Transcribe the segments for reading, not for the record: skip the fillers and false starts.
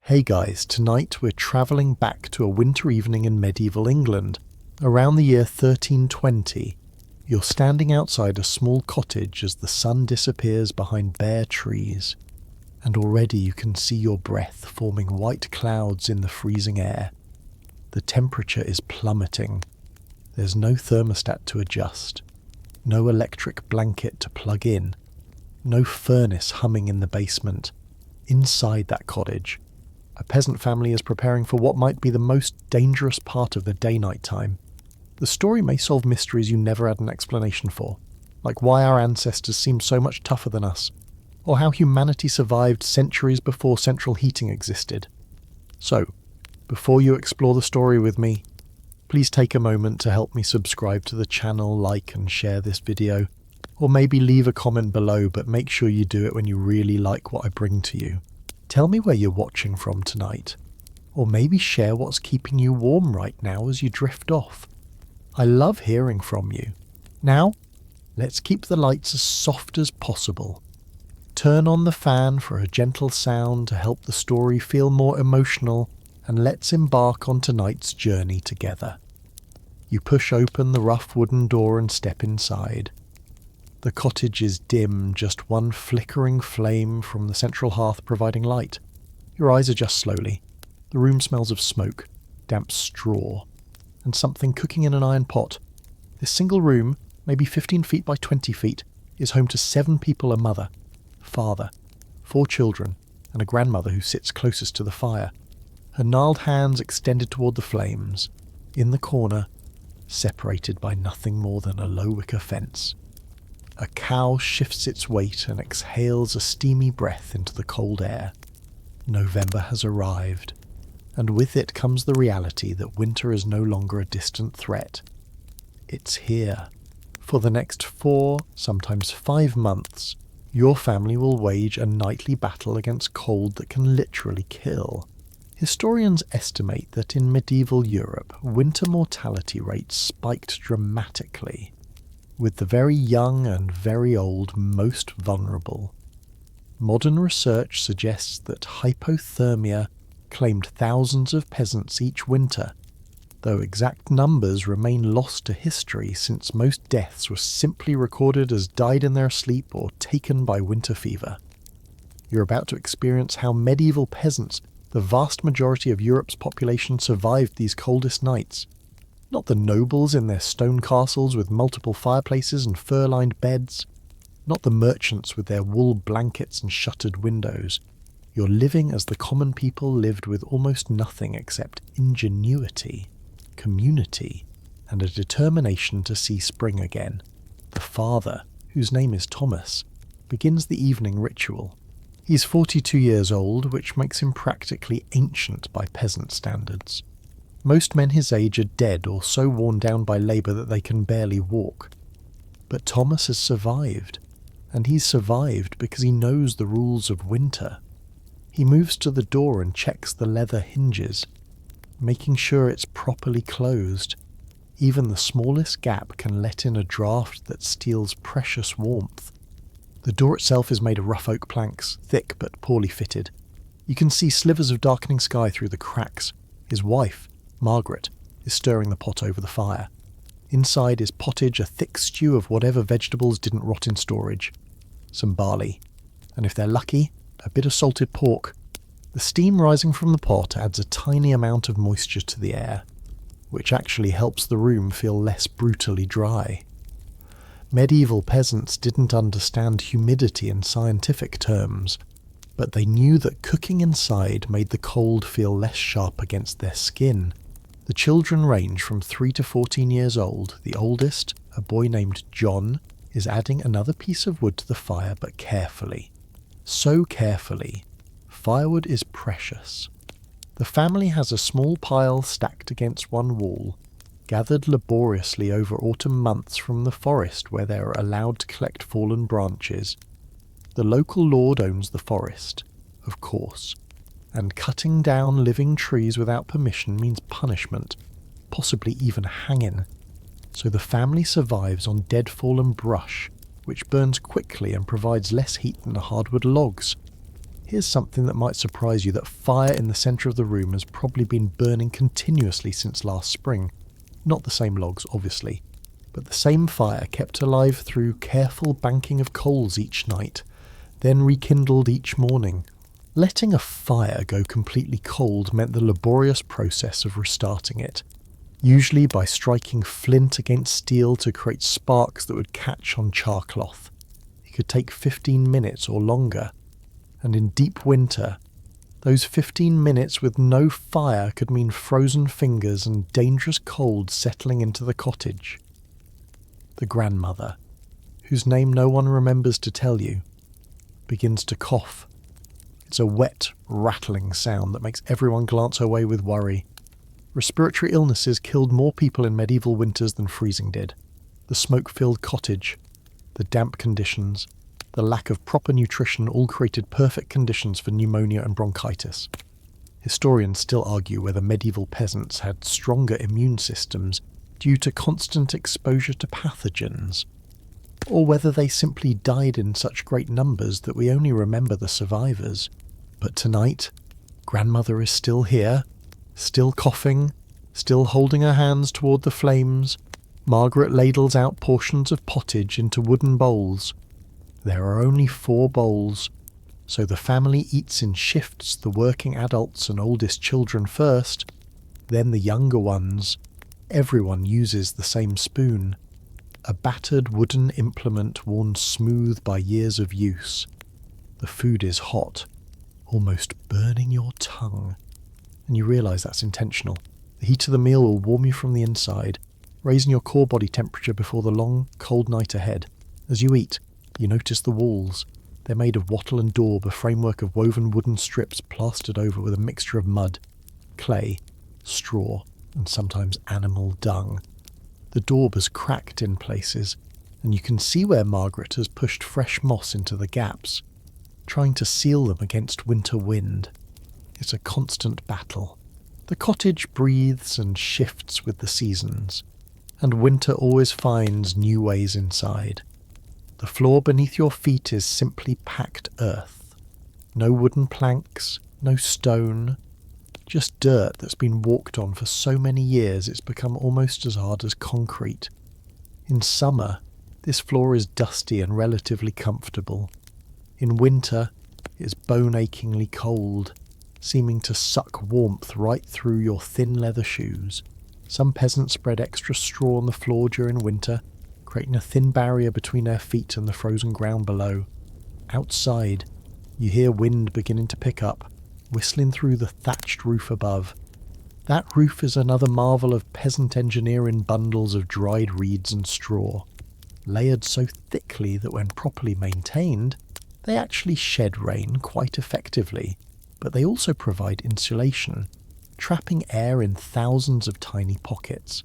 Hey guys, tonight we're travelling back to a winter evening in medieval England, around the year 1320. You're standing outside a small cottage as the sun disappears behind bare trees, and already you can see your breath forming white clouds in the freezing air. The temperature is plummeting. There's no thermostat to adjust, no electric blanket to plug in, no furnace humming in the basement. Inside that cottage, a peasant family is preparing for what might be the most dangerous part of the day-night time. The story may solve mysteries you never had an explanation for, like why our ancestors seemed so much tougher than us, or how humanity survived centuries before central heating existed. So, before you explore the story with me, please take a moment to help me subscribe to the channel, like and share this video, or maybe leave a comment below, but make sure you do it when you really like what I bring to you. Tell me where you're watching from tonight, or maybe share what's keeping you warm right now as you drift off. I love hearing from you. Now, let's keep the lights as soft as possible. Turn on the fan for a gentle sound to help the story feel more emotional, and let's embark on tonight's journey together. You push open the rough wooden door and step inside. The cottage is dim, just one flickering flame from the central hearth providing light. Your eyes adjust slowly. The room smells of smoke, damp straw, and something cooking in an iron pot. This single room, maybe 15 feet by 20 feet, is home to 7 people: a mother, father, 4 children, and a grandmother who sits closest to the fire, her gnarled hands extended toward the flames. In the corner, separated by nothing more than a low wicker fence, a cow shifts its weight and exhales a steamy breath into the cold air. November has arrived, and with it comes the reality that winter is no longer a distant threat. It's here. For the next 4, sometimes 5 months, your family will wage a nightly battle against cold that can literally kill. Historians estimate that in medieval Europe, winter mortality rates spiked dramatically, with the very young and very old most vulnerable. Modern research suggests that hypothermia claimed thousands of peasants each winter, though exact numbers remain lost to history since most deaths were simply recorded as died in their sleep or taken by winter fever. You're about to experience how medieval peasants, the vast majority of Europe's population, survived these coldest nights. Not the nobles in their stone castles with multiple fireplaces and fur-lined beds. Not the merchants with their wool blankets and shuttered windows. You're living as the common people lived, with almost nothing except ingenuity, community, and a determination to see spring again. The father, whose name is Thomas, begins the evening ritual. He's 42 years old, which makes him practically ancient by peasant standards. Most men his age are dead or so worn down by labour that they can barely walk. But Thomas has survived, and he's survived because he knows the rules of winter. He moves to the door and checks the leather hinges, making sure it's properly closed. Even the smallest gap can let in a draught that steals precious warmth. The door itself is made of rough oak planks, thick but poorly fitted. You can see slivers of darkening sky through the cracks. His wife, Margaret, is stirring the pot over the fire. Inside is pottage, a thick stew of whatever vegetables didn't rot in storage, some barley, and if they're lucky, a bit of salted pork. The steam rising from the pot adds a tiny amount of moisture to the air, which actually helps the room feel less brutally dry. Medieval peasants didn't understand humidity in scientific terms, but they knew that cooking inside made the cold feel less sharp against their skin. The children range from 3 to 14 years old. The oldest, a boy named John, is adding another piece of wood to the fire, but carefully. So carefully. Firewood is precious. The family has a small pile stacked against one wall, gathered laboriously over autumn months from the forest where they are allowed to collect fallen branches. The local lord owns the forest, of course, and cutting down living trees without permission means punishment, possibly even hanging. So the family survives on dead fallen brush, which burns quickly and provides less heat than the hardwood logs. Here's something that might surprise you: that fire in the centre of the room has probably been burning continuously since last spring. Not the same logs, obviously, but the same fire kept alive through careful banking of coals each night, then rekindled each morning. Letting a fire go completely cold meant the laborious process of restarting it, usually by striking flint against steel to create sparks that would catch on charcloth. It could take 15 minutes or longer, and in deep winter, those 15 minutes with no fire could mean frozen fingers and dangerous cold settling into the cottage. The grandmother, whose name no one remembers to tell you, begins to cough. It's a wet, rattling sound that makes everyone glance her way with worry. Respiratory illnesses killed more people in medieval winters than freezing did. The smoke-filled cottage, the damp conditions, the lack of proper nutrition all created perfect conditions for pneumonia and bronchitis. Historians still argue whether medieval peasants had stronger immune systems due to constant exposure to pathogens, or whether they simply died in such great numbers that we only remember the survivors. But tonight, grandmother is still here, still coughing, still holding her hands toward the flames. Margaret ladles out portions of pottage into wooden bowls. There are only 4 bowls, so the family eats in shifts, the working adults and oldest children first, then the younger ones. Everyone uses the same spoon, a battered wooden implement worn smooth by years of use. The food is hot, almost burning your tongue, and you realise that's intentional. The heat of the meal will warm you from the inside, raising your core body temperature before the long, cold night ahead. As you eat, you notice the walls. They're made of wattle and daub, a framework of woven wooden strips plastered over with a mixture of mud, clay, straw, and sometimes animal dung. The daub has cracked in places, and you can see where Margaret has pushed fresh moss into the gaps, trying to seal them against winter wind. It's a constant battle. The cottage breathes and shifts with the seasons, and winter always finds new ways inside. The floor beneath your feet is simply packed earth. No wooden planks, no stone, just dirt that's been walked on for so many years it's become almost as hard as concrete. In summer, this floor is dusty and relatively comfortable. In winter, it's bone-achingly cold, seeming to suck warmth right through your thin leather shoes. Some peasants spread extra straw on the floor during winter, creating a thin barrier between their feet and the frozen ground below. Outside, you hear wind beginning to pick up, whistling through the thatched roof above. That roof is another marvel of peasant engineering: bundles of dried reeds and straw, layered so thickly that when properly maintained, they actually shed rain quite effectively, but they also provide insulation, trapping air in thousands of tiny pockets.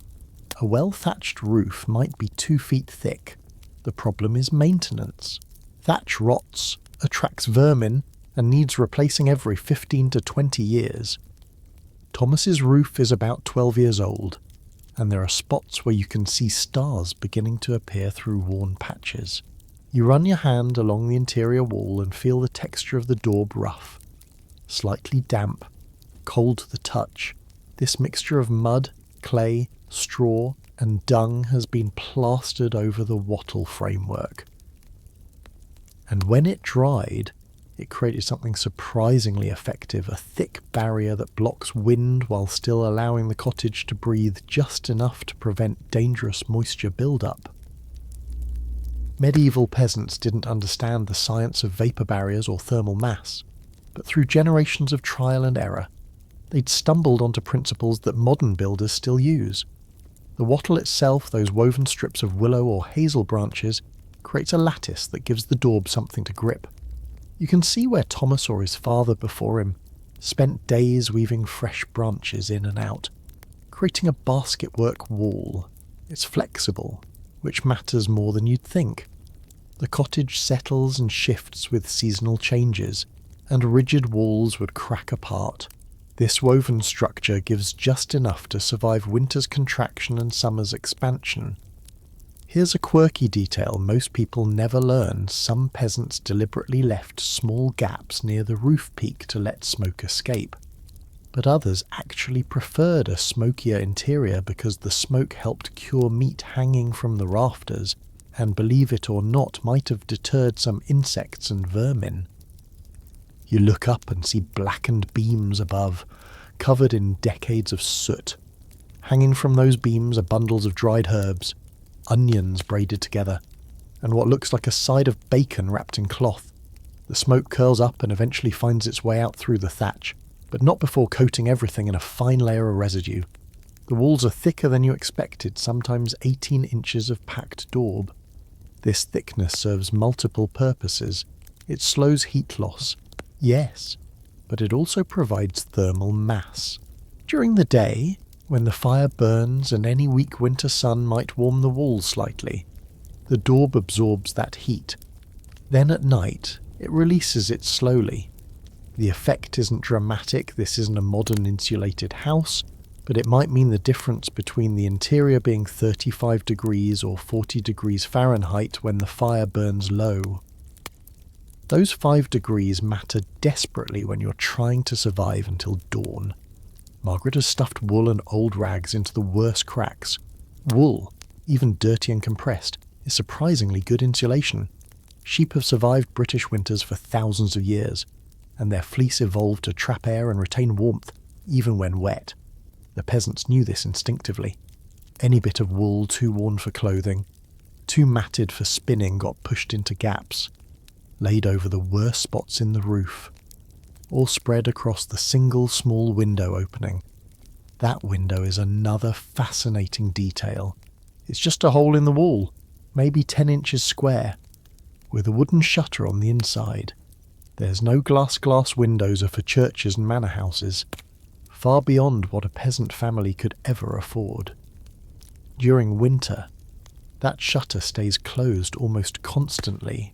A well-thatched roof might be 2 feet thick. The problem is maintenance. Thatch rots, attracts vermin, and needs replacing every 15 to 20 years. Thomas's roof is about 12 years old, and there are spots where you can see stars beginning to appear through worn patches. You run your hand along the interior wall and feel the texture of the daub rough. Slightly damp, cold to the touch, this mixture of mud, clay, straw, and dung has been plastered over the wattle framework. And when it dried, it created something surprisingly effective: a thick barrier that blocks wind while still allowing the cottage to breathe just enough to prevent dangerous moisture buildup. Medieval peasants didn't understand the science of vapour barriers or thermal mass, but through generations of trial and error, they'd stumbled onto principles that modern builders still use. The wattle itself, those woven strips of willow or hazel branches, creates a lattice that gives the daub something to grip. You can see where Thomas or his father before him spent days weaving fresh branches in and out, creating a basket-work wall. It's flexible, which matters more than you'd think. The cottage settles and shifts with seasonal changes, and rigid walls would crack apart. This woven structure gives just enough to survive winter's contraction and summer's expansion. Here's a quirky detail most people never learn. Some peasants deliberately left small gaps near the roof peak to let smoke escape. But others actually preferred a smokier interior because the smoke helped cure meat hanging from the rafters, and believe it or not, might have deterred some insects and vermin. You look up and see blackened beams above, covered in decades of soot. Hanging from those beams are bundles of dried herbs, onions braided together, and what looks like a side of bacon wrapped in cloth. The smoke curls up and eventually finds its way out through the thatch, but not before coating everything in a fine layer of residue. The walls are thicker than you expected, sometimes 18 inches of packed daub. This thickness serves multiple purposes. It slows heat loss, yes, but it also provides thermal mass. During the day, when the fire burns and any weak winter sun might warm the walls slightly, the daub absorbs that heat. Then at night, it releases it slowly. The effect isn't dramatic, this isn't a modern insulated house, but it might mean the difference between the interior being 35 degrees or 40 degrees Fahrenheit when the fire burns low. Those 5 degrees matter desperately when you're trying to survive until dawn. Margaret has stuffed wool and old rags into the worst cracks. Wool, even dirty and compressed, is surprisingly good insulation. Sheep have survived British winters for thousands of years, and their fleece evolved to trap air and retain warmth, even when wet. The peasants knew this instinctively. Any bit of wool too worn for clothing, too matted for spinning got pushed into gaps, laid over the worst spots in the roof, or spread across the single small window opening. That window is another fascinating detail. It's just a hole in the wall, maybe 10 inches square, with a wooden shutter on the inside. There's no glass windows are for churches and manor houses, far beyond what a peasant family could ever afford. During winter, that shutter stays closed almost constantly.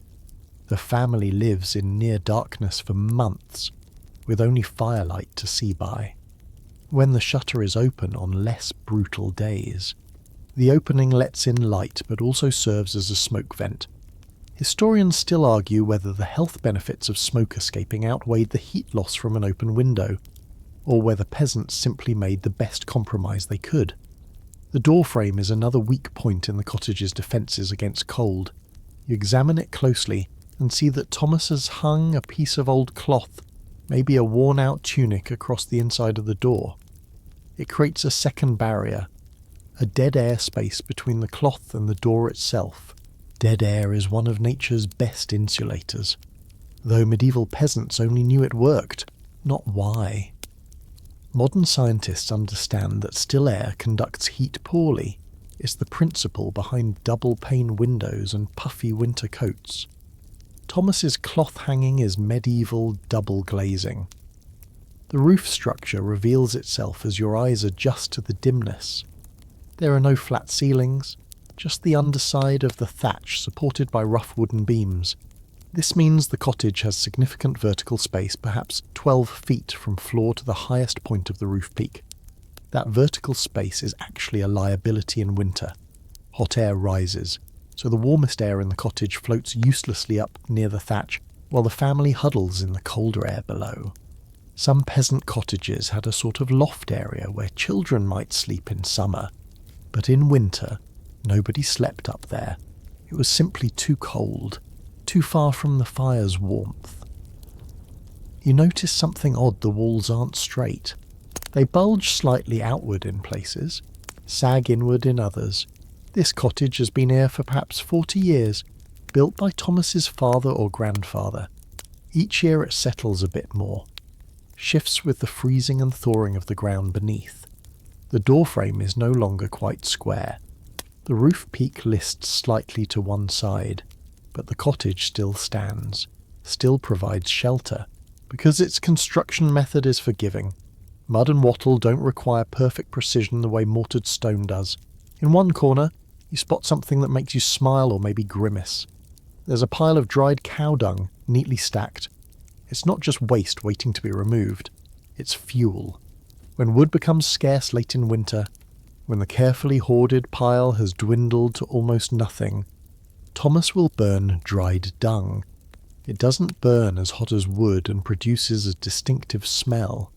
The family lives in near darkness for months, with only firelight to see by. When the shutter is open on less brutal days, the opening lets in light but also serves as a smoke vent. Historians still argue whether the health benefits of smoke escaping outweighed the heat loss from an open window, or whether peasants simply made the best compromise they could. The doorframe is another weak point in the cottage's defences against cold. You examine it closely and see that Thomas has hung a piece of old cloth, maybe a worn-out tunic, across the inside of the door. It creates a second barrier, a dead air space between the cloth and the door itself. Dead air is one of nature's best insulators, though medieval peasants only knew it worked, not why. Modern scientists understand that still air conducts heat poorly. It's the principle behind double-pane windows and puffy winter coats. Thomas's cloth hanging is medieval double glazing. The roof structure reveals itself as your eyes adjust to the dimness. There are no flat ceilings, just the underside of the thatch supported by rough wooden beams. This means the cottage has significant vertical space, perhaps 12 feet from floor to the highest point of the roof peak. That vertical space is actually a liability in winter. Hot air rises, so the warmest air in the cottage floats uselessly up near the thatch, while the family huddles in the colder air below. Some peasant cottages had a sort of loft area where children might sleep in summer, but in winter, nobody slept up there. It was simply too cold, too far from the fire's warmth. You notice something odd: the walls aren't straight. They bulge slightly outward in places, sag inward in others. This cottage has been here for perhaps 40 years, built by Thomas's father or grandfather. Each year it settles a bit more, shifts with the freezing and thawing of the ground beneath. The doorframe is no longer quite square. The roof peak lists slightly to one side, but the cottage still stands, still provides shelter, because its construction method is forgiving. Mud and wattle don't require perfect precision the way mortared stone does. In one corner, you spot something that makes you smile or maybe grimace. There's a pile of dried cow dung, neatly stacked. It's not just waste waiting to be removed, it's fuel. When wood becomes scarce late in winter, When the carefully hoarded pile has dwindled to almost nothing, Thomas will burn dried dung. It doesn't burn as hot as wood and produces a distinctive smell,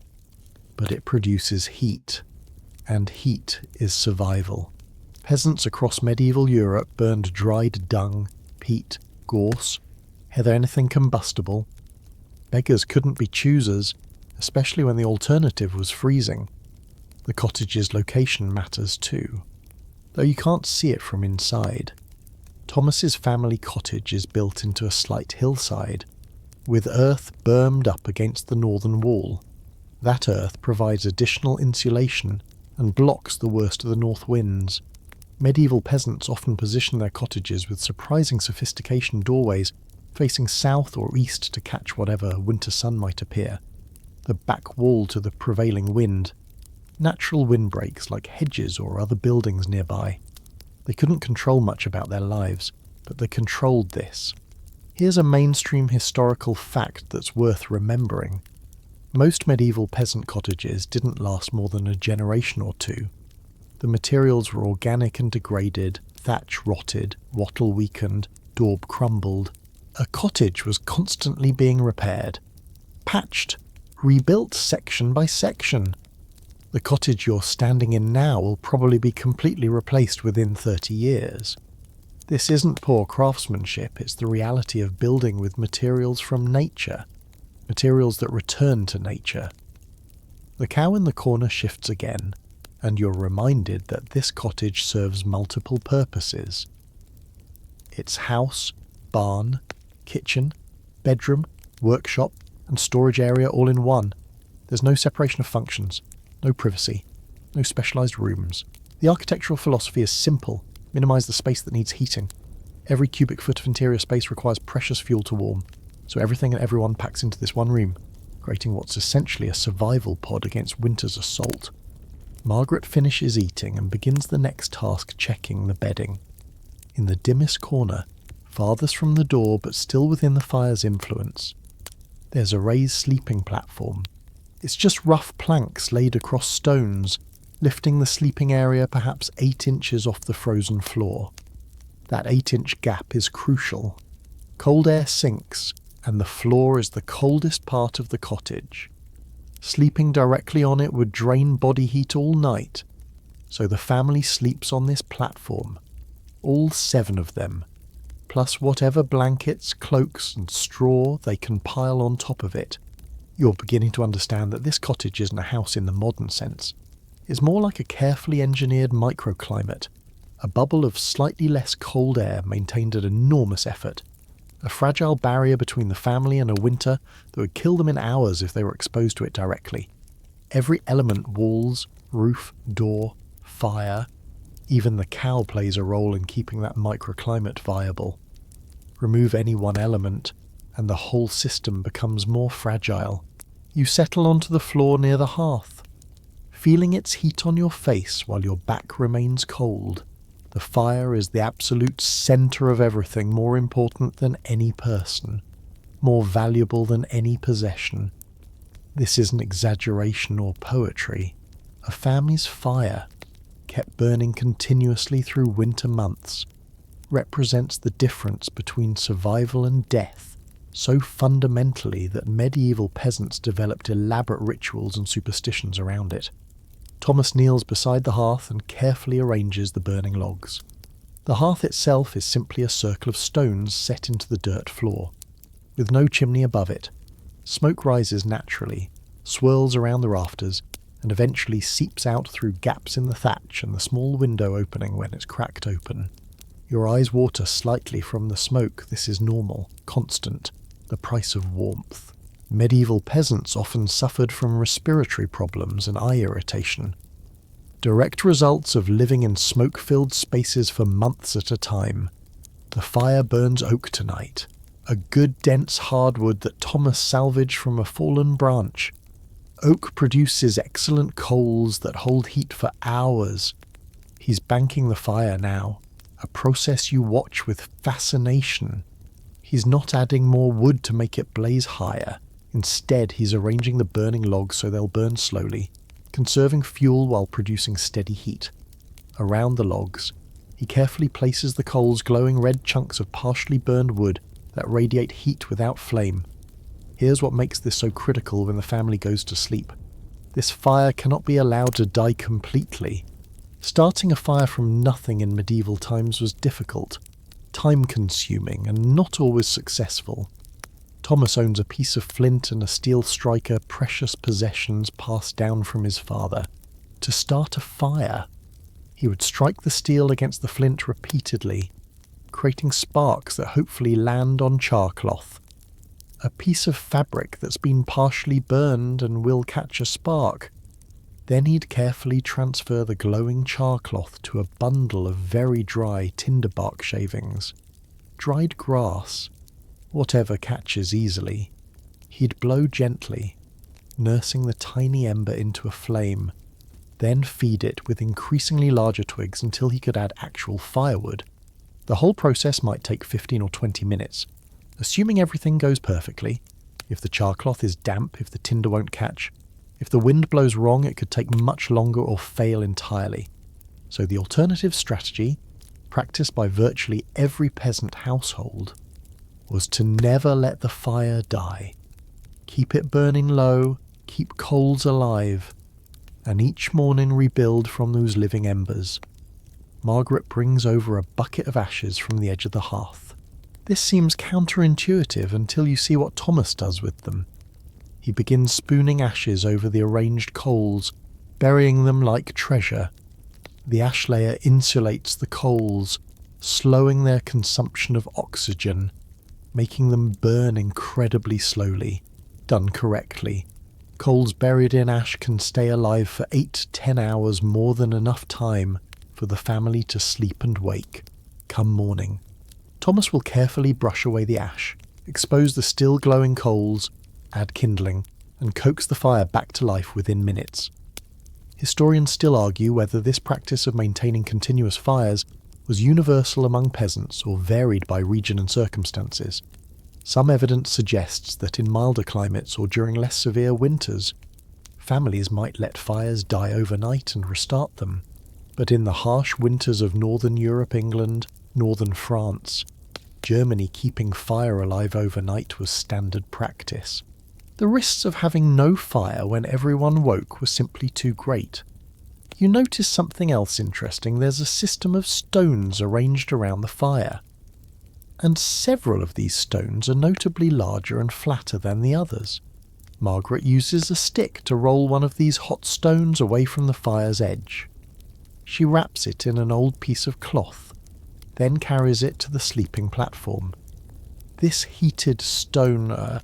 but it produces heat, and heat is survival. Peasants across medieval Europe burned dried dung, peat, gorse, heather, anything combustible. Beggars couldn't be choosers, especially when the alternative was freezing. The cottage's location matters too, though you can't see it from inside. Thomas's family cottage is built into a slight hillside, with earth bermed up against the northern wall. That earth provides additional insulation and blocks the worst of the north winds. Medieval peasants often position their cottages with surprising sophistication doorways facing south or east to catch whatever winter sun might appear. The back wall to the prevailing wind. Natural windbreaks like hedges or other buildings nearby. They couldn't control much about their lives, but they controlled this. Here's a mainstream historical fact that's worth remembering. Most medieval peasant cottages didn't last more than a generation or two. The materials were organic and degraded, thatch rotted, wattle weakened, daub crumbled. A cottage was constantly being repaired, patched, rebuilt section by section. The cottage you're standing in now will probably be completely replaced within 30 years. This isn't poor craftsmanship, it's the reality of building with materials from nature, materials that return to nature. The cow in the corner shifts again, and you're reminded that this cottage serves multiple purposes. It's house, barn, kitchen, bedroom, workshop, and storage area all in one. There's no separation of functions, no privacy, no specialised rooms. The architectural philosophy is simple: minimise the space that needs heating. Every cubic foot of interior space requires precious fuel to warm, so everything and everyone packs into this one room, creating what's essentially a survival pod against winter's assault. Margaret finishes eating and begins the next task, checking the bedding. In the dimmest corner, farthest from the door but still within the fire's influence, there's a raised sleeping platform. It's just rough planks laid across stones, lifting the sleeping area perhaps 8 inches off the frozen floor. That 8-inch gap is crucial. Cold air sinks, and the floor is the coldest part of the cottage. Sleeping directly on it would drain body heat all night, so the family sleeps on this platform, all 7 of them, plus whatever blankets, cloaks and straw they can pile on top of it. You're beginning to understand that this cottage isn't a house in the modern sense. It's more like a carefully engineered microclimate, a bubble of slightly less cold air maintained at enormous effort, a fragile barrier between the family and a winter that would kill them in hours if they were exposed to it directly. Every element, walls, roof, door, fire, even the cow plays a role in keeping that microclimate viable. Remove any one element, and the whole system becomes more fragile. You settle onto the floor near the hearth, feeling its heat on your face while your back remains cold. The fire is the absolute centre of everything, more important than any person, more valuable than any possession. This isn't exaggeration or poetry. A family's fire, kept burning continuously through winter months, represents the difference between survival and death so fundamentally that medieval peasants developed elaborate rituals and superstitions around it. Thomas kneels beside the hearth and carefully arranges the burning logs. The hearth itself is simply a circle of stones set into the dirt floor, with no chimney above it. Smoke rises naturally, swirls around the rafters, and eventually seeps out through gaps in the thatch and the small window opening when it's cracked open. Your eyes water slightly from the smoke. This is normal, constant, the price of warmth. Medieval peasants often suffered from respiratory problems and eye irritation. Direct results of living in smoke-filled spaces for months at a time. The fire burns oak tonight, a good dense hardwood that Thomas salvaged from a fallen branch. Oak produces excellent coals that hold heat for hours. He's banking the fire now, a process you watch with fascination. He's not adding more wood to make it blaze higher. Instead, he's arranging the burning logs so they'll burn slowly, conserving fuel while producing steady heat. around the logs, he carefully places the coals glowing red chunks of partially burned wood that radiate heat without flame. Here's what makes this so critical when the family goes to sleep. This fire cannot be allowed to die completely. Starting a fire from nothing in medieval times was difficult, time-consuming, and not always successful. Thomas owns a piece of flint and a steel striker, precious possessions passed down from his father. To start a fire, he would strike the steel against the flint repeatedly, creating sparks that hopefully land on charcloth. A piece of fabric that's been partially burned and will catch a spark. Then he'd carefully transfer the glowing charcloth to a bundle of very dry tinderbark shavings, dried grass, whatever catches easily. He'd blow gently, nursing the tiny ember into a flame, then feed it with increasingly larger twigs until he could add actual firewood. The whole process might take 15 or 20 minutes, assuming everything goes perfectly. If the charcloth is damp, if the tinder won't catch, if the wind blows wrong, it could take much longer or fail entirely. So the alternative strategy, practiced by virtually every peasant household, was to never let the fire die. Keep it burning low, keep coals alive, and each morning rebuild from those living embers. Margaret brings over a bucket of ashes from the edge of the hearth. This seems counterintuitive until you see what Thomas does with them. He begins spooning ashes over the arranged coals, burying them like treasure. The ash layer insulates the coals, slowing their consumption of oxygen, making them burn incredibly slowly. Done correctly, coals buried in ash can stay alive for 8 to 10 hours, more than enough time for the family to sleep and wake. Come morning, Thomas will carefully brush away the ash, expose the still glowing coals, add kindling, and coax the fire back to life within minutes. Historians still argue whether this practice of maintaining continuous fires was universal among peasants or varied by region and circumstances. Some evidence suggests that in milder climates or during less severe winters, families might let fires die overnight and restart them. But in the harsh winters of northern Europe, England, northern France, Germany, keeping fire alive overnight was standard practice. The risks of having no fire when everyone woke were simply too great. You notice something else interesting. There's a system of stones arranged around the fire, and several of these stones are notably larger and flatter than the others. Margaret uses a stick to roll one of these hot stones away from the fire's edge. She wraps it in an old piece of cloth, then carries it to the sleeping platform. This heated stone,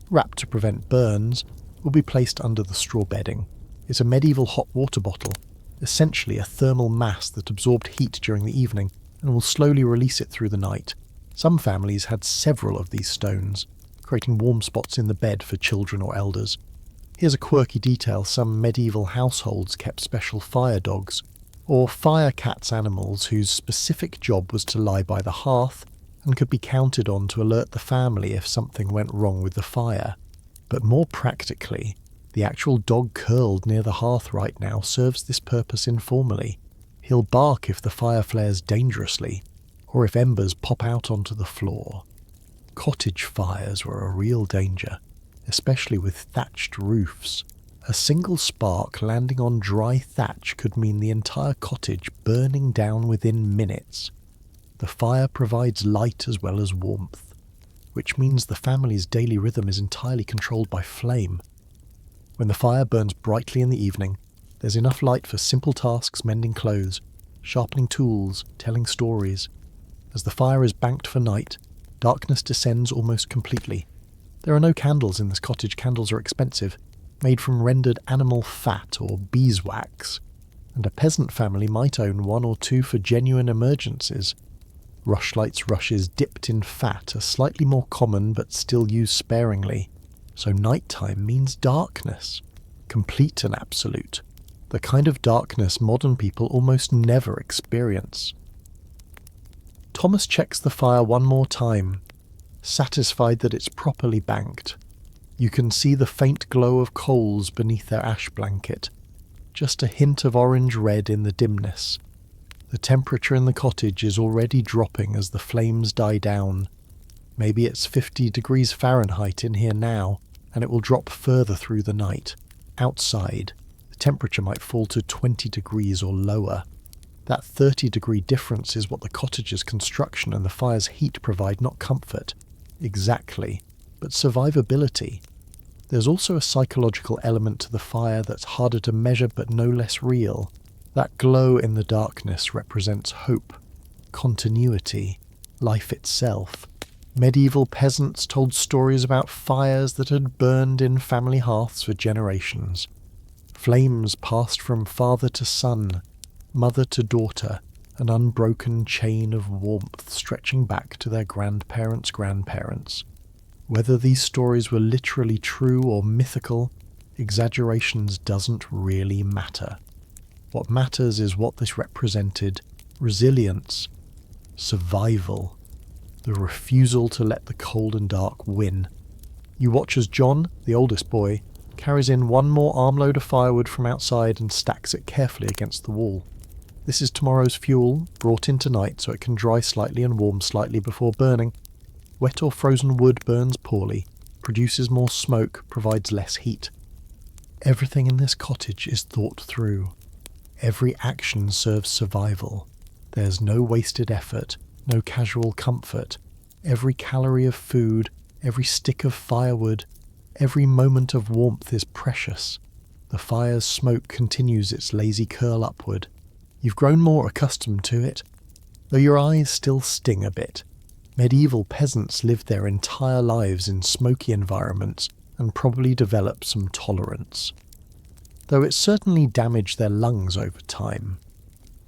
wrapped to prevent burns, will be placed under the straw bedding. It's a medieval hot water bottle, essentially a thermal mass that absorbed heat during the evening and will slowly release it through the night. Some families had several of these stones, creating warm spots in the bed for children or elders. Here's a quirky detail: some medieval households kept special fire dogs, or fire cats, animals whose specific job was to lie by the hearth and could be counted on to alert the family if something went wrong with the fire. But more practically, the actual dog curled near the hearth right now serves this purpose informally. He'll bark if the fire flares dangerously, or if embers pop out onto the floor. Cottage fires were a real danger, especially with thatched roofs. A single spark landing on dry thatch could mean the entire cottage burning down within minutes. The fire provides light as well as warmth, which means the family's daily rhythm is entirely controlled by flame. When the fire burns brightly in the evening, there's enough light for simple tasks: mending clothes, sharpening tools, telling stories. As the fire is banked for night, darkness descends almost completely. There are no candles in this cottage. Candles are expensive, made from rendered animal fat or beeswax, and a peasant family might own 1 or 2 for genuine emergencies. Rushlights rushes dipped in fat are slightly more common but still used sparingly, so nighttime means darkness, complete and absolute, the kind of darkness modern people almost never experience. Thomas checks the fire one more time, satisfied that it's properly banked. You can see the faint glow of coals beneath their ash blanket, just a hint of orange-red in the dimness. The temperature in the cottage is already dropping as the flames die down. Maybe it's 50 degrees Fahrenheit in here now, and it will drop further through the night. Outside, the temperature might fall to 20 degrees or lower. That 30-degree difference is what the cottage's construction and the fire's heat provide, not comfort. Exactly, but survivability. There's also a psychological element to the fire that's harder to measure but no less real. That glow in the darkness represents hope, continuity, life itself. Medieval peasants told stories about fires that had burned in family hearths for generations. Flames passed from father to son, mother to daughter, an unbroken chain of warmth stretching back to their grandparents' grandparents. Whether these stories were literally true or mythical, exaggerations doesn't really matter. What matters is what this represented: resilience, survival, the refusal to let the cold and dark win. You watch as John, the oldest boy, carries in one more armload of firewood from outside and stacks it carefully against the wall. This is tomorrow's fuel, brought in tonight so it can dry slightly and warm slightly before burning. Wet or frozen wood burns poorly, produces more smoke, provides less heat. Everything in this cottage is thought through. Every action serves survival. There's no wasted effort, no casual comfort. Every calorie of food, every stick of firewood, every moment of warmth is precious. The fire's smoke continues its lazy curl upward. You've grown more accustomed to it, though your eyes still sting a bit. Medieval peasants lived their entire lives in smoky environments and probably developed some tolerance, though it certainly damaged their lungs over time.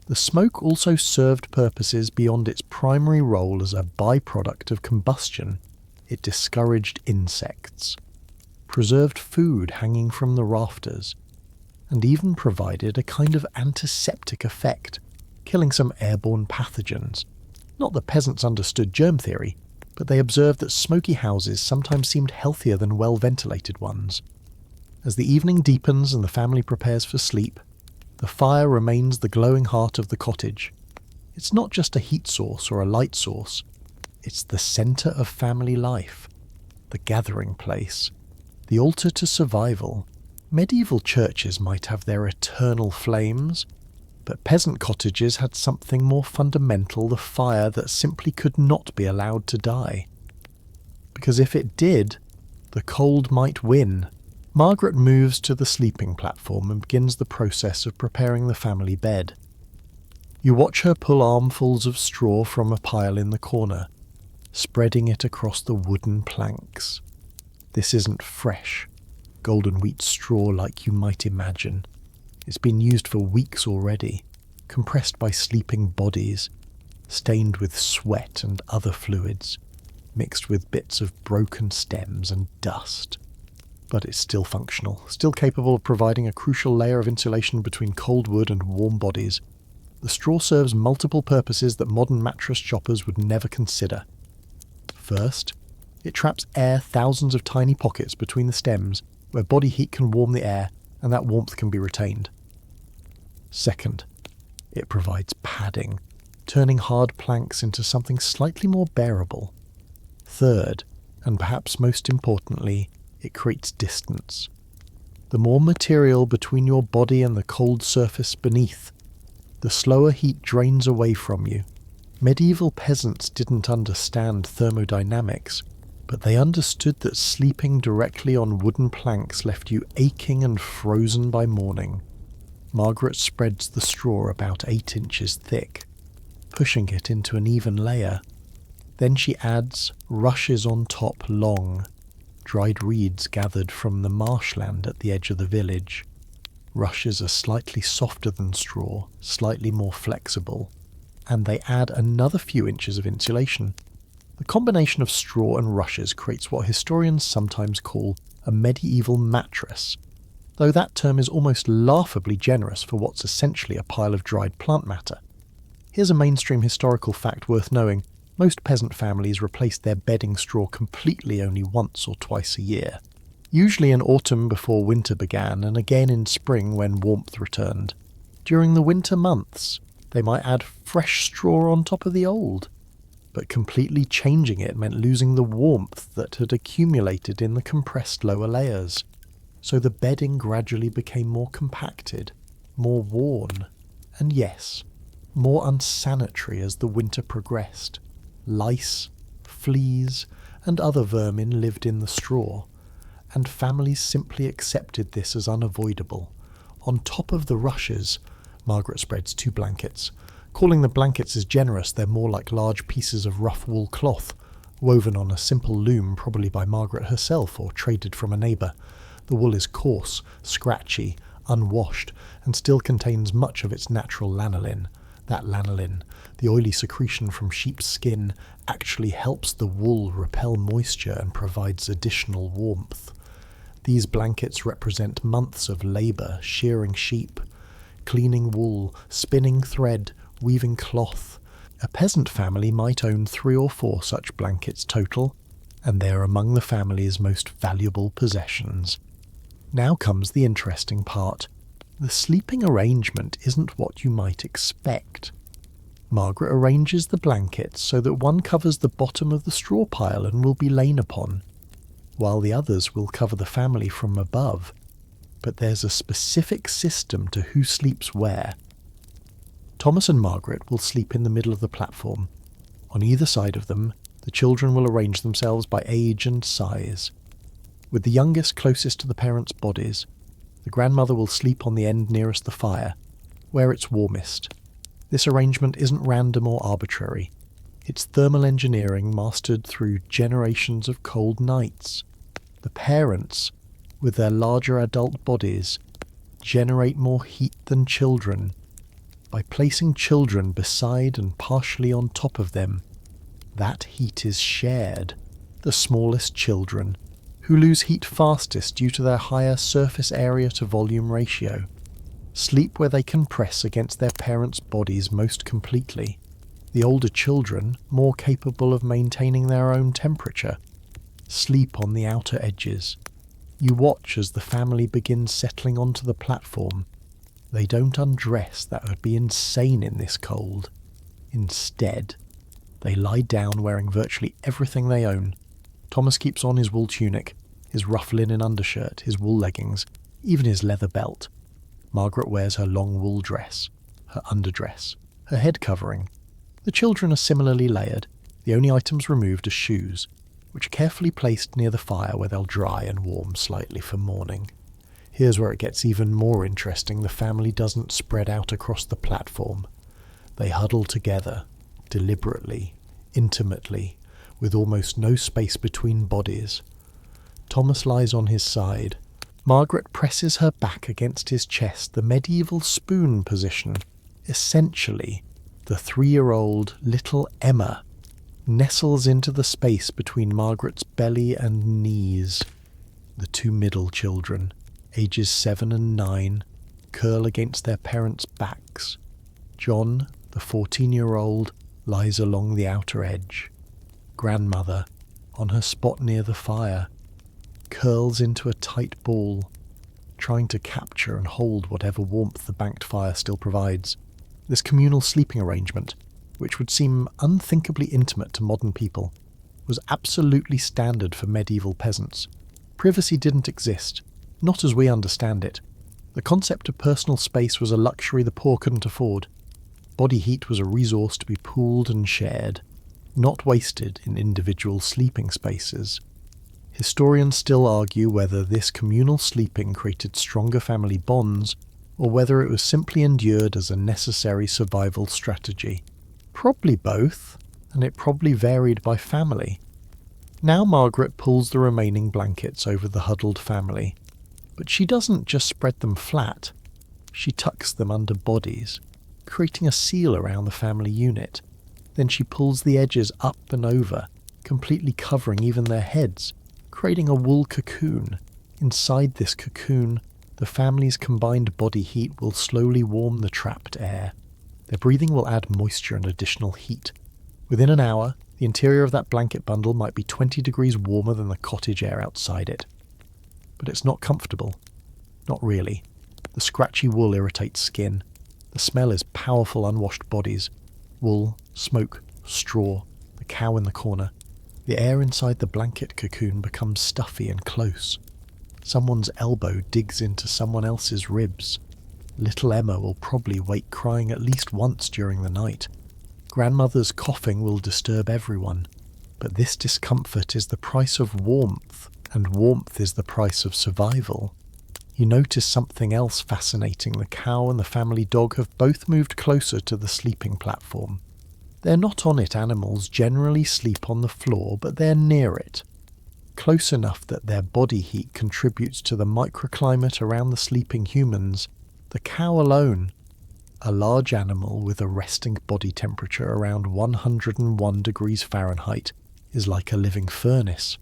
The smoke also served purposes beyond its primary role as a byproduct of combustion. It discouraged insects, preserved food hanging from the rafters, and even provided a kind of antiseptic effect, killing some airborne pathogens. Not that peasants understood germ theory, but they observed that smoky houses sometimes seemed healthier than well-ventilated ones. As the evening deepens and the family prepares for sleep, the fire remains the glowing heart of the cottage. It's not just a heat source or a light source. It's the centre of family life, the gathering place, the altar to survival. Medieval churches might have their eternal flames, but peasant cottages had something more fundamental: the fire that simply could not be allowed to die. Because if it did, the cold might win. Margaret moves to the sleeping platform and begins the process of preparing the family bed. You watch her pull armfuls of straw from a pile in the corner, spreading it across the wooden planks. This isn't fresh, golden wheat straw like you might imagine. It's been used for weeks already, compressed by sleeping bodies, stained with sweat and other fluids, mixed with bits of broken stems and dust. But it's still functional, still capable of providing a crucial layer of insulation between cold wood and warm bodies. The straw serves multiple purposes that modern mattress shoppers would never consider. First, it traps air thousands of tiny pockets between the stems where body heat can warm the air and that warmth can be retained. Second, it provides padding, turning hard planks into something slightly more bearable. Third, and perhaps most importantly, it creates distance. The more material between your body and the cold surface beneath, the slower heat drains away from you. Medieval peasants didn't understand thermodynamics, but they understood that sleeping directly on wooden planks left you aching and frozen by morning. Margaret spreads the straw about 8 inches thick, pushing it into an even layer. Then she adds rushes on top long, dried reeds gathered from the marshland at the edge of the village. Rushes are slightly softer than straw, slightly more flexible, and they add another few inches of insulation. The combination of straw and rushes creates what historians sometimes call a medieval mattress, though that term is almost laughably generous for what's essentially a pile of dried plant matter. Here's a mainstream historical fact worth knowing. Most peasant families replaced their bedding straw completely only once or twice a year, usually in autumn before winter began and again in spring when warmth returned. During the winter months, They might add fresh straw on top of the old, but completely changing it meant losing the warmth that had accumulated in the compressed lower layers. So the bedding gradually became more compacted, more worn, and yes, more unsanitary as the winter progressed. Lice, fleas, and other vermin lived in the straw, and families simply accepted this as unavoidable. On top of the rushes, Margaret spreads 2 blankets. Calling the blankets is generous, they're more like large pieces of rough wool cloth, woven on a simple loom probably by Margaret herself or traded from a neighbour. The wool is coarse, scratchy, unwashed, and still contains much of its natural lanolin. That lanolin, the oily secretion from sheep's skin, actually helps the wool repel moisture and provides additional warmth. These blankets represent months of labour shearing sheep, cleaning wool, spinning thread, weaving cloth. A peasant family might own 3 or 4 such blankets total, and they are among the family's most valuable possessions. Now comes the interesting part. The sleeping arrangement isn't what you might expect. Margaret arranges the blankets so that one covers the bottom of the straw pile and will be lain upon, while the others will cover the family from above. But there's a specific system to who sleeps where. Thomas and Margaret will sleep in the middle of the platform. On either side of them, the children will arrange themselves by age and size. With the youngest closest to the parents' bodies, the grandmother will sleep on the end nearest the fire, where it's warmest. This arrangement isn't random or arbitrary. It's thermal engineering mastered through generations of cold nights. The parents, with their larger adult bodies, generate more heat than children. By placing children beside and partially on top of them, that heat is shared. The smallest children, who lose heat fastest due to their higher surface area to volume ratio, sleep where they can press against their parents' bodies most completely. The older children, more capable of maintaining their own temperature, sleep on the outer edges. You watch as the family begins settling onto the platform. They don't undress, that would be insane in this cold. Instead, they lie down wearing virtually everything they own. Thomas keeps on his wool tunic, his rough linen undershirt, his wool leggings, even his leather belt. Margaret wears her long wool dress, her underdress, her head covering. The children are similarly layered. The only items removed are shoes, which are carefully placed near the fire where they'll dry and warm slightly for morning. Here's where it gets even more interesting. The family doesn't spread out across the platform. They huddle together, deliberately, intimately, with almost no space between bodies. Thomas lies on his side. Margaret presses her back against his chest, the medieval spoon position. Essentially, the 3-year-old little Emma nestles into the space between Margaret's belly and knees. The 2 middle children, ages 7 and 9, curl against their parents' backs. John, the 14-year-old, lies along the outer edge. Grandmother, on her spot near the fire, curls into a tight ball, trying to capture and hold whatever warmth the banked fire still provides. This communal sleeping arrangement, which would seem unthinkably intimate to modern people, was absolutely standard for medieval peasants. Privacy didn't exist, not as we understand it. The concept of personal space was a luxury the poor couldn't afford. Body heat was a resource to be pooled and shared, not wasted in individual sleeping spaces. Historians still argue whether this communal sleeping created stronger family bonds, or whether it was simply endured as a necessary survival strategy. Probably both, and it probably varied by family. Now Margaret pulls the remaining blankets over the huddled family, but she doesn't just spread them flat, she tucks them under bodies, creating a seal around the family unit. Then she pulls the edges up and over, completely covering even their heads, creating a wool cocoon. Inside this cocoon, the family's combined body heat will slowly warm the trapped air. Their breathing will add moisture and additional heat. Within an hour, the interior of that blanket bundle might be 20 degrees warmer than the cottage air outside it. But it's not comfortable. Not really. The scratchy wool irritates skin. The smell is powerful unwashed bodies, wool, smoke, straw, the cow in the corner. The air inside the blanket cocoon becomes stuffy and close. Someone's elbow digs into someone else's ribs. Little Emma will probably wake crying at least once during the night. Grandmother's coughing will disturb everyone. But this discomfort is the price of warmth, and warmth is the price of survival. You notice something else fascinating. The cow and the family dog have both moved closer to the sleeping platform. They're not on it. Animals generally sleep on the floor, but they're near it. Close enough that their body heat contributes to the microclimate around the sleeping humans. The cow alone, a large animal with a resting body temperature around 101 degrees Fahrenheit, is like a living furnace.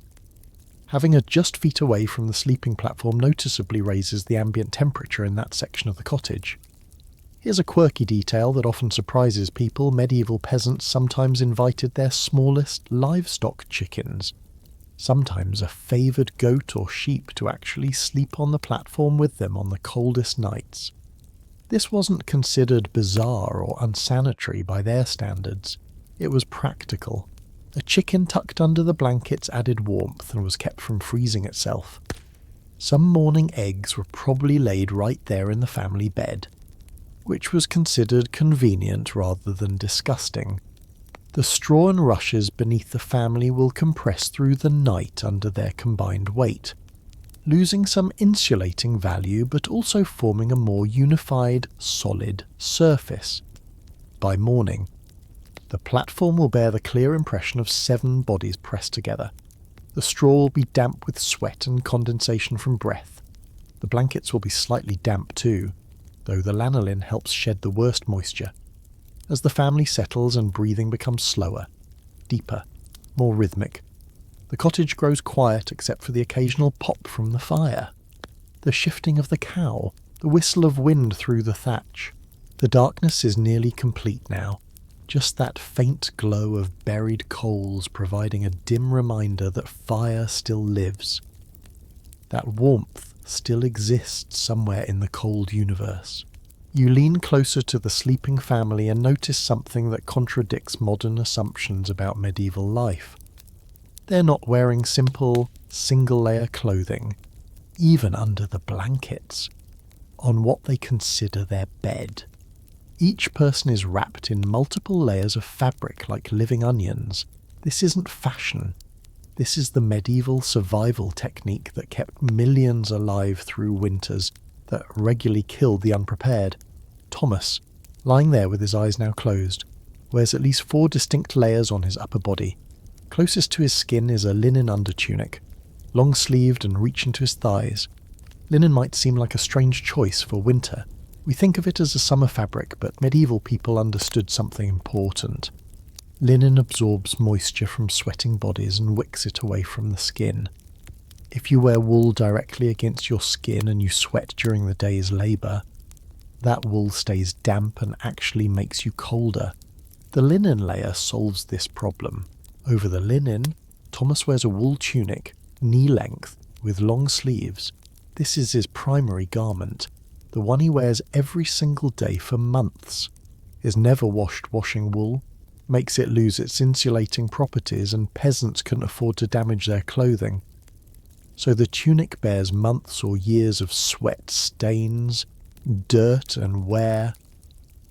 Having her just feet away from the sleeping platform noticeably raises the ambient temperature in that section of the cottage. Here's a quirky detail that often surprises people. Medieval peasants sometimes invited their smallest livestock chickens, sometimes a favoured goat or sheep, to actually sleep on the platform with them on the coldest nights. This wasn't considered bizarre or unsanitary by their standards. It was practical. A chicken tucked under the blankets added warmth and was kept from freezing itself. Some morning eggs were probably laid right there in the family bed, which was considered convenient rather than disgusting. The straw and rushes beneath the family will compress through the night under their combined weight, losing some insulating value but also forming a more unified, solid surface. By morning, the platform will bear the clear impression of 7 bodies pressed together. The straw will be damp with sweat and condensation from breath. The blankets will be slightly damp too, though the lanolin helps shed the worst moisture. As the family settles and breathing becomes slower, deeper, more rhythmic, the cottage grows quiet except for the occasional pop from the fire, the shifting of the cow, the whistle of wind through the thatch. The darkness is nearly complete now, just that faint glow of buried coals providing a dim reminder that fire still lives. That warmth still exists somewhere in the cold universe. You lean closer to the sleeping family and notice something that contradicts modern assumptions about medieval life. They're not wearing simple, single-layer clothing, even under the blankets, on what they consider their bed. Each person is wrapped in multiple layers of fabric like living onions. This isn't fashion. This is the medieval survival technique that kept millions alive through winters that regularly killed the unprepared. Thomas, lying there with his eyes now closed, wears at least 4 distinct layers on his upper body. Closest to his skin is a linen undertunic, long-sleeved and reaching to his thighs. Linen might seem like a strange choice for winter. We think of it as a summer fabric, but medieval people understood something important. Linen absorbs moisture from sweating bodies and wicks it away from the skin. If you wear wool directly against your skin and you sweat during the day's labour, that wool stays damp and actually makes you colder. The linen layer solves this problem. Over the linen, Thomas wears a wool tunic, knee-length, with long sleeves. This is his primary garment, the one he wears every single day for months. Is never washed. Washing wool makes it lose its insulating properties, and peasants couldn't afford to damage their clothing. So the tunic bears months or years of sweat, stains, dirt and wear.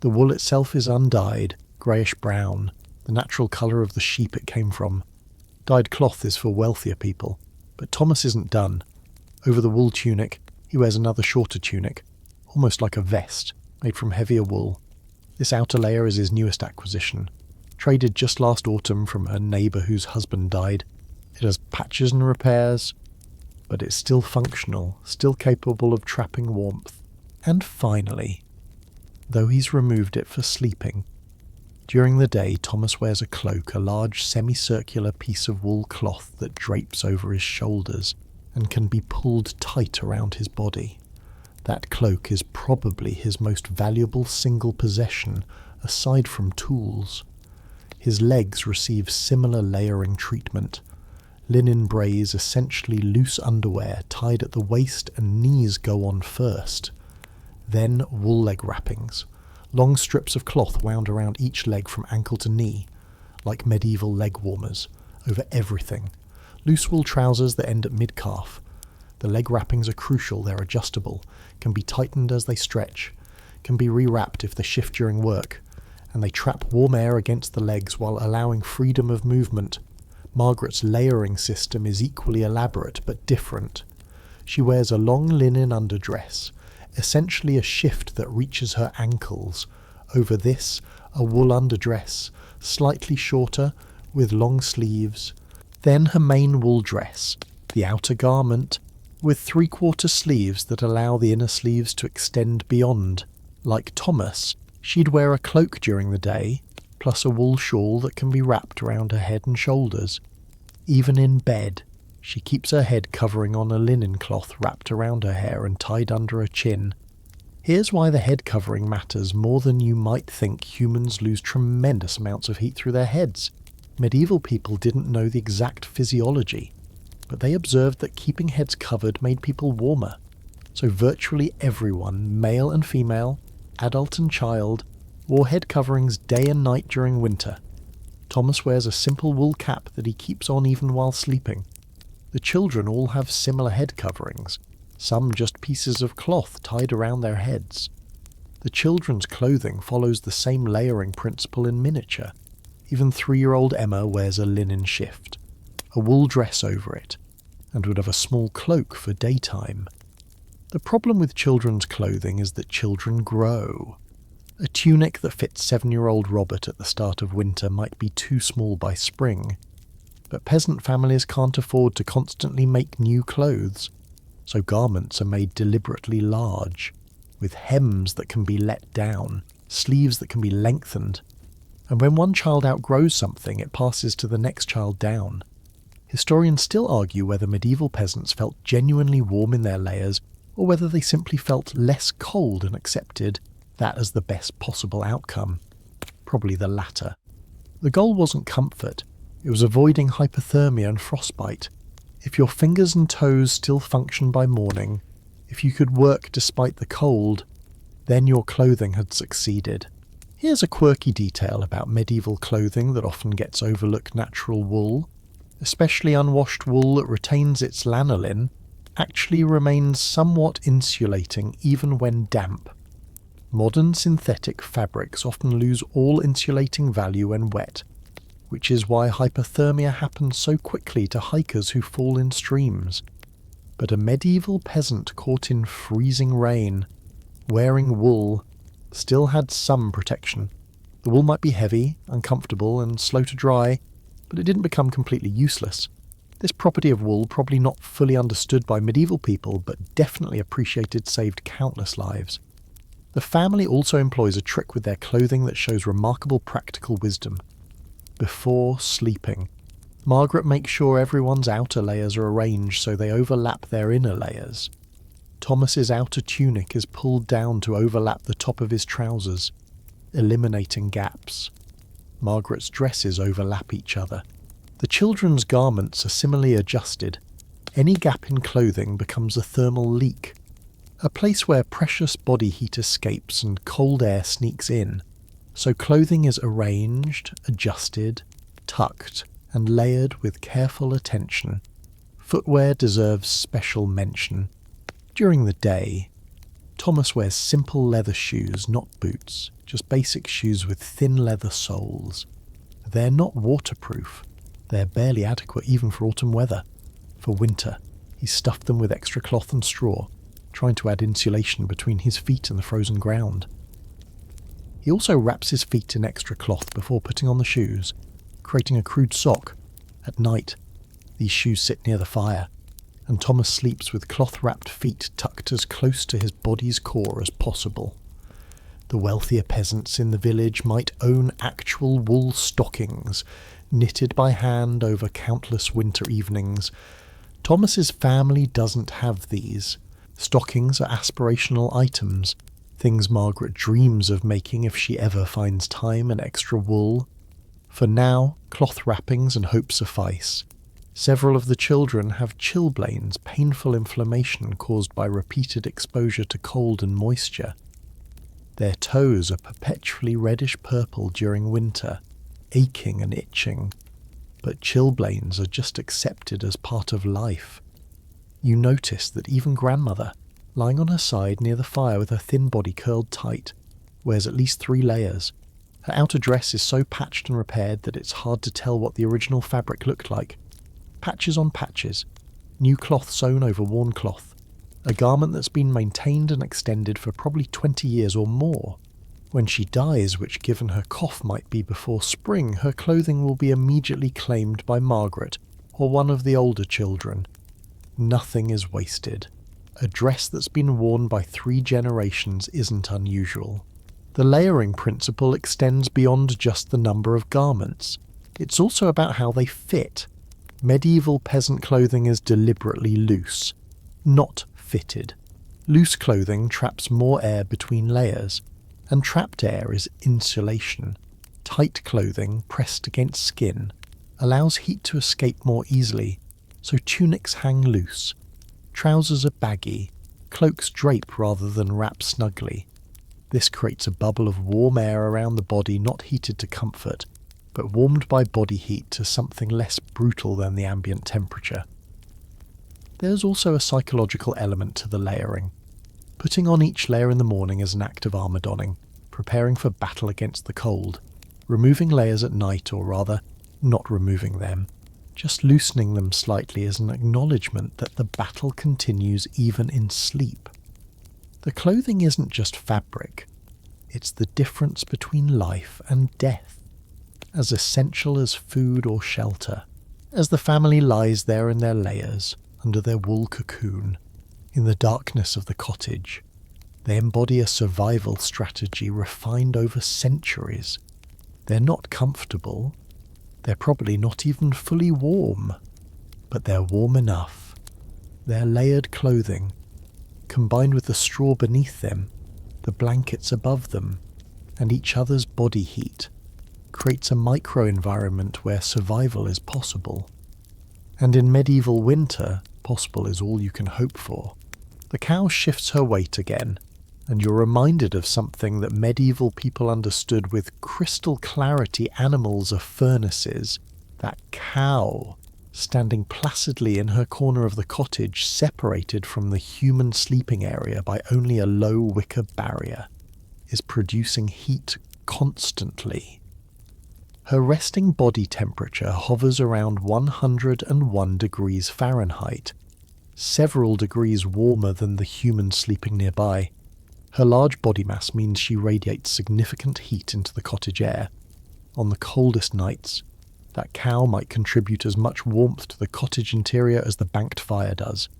The wool itself is undyed, greyish-brown, the natural colour of the sheep it came from. Dyed cloth is for wealthier people, but Thomas isn't done. Over the wool tunic, he wears another shorter tunic, almost like a vest, made from heavier wool. This outer layer is his newest acquisition, traded just last autumn from a neighbour whose husband died. It has patches and repairs, but it's still functional, still capable of trapping warmth. And finally, though he's removed it for sleeping, during the day Thomas wears a cloak, a large semicircular piece of wool cloth that drapes over his shoulders and can be pulled tight around his body. That cloak is probably his most valuable single possession, aside from tools. His legs receive similar layering treatment. Linen brays, essentially loose underwear, tied at the waist and knees go on first. Then wool leg wrappings, long strips of cloth wound around each leg from ankle to knee, like medieval leg warmers, over everything. Loose wool trousers that end at mid-calf. The leg wrappings are crucial, they're adjustable, can be tightened as they stretch, can be rewrapped if they shift during work, and they trap warm air against the legs while allowing freedom of movement. Margaret's layering system is equally elaborate but different. She wears a long linen underdress, essentially a shift that reaches her ankles. Over this, a wool underdress, slightly shorter, with long sleeves. Then her main wool dress, the outer garment, with three-quarter sleeves that allow the inner sleeves to extend beyond. Like Thomas, she'd wear a cloak during the day, plus a wool shawl that can be wrapped around her head and shoulders. Even in bed, she keeps her head covering on a linen cloth wrapped around her hair and tied under her chin. Here's why the head covering matters more than you might think. Humans lose tremendous amounts of heat through their heads. Medieval people didn't know the exact physiology, but they observed that keeping heads covered made people warmer. So virtually everyone, male and female, adult and child, wore head coverings day and night during winter. Thomas wears a simple wool cap that he keeps on even while sleeping. The children all have similar head coverings, some just pieces of cloth tied around their heads. The children's clothing follows the same layering principle in miniature. Even 3-year-old Emma wears a linen shift, a wool dress over it, and would have a small cloak for daytime. The problem with children's clothing is that children grow. A tunic that fits 7-year-old Robert at the start of winter might be too small by spring. But peasant families can't afford to constantly make new clothes, so garments are made deliberately large, with hems that can be let down, sleeves that can be lengthened. And when one child outgrows something, it passes to the next child down. Historians still argue whether medieval peasants felt genuinely warm in their layers, or whether they simply felt less cold and accepted that as the best possible outcome. Probably the latter. The goal wasn't comfort, it was avoiding hypothermia and frostbite. If your fingers and toes still function by morning, if you could work despite the cold, then your clothing had succeeded. Here's a quirky detail about medieval clothing that often gets overlooked: natural wool, especially unwashed wool that retains its lanolin, actually remains somewhat insulating even when damp. Modern synthetic fabrics often lose all insulating value when wet, which is why hypothermia happens so quickly to hikers who fall in streams. But a medieval peasant caught in freezing rain, wearing wool, still had some protection. The wool might be heavy, uncomfortable, and slow to dry, but it didn't become completely useless. This property of wool, probably not fully understood by medieval people, but definitely appreciated, saved countless lives. The family also employs a trick with their clothing that shows remarkable practical wisdom. Before sleeping, Margaret makes sure everyone's outer layers are arranged so they overlap their inner layers. Thomas's outer tunic is pulled down to overlap the top of his trousers, eliminating gaps. Margaret's dresses overlap each other. The children's garments are similarly adjusted. Any gap in clothing becomes a thermal leak, a place where precious body heat escapes and cold air sneaks in. So clothing is arranged, adjusted, tucked, and layered with careful attention. Footwear deserves special mention. During the day, Thomas wears simple leather shoes, not boots, just basic shoes with thin leather soles. They're not waterproof. They're barely adequate even for autumn weather. For winter, he stuffed them with extra cloth and straw, trying to add insulation between his feet and the frozen ground. He also wraps his feet in extra cloth before putting on the shoes, creating a crude sock. At night, these shoes sit near the fire, and Thomas sleeps with cloth-wrapped feet tucked as close to his body's core as possible. The wealthier peasants in the village might own actual wool stockings, knitted by hand over countless winter evenings. Thomas's family doesn't have these. Stockings are aspirational items, things Margaret dreams of making if she ever finds time and extra wool. For now, cloth wrappings and hope suffice. Several of the children have chilblains, painful inflammation caused by repeated exposure to cold and moisture. Their toes are perpetually reddish-purple during winter, aching and itching, but chilblains are just accepted as part of life. You notice that even grandmother, lying on her side near the fire with her thin body curled tight, wears at least 3 layers. Her outer dress is so patched and repaired that it's hard to tell what the original fabric looked like. Patches on patches, new cloth sewn over worn cloth, a garment that's been maintained and extended for probably 20 years or more. When she dies, which given her cough might be before spring, her clothing will be immediately claimed by Margaret or one of the older children. Nothing is wasted. A dress that's been worn by 3 generations isn't unusual. The layering principle extends beyond just the number of garments. It's also about how they fit. Medieval peasant clothing is deliberately loose, not fitted. Loose clothing traps more air between layers, and trapped air is insulation. Tight clothing, pressed against skin, allows heat to escape more easily, so tunics hang loose. Trousers are baggy, cloaks drape rather than wrap snugly. This creates a bubble of warm air around the body not heated to comfort, but warmed by body heat to something less brutal than the ambient temperature. There's also a psychological element to the layering. Putting on each layer in the morning is an act of armour donning, preparing for battle against the cold. Removing layers at night, or rather, not removing them, just loosening them slightly is an acknowledgement that the battle continues even in sleep. The clothing isn't just fabric, it's the difference between life and death, as essential as food or shelter. As the family lies there in their layers, under their wool cocoon, in the darkness of the cottage, they embody a survival strategy refined over centuries. They're not comfortable, they're probably not even fully warm, but they're warm enough. Their layered clothing, combined with the straw beneath them, the blankets above them, and each other's body heat, creates a micro-environment where survival is possible. And in medieval winter, possible is all you can hope for. The cow shifts her weight again, and you're reminded of something that medieval people understood with crystal clarity. Animals are furnaces. That cow, standing placidly in her corner of the cottage, separated from the human sleeping area by only a low wicker barrier, is producing heat constantly. Her resting body temperature hovers around 101 degrees Fahrenheit, several degrees warmer than the human sleeping nearby. Her large body mass means she radiates significant heat into the cottage air. On the coldest nights, that cow might contribute as much warmth to the cottage interior as the banked fire does.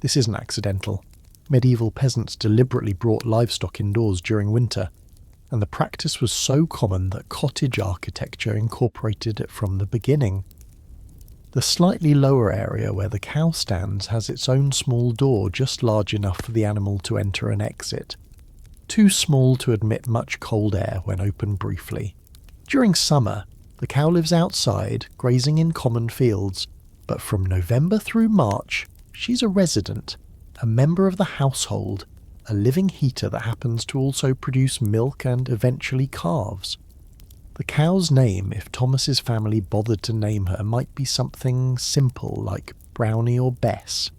This isn't accidental. Medieval peasants deliberately brought livestock indoors during winter, and the practice was so common that cottage architecture incorporated it from the beginning. The slightly lower area where the cow stands has its own small door just large enough for the animal to enter and exit, too small to admit much cold air when open briefly. During summer, the cow lives outside, grazing in common fields, but from November through March, she's a resident, a member of the household, a living heater that happens to also produce milk and eventually calves. The cow's name, if Thomas's family bothered to name her, might be something simple like Brownie or Bess.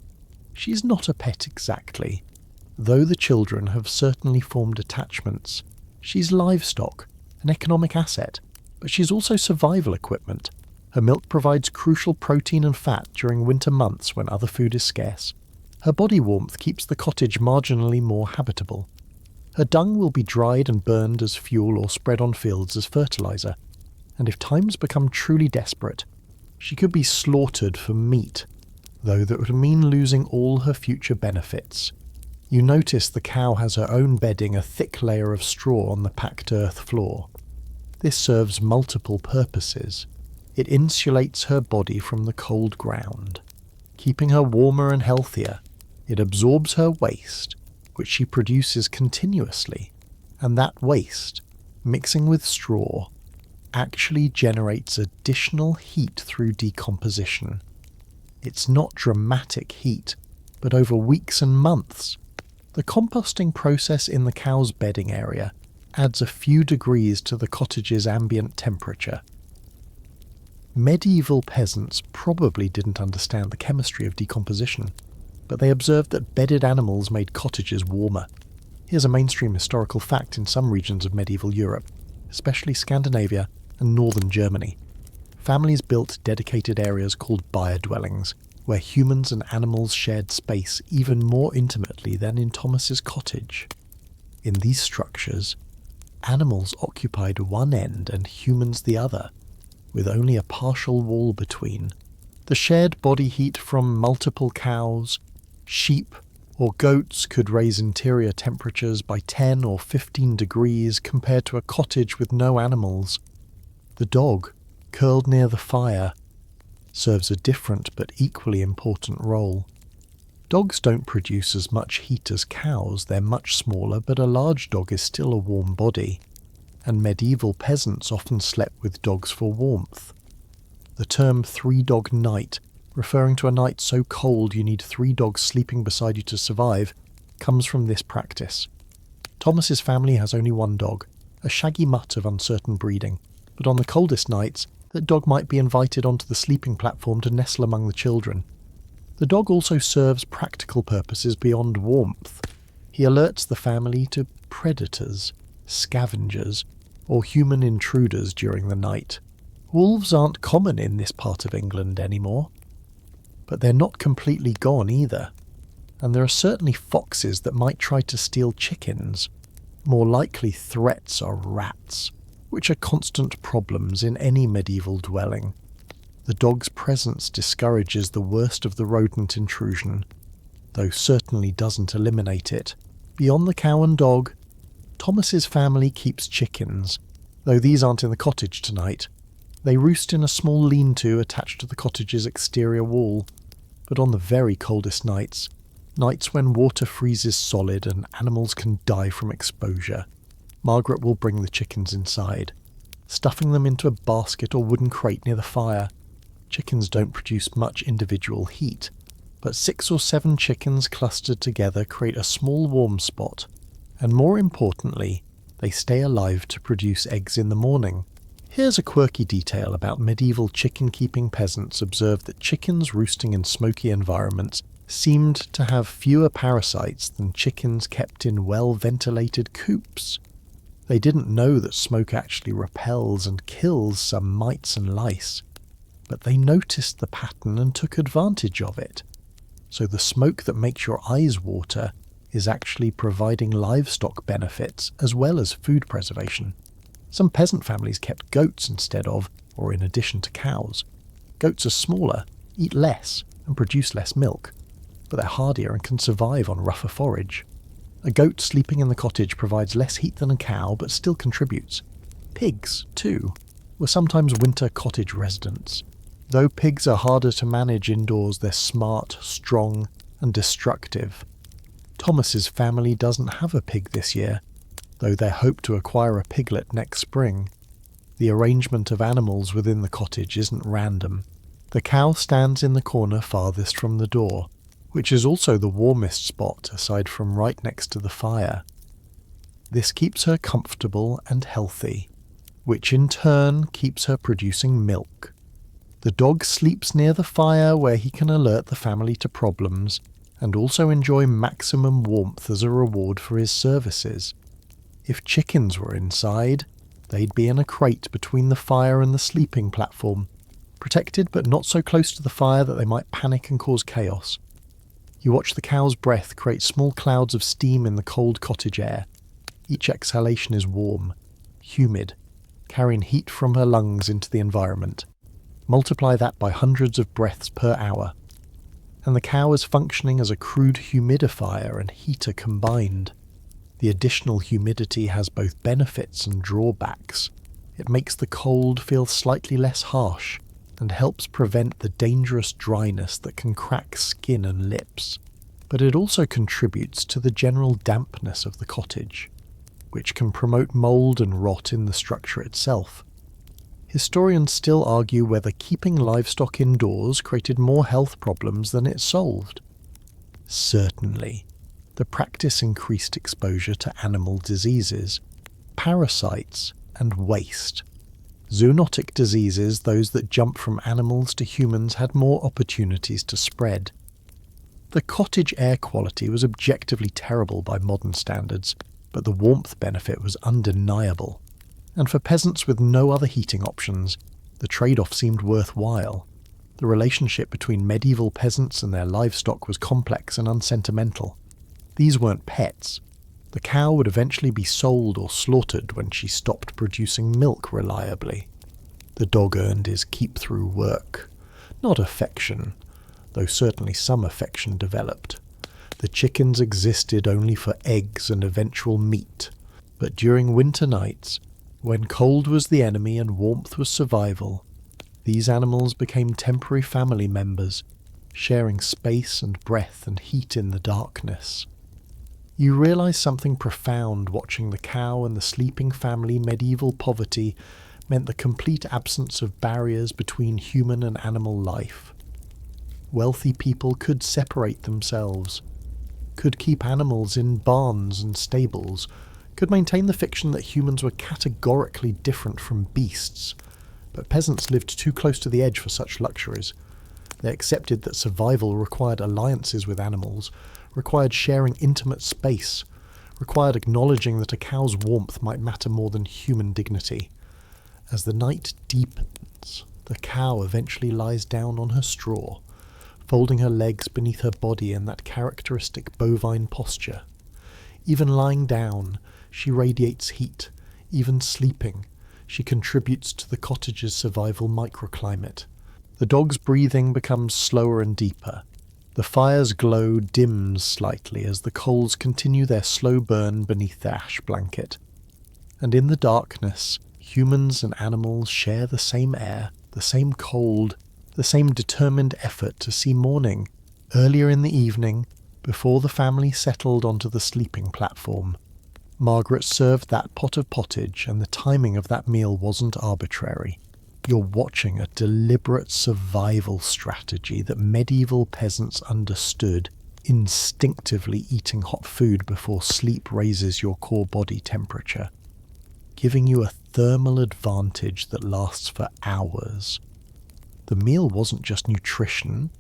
She's not a pet exactly, though the children have certainly formed attachments. She's livestock, an economic asset, but she's also survival equipment. Her milk provides crucial protein and fat during winter months when other food is scarce. Her body warmth keeps the cottage marginally more habitable. Her dung will be dried and burned as fuel or spread on fields as fertilizer, and if times become truly desperate, she could be slaughtered for meat, though that would mean losing all her future benefits. You notice the cow has her own bedding, a thick layer of straw on the packed earth floor. This serves multiple purposes. It insulates her body from the cold ground, keeping her warmer and healthier. It absorbs her waste, which she produces continuously, and that waste, mixing with straw, actually generates additional heat through decomposition. It's not dramatic heat, but over weeks and months, The composting process in the cow's bedding area adds a few degrees to the cottage's ambient temperature. Medieval peasants probably didn't understand the chemistry of decomposition, but they observed that bedded animals made cottages warmer. Here's a mainstream historical fact in some regions of medieval Europe, especially Scandinavia and northern Germany. Families built dedicated areas called byre dwellings, where humans and animals shared space even more intimately than in Thomas's cottage. In these structures, animals occupied one end and humans the other, with only a partial wall between. The shared body heat from multiple cows, sheep, or goats could raise interior temperatures by 10 or 15 degrees compared to a cottage with no animals. The dog, curled near the fire, serves a different but equally important role. Dogs don't produce as much heat as cows, they're much smaller, but a large dog is still a warm body, and medieval peasants often slept with dogs for warmth. The term three-dog night, referring to a night so cold you need 3 dogs sleeping beside you to survive, comes from this practice. Thomas's family has only 1 dog, a shaggy mutt of uncertain breeding, but on the coldest nights, that dog might be invited onto the sleeping platform to nestle among the children. The dog also serves practical purposes beyond warmth. He alerts the family to predators, scavengers, or human intruders during the night. Wolves aren't common in this part of England anymore, but they're not completely gone either, and there are certainly foxes that might try to steal chickens. More likely threats are rats, which are constant problems in any medieval dwelling. The dog's presence discourages the worst of the rodent intrusion, though certainly doesn't eliminate it. Beyond the cow and dog, Thomas's family keeps chickens, though these aren't in the cottage tonight. They roost in a small lean-to attached to the cottage's exterior wall, but on the very coldest nights when water freezes solid and animals can die from exposure, Margaret will bring the chickens inside, stuffing them into a basket or wooden crate near the fire. Chickens don't produce much individual heat, but 6 or 7 chickens clustered together create a small warm spot, and more importantly, they stay alive to produce eggs in the morning. Here's a quirky detail about medieval chicken-keeping peasants observed that chickens roosting in smoky environments seemed to have fewer parasites than chickens kept in well-ventilated coops. They didn't know that smoke actually repels and kills some mites and lice, but they noticed the pattern and took advantage of it. So the smoke that makes your eyes water is actually providing livestock benefits as well as food preservation. Some peasant families kept goats instead of, or in addition to cows. Goats are smaller, eat less, and produce less milk, but they're hardier and can survive on rougher forage. A goat sleeping in the cottage provides less heat than a cow, but still contributes. Pigs, too, were sometimes winter cottage residents. Though pigs are harder to manage indoors, they're smart, strong, and destructive. Thomas's family doesn't have a pig this year, though they hope to acquire a piglet next spring. The arrangement of animals within the cottage isn't random. The cow stands in the corner farthest from the door, which is also the warmest spot aside from right next to the fire. This keeps her comfortable and healthy, which in turn keeps her producing milk. The dog sleeps near the fire where he can alert the family to problems and also enjoy maximum warmth as a reward for his services. If chickens were inside, they'd be in a crate between the fire and the sleeping platform, protected but not so close to the fire that they might panic and cause chaos. You watch the cow's breath create small clouds of steam in the cold cottage air. Each exhalation is warm, humid, carrying heat from her lungs into the environment. Multiply that by hundreds of breaths per hour, and the cow is functioning as a crude humidifier and heater combined. The additional humidity has both benefits and drawbacks. It makes the cold feel slightly less harsh, and helps prevent the dangerous dryness that can crack skin and lips. But it also contributes to the general dampness of the cottage, which can promote mould and rot in the structure itself. Historians still argue whether keeping livestock indoors created more health problems than it solved. Certainly. The practice increased exposure to animal diseases, parasites, and waste. Zoonotic diseases, those that jump from animals to humans, had more opportunities to spread. The cottage air quality was objectively terrible by modern standards, but the warmth benefit was undeniable. And for peasants with no other heating options, the trade-off seemed worthwhile. The relationship between medieval peasants and their livestock was complex and unsentimental. These weren't pets. The cow would eventually be sold or slaughtered when she stopped producing milk reliably. The dog earned his keep through work, not affection, though certainly some affection developed. The chickens existed only for eggs and eventual meat, but during winter nights, when cold was the enemy and warmth was survival, these animals became temporary family members, sharing space and breath and heat in the darkness. You realise something profound watching the cow and the sleeping family. Medieval poverty meant the complete absence of barriers between human and animal life. Wealthy people could separate themselves, could keep animals in barns and stables, could maintain the fiction that humans were categorically different from beasts, but peasants lived too close to the edge for such luxuries. They accepted that survival required alliances with animals, required sharing intimate space, required acknowledging that a cow's warmth might matter more than human dignity. As the night deepens, the cow eventually lies down on her straw, folding her legs beneath her body in that characteristic bovine posture. Even lying down, she radiates heat. Even sleeping, she contributes to the cottage's survival microclimate. The dog's breathing becomes slower and deeper. The fire's glow dims slightly as the coals continue their slow burn beneath the ash blanket. And in the darkness, humans and animals share the same air, the same cold, the same determined effort to see morning. Earlier in the evening, before the family settled onto the sleeping platform, Margaret served that pot of pottage, and the timing of that meal wasn't arbitrary. You're watching a deliberate survival strategy that medieval peasants understood, instinctively eating hot food before sleep raises your core body temperature, giving you a thermal advantage that lasts for hours. The meal wasn't just nutrition,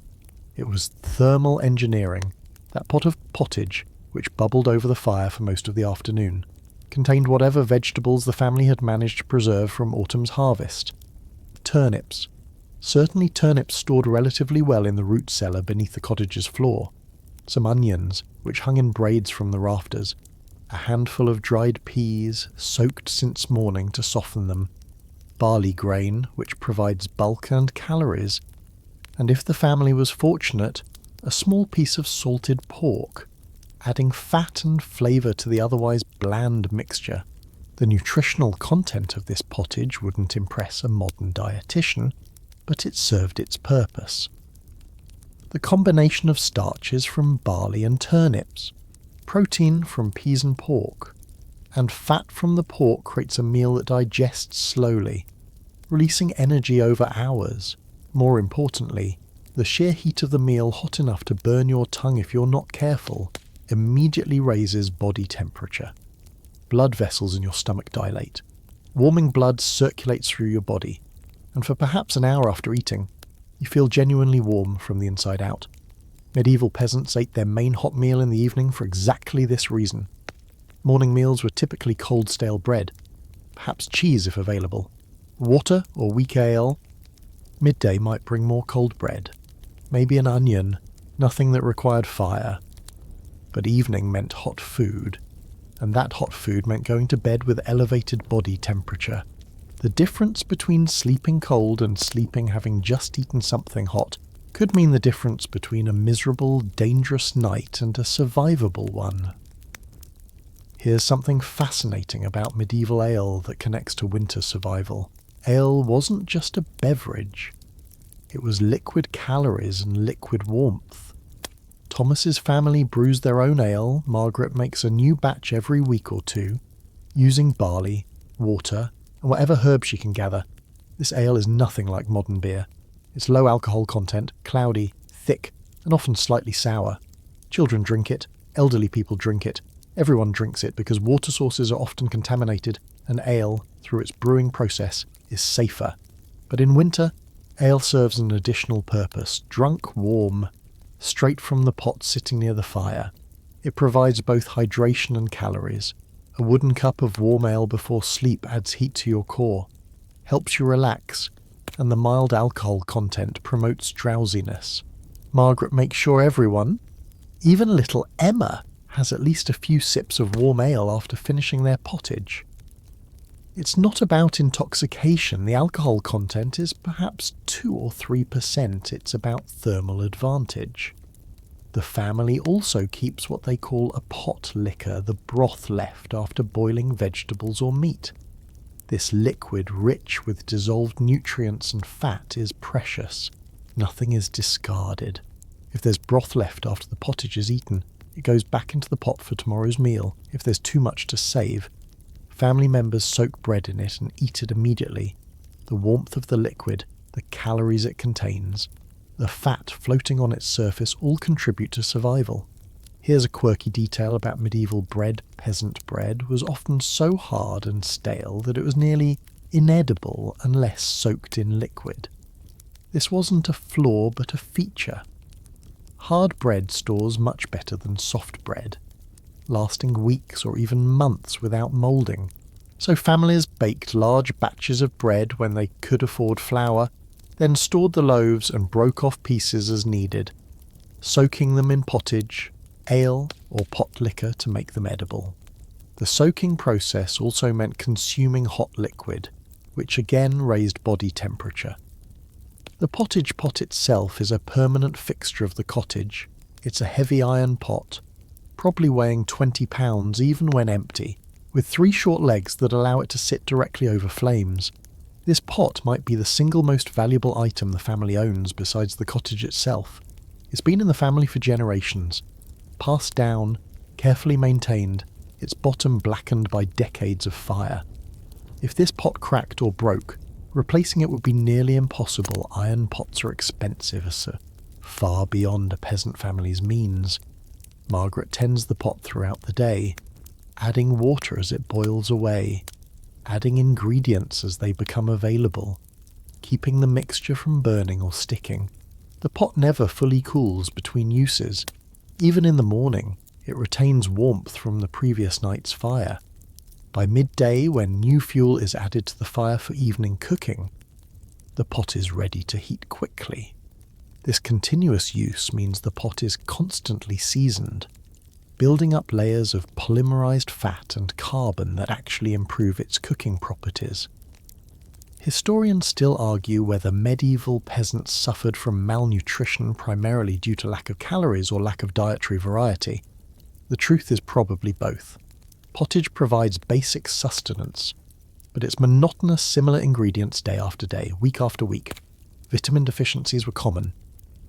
it was thermal engineering. That pot of pottage, which bubbled over the fire for most of the afternoon, contained whatever vegetables the family had managed to preserve from autumn's harvest. Turnips. Certainly turnips stored relatively well in the root cellar beneath the cottage's floor. Some onions, which hung in braids from the rafters. A handful of dried peas, soaked since morning to soften them. Barley grain, which provides bulk and calories. And if the family was fortunate, a small piece of salted pork, adding fat and flavour to the otherwise bland mixture. The nutritional content of this pottage wouldn't impress a modern dietitian, but it served its purpose. The combination of starches from barley and turnips, protein from peas and pork, and fat from the pork creates a meal that digests slowly, releasing energy over hours. More importantly, the sheer heat of the meal, hot enough to burn your tongue if you're not careful, immediately raises body temperature. Blood vessels in your stomach dilate. Warming blood circulates through your body, and for perhaps an hour after eating, you feel genuinely warm from the inside out. Medieval peasants ate their main hot meal in the evening for exactly this reason. Morning meals were typically cold stale bread, perhaps cheese if available, water or weak ale. Midday might bring more cold bread, maybe an onion, nothing that required fire. But evening meant hot food, and that hot food meant going to bed with elevated body temperature. The difference between sleeping cold and sleeping having just eaten something hot could mean the difference between a miserable, dangerous night and a survivable one. Here's something fascinating about medieval ale that connects to winter survival. Ale wasn't just a beverage. It was liquid calories and liquid warmth. Thomas's family brews their own ale. Margaret makes a new batch every week or two, using barley, water, and whatever herbs she can gather. This ale is nothing like modern beer. It's low alcohol content, cloudy, thick, and often slightly sour. Children drink it, Elderly people drink it. Everyone drinks it because water sources are often contaminated, and ale, through its brewing process, is safer. But in winter, ale serves an additional purpose, drunk warm, straight from the pot sitting near the fire. It provides both hydration and calories. A wooden cup of warm ale before sleep adds heat to your core, helps you relax, and the mild alcohol content promotes drowsiness. Margaret makes sure everyone, even little Emma, has at least a few sips of warm ale after finishing their pottage. It's not about intoxication. The alcohol content is perhaps 2 or 3%. It's about thermal advantage. The family also keeps what they call a pot liquor, the broth left after boiling vegetables or meat. This liquid, rich with dissolved nutrients and fat, is precious. Nothing is discarded. If there's broth left after the pottage is eaten, it goes back into the pot for tomorrow's meal. If there's too much to save, family members soak bread in it and eat it immediately. The warmth of the liquid, the calories it contains, the fat floating on its surface all contribute to survival. Here's a quirky detail about medieval bread. Peasant bread was often so hard and stale that it was nearly inedible unless soaked in liquid. This wasn't a flaw but a feature. Hard bread stores much better than soft bread, lasting weeks or even months without moulding. So families baked large batches of bread when they could afford flour, then stored the loaves and broke off pieces as needed, soaking them in pottage, ale or pot liquor to make them edible. The soaking process also meant consuming hot liquid, which again raised body temperature. The pottage pot itself is a permanent fixture of the cottage. It's a heavy iron pot, probably weighing 20 pounds even when empty, with 3 short legs that allow it to sit directly over flames. This pot might be the single most valuable item the family owns besides the cottage itself. It's been in the family for generations, passed down, carefully maintained, its bottom blackened by decades of fire. If this pot cracked or broke, replacing it would be nearly impossible. Iron pots are expensive, so far beyond a peasant family's means. Margaret tends the pot throughout the day, adding water as it boils away, adding ingredients as they become available, keeping the mixture from burning or sticking. The pot never fully cools between uses. Even in the morning, it retains warmth from the previous night's fire. By midday, when new fuel is added to the fire for evening cooking, the pot is ready to heat quickly. This continuous use means the pot is constantly seasoned, building up layers of polymerized fat and carbon that actually improve its cooking properties. Historians still argue whether medieval peasants suffered from malnutrition primarily due to lack of calories or lack of dietary variety. The truth is probably both. Pottage provides basic sustenance, but it's monotonous similar ingredients day after day, week after week. Vitamin deficiencies were common.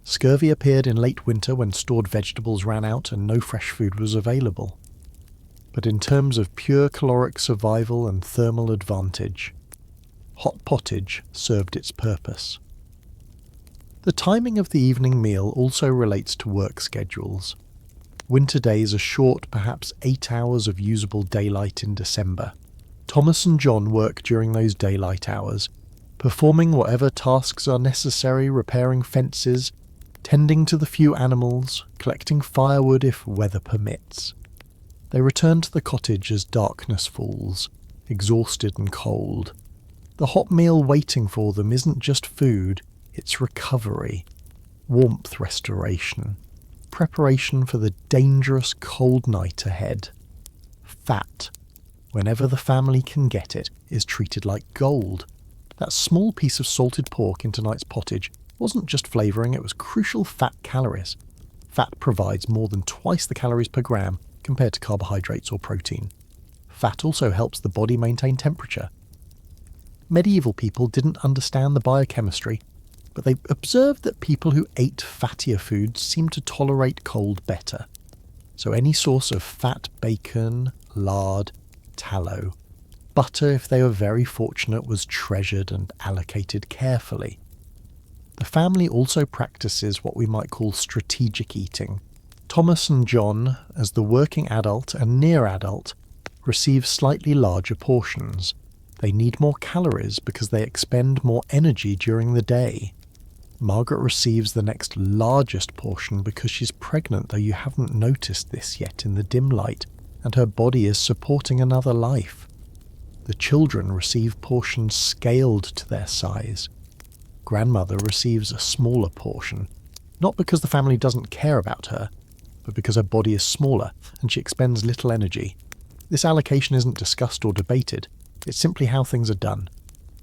Scurvy appeared in late winter when stored vegetables ran out and no fresh food was available. But in terms of pure caloric survival and thermal advantage, hot pottage served its purpose. The timing of the evening meal also relates to work schedules. Winter days are short, perhaps 8 hours of usable daylight in December. Thomas and John work during those daylight hours, performing whatever tasks are necessary, repairing fences, tending to the few animals, collecting firewood if weather permits. They return to the cottage as darkness falls, exhausted and cold. The hot meal waiting for them isn't just food, it's recovery, warmth restoration, preparation for the dangerous cold night ahead. Fat, whenever the family can get it, is treated like gold. That small piece of salted pork in tonight's pottage wasn't just flavouring, it was crucial fat calories. Fat provides more than twice the calories per gram compared to carbohydrates or protein. Fat also helps the body maintain temperature. Medieval people didn't understand the biochemistry, but they observed that people who ate fattier foods seemed to tolerate cold better. So any source of fat, bacon, lard, tallow, butter if they were very fortunate was treasured and allocated carefully. The family also practices what we might call strategic eating. Thomas and John, as the working adult and near adult, receive slightly larger portions. They need more calories because they expend more energy during the day. Margaret receives the next largest portion because she's pregnant, though you haven't noticed this yet in the dim light, and her body is supporting another life. The children receive portions scaled to their size. Grandmother receives a smaller portion, not because the family doesn't care about her, but because her body is smaller and she expends little energy. This allocation isn't discussed or debated, it's simply how things are done.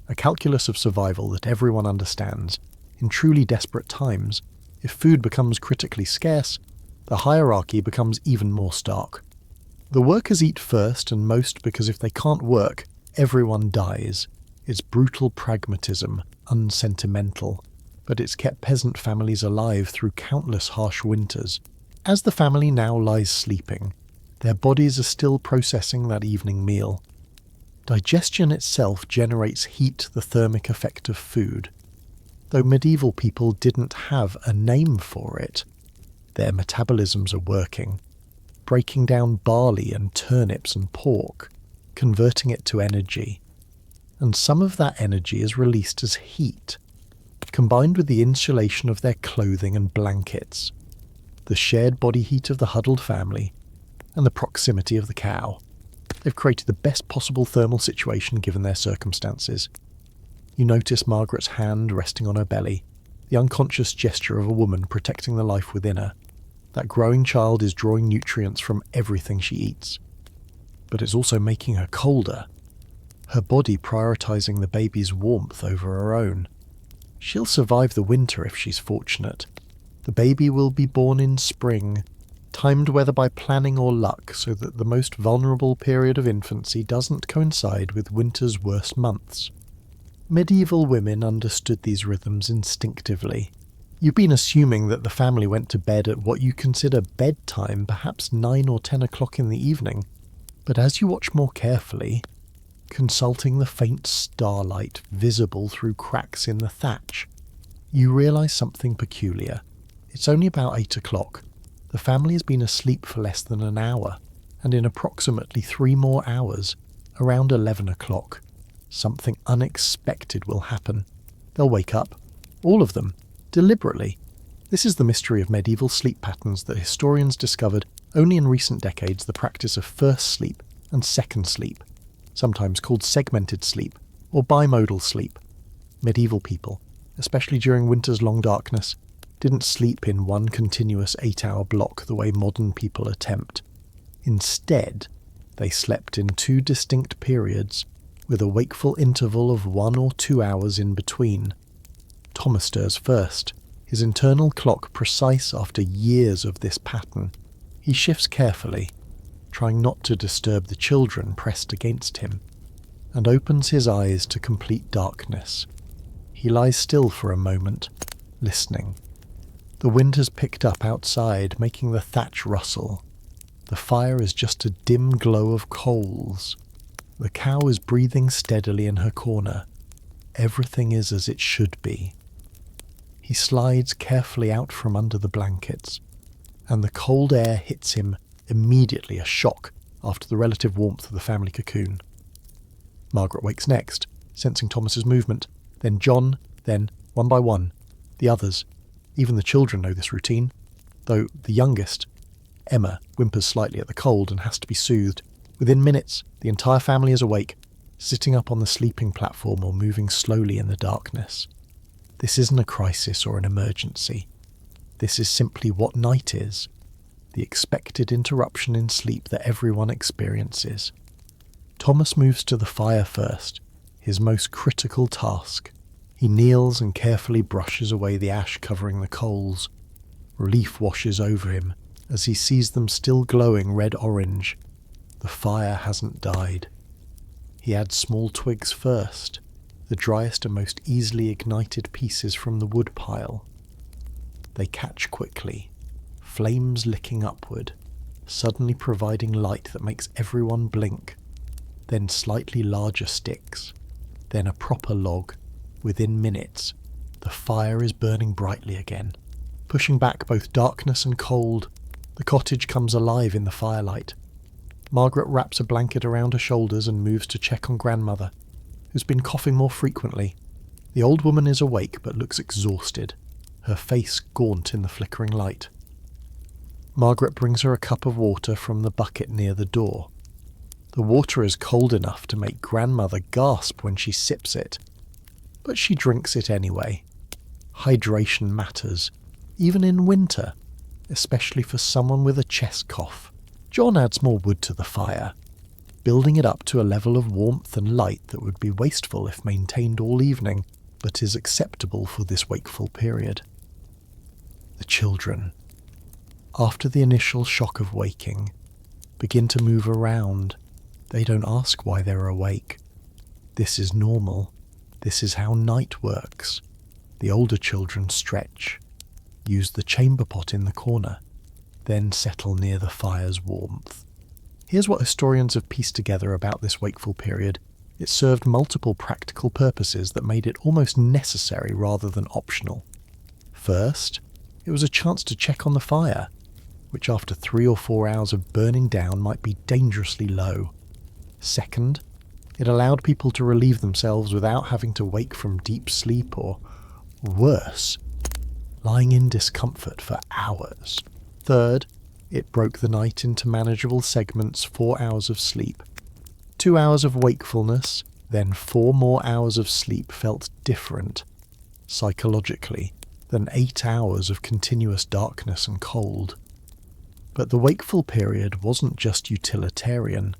A calculus of survival that everyone understands. In truly desperate times, if food becomes critically scarce, the hierarchy becomes even more stark. The workers eat first and most because if they can't work, everyone dies. It's brutal pragmatism, unsentimental, but it's kept peasant families alive through countless harsh winters. As the family now lies sleeping, their bodies are still processing that evening meal. Digestion itself generates heat, the thermic effect of food. Though medieval people didn't have a name for it, their metabolisms are working, breaking down barley and turnips and pork, converting it to energy. And some of that energy is released as heat, combined with the insulation of their clothing and blankets, the shared body heat of the huddled family, and the proximity of the cow. They've created the best possible thermal situation given their circumstances. You notice Margaret's hand resting on her belly, the unconscious gesture of a woman protecting the life within her. That growing child is drawing nutrients from everything she eats. But it's also making her colder, her body prioritizing the baby's warmth over her own. She'll survive the winter if she's fortunate. The baby will be born in spring, timed whether by planning or luck so that the most vulnerable period of infancy doesn't coincide with winter's worst months. Medieval women understood these rhythms instinctively. You've been assuming that the family went to bed at what you consider bedtime, perhaps 9 or 10 o'clock in the evening, but as you watch more carefully, consulting the faint starlight visible through cracks in the thatch, you realise something peculiar. It's only about 8 o'clock. The family has been asleep for less than an hour, and in approximately 3 more hours, around 11 o'clock, something unexpected will happen. They'll wake up, all of them, deliberately. This is the mystery of medieval sleep patterns that historians discovered only in recent decades, the practice of first sleep and second sleep, sometimes called segmented sleep or bimodal sleep. Medieval people, especially during winter's long darkness, didn't sleep in one continuous 8-hour block the way modern people attempt. Instead, they slept in 2 distinct periods, with a wakeful interval of 1 or 2 hours in between. Thomas stirs first, his internal clock precise after years of this pattern. He shifts carefully, trying not to disturb the children pressed against him, and opens his eyes to complete darkness. He lies still for a moment, listening. The wind has picked up outside, making the thatch rustle. The fire is just a dim glow of coals. The cow is breathing steadily in her corner. Everything is as it should be. He slides carefully out from under the blankets, and the cold air hits him immediately, a shock after the relative warmth of the family cocoon. Margaret wakes next, sensing Thomas's movement, then John, then, one by one, the others. Even the children know this routine, though the youngest, Emma, whimpers slightly at the cold and has to be soothed. Within minutes, the entire family is awake, sitting up on the sleeping platform or moving slowly in the darkness. This isn't a crisis or an emergency. This is simply what night is, the expected interruption in sleep that everyone experiences. Thomas moves to the fire first, his most critical task. He kneels and carefully brushes away the ash covering the coals. Relief washes over him as he sees them still glowing red-orange. The fire hasn't died. He adds small twigs first, the driest and most easily ignited pieces from the wood pile. They catch quickly, flames licking upward, suddenly providing light that makes everyone blink. Then slightly larger sticks, then a proper log. Within minutes, the fire is burning brightly again, pushing back both darkness and cold. The cottage comes alive in the firelight. Margaret wraps a blanket around her shoulders and moves to check on grandmother, who's been coughing more frequently. The old woman is awake but looks exhausted, her face gaunt in the flickering light. Margaret brings her a cup of water from the bucket near the door. The water is cold enough to make grandmother gasp when she sips it, but she drinks it anyway. Hydration matters, even in winter, especially for someone with a chest cough. John adds more wood to the fire, building it up to a level of warmth and light that would be wasteful if maintained all evening, but is acceptable for this wakeful period. The children, after the initial shock of waking, begin to move around. They don't ask why they're awake. This is normal. This is how night works. The older children stretch, use the chamber pot in the corner, then settle near the fire's warmth. Here's what historians have pieced together about this wakeful period. It served multiple practical purposes that made it almost necessary rather than optional. First, it was a chance to check on the fire, which after 3 or 4 hours of burning down might be dangerously low. Second, it allowed people to relieve themselves without having to wake from deep sleep or, worse, lying in discomfort for hours. Third, it broke the night into manageable segments: 4 hours of sleep, 2 hours of wakefulness, then 4 more hours of sleep felt different, psychologically, than 8 hours of continuous darkness and cold. But the wakeful period wasn't just utilitarian.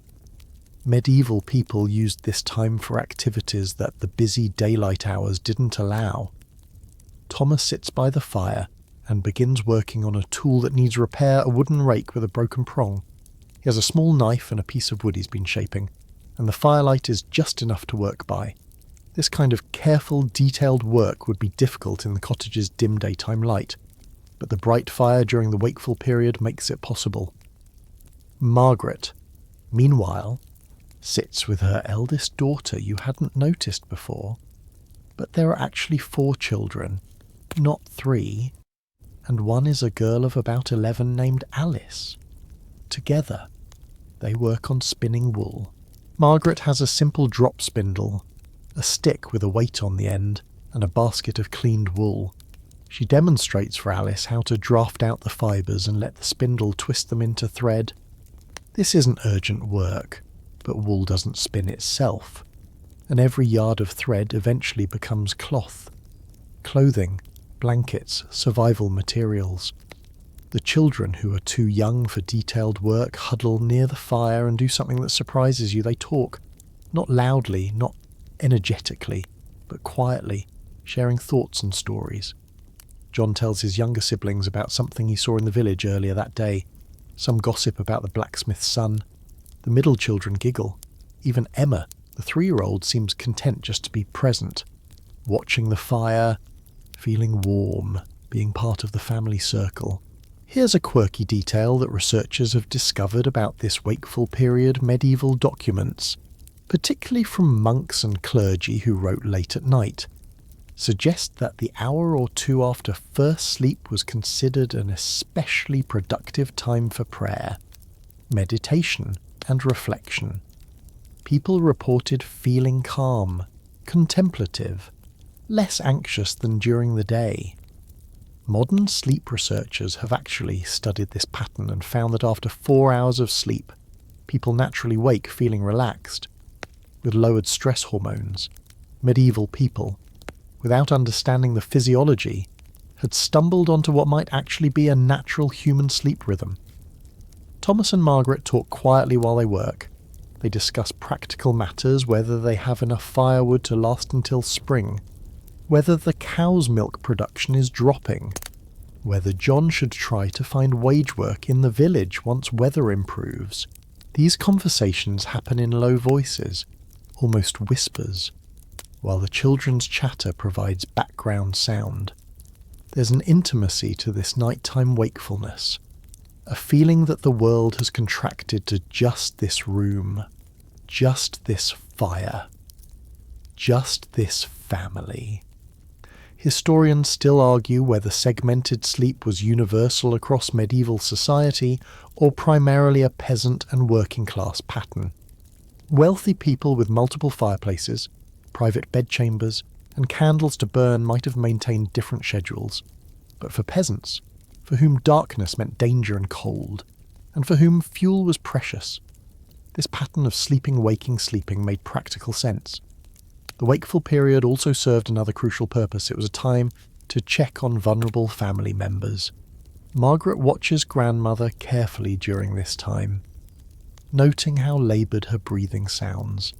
Medieval people used this time for activities that the busy daylight hours didn't allow. Thomas sits by the fire and begins working on a tool that needs repair: a wooden rake with a broken prong. He has a small knife and a piece of wood he's been shaping, and the firelight is just enough to work by. This kind of careful, detailed work would be difficult in the cottage's dim daytime light, but the bright fire during the wakeful period makes it possible. Margaret, meanwhile, sits with her eldest daughter you hadn't noticed before, but there are actually 4 children, not 3, and one is a girl of about 11 named Alice. Together, they work on spinning wool. Margaret has a simple drop spindle, a stick with a weight on the end, and a basket of cleaned wool. She demonstrates for Alice how to draft out the fibres and let the spindle twist them into thread. This isn't urgent work, but wool doesn't spin itself, and every yard of thread eventually becomes cloth, clothing, blankets, survival materials. The children, who are too young for detailed work, huddle near the fire and do something that surprises you. They talk, not loudly, not energetically, but quietly, sharing thoughts and stories. John tells his younger siblings about something he saw in the village earlier that day, some gossip about the blacksmith's son. The middle children giggle. Even Emma, the 3-year-old, seems content just to be present, watching the fire, feeling warm, being part of the family circle. Here's a quirky detail that researchers have discovered about this wakeful period medieval documents, particularly from monks and clergy who wrote late at night, suggest that the hour or 2 after first sleep was considered an especially productive time for prayer, meditation, and reflection. People reported feeling calm, contemplative, less anxious than during the day. Modern sleep researchers have actually studied this pattern and found that after 4 hours of sleep, people naturally wake feeling relaxed, with lowered stress hormones. Medieval people, without understanding the physiology, had stumbled onto what might actually be a natural human sleep rhythm. Thomas and Margaret talk quietly while they work. They discuss practical matters: whether they have enough firewood to last until spring, whether the cow's milk production is dropping, whether John should try to find wage work in the village once weather improves. These conversations happen in low voices, almost whispers, while the children's chatter provides background sound. There's an intimacy to this nighttime wakefulness, a feeling that the world has contracted to just this room, just this fire, just this family. Historians still argue whether segmented sleep was universal across medieval society or primarily a peasant and working class pattern. Wealthy people with multiple fireplaces, private bedchambers, and candles to burn might have maintained different schedules. But for peasants, for whom darkness meant danger and cold, and for whom fuel was precious, this pattern of sleeping, waking, sleeping made practical sense. The wakeful period also served another crucial purpose. It was a time to check on vulnerable family members. Margaret watches grandmother carefully during this time, noting how laboured her breathing sounds,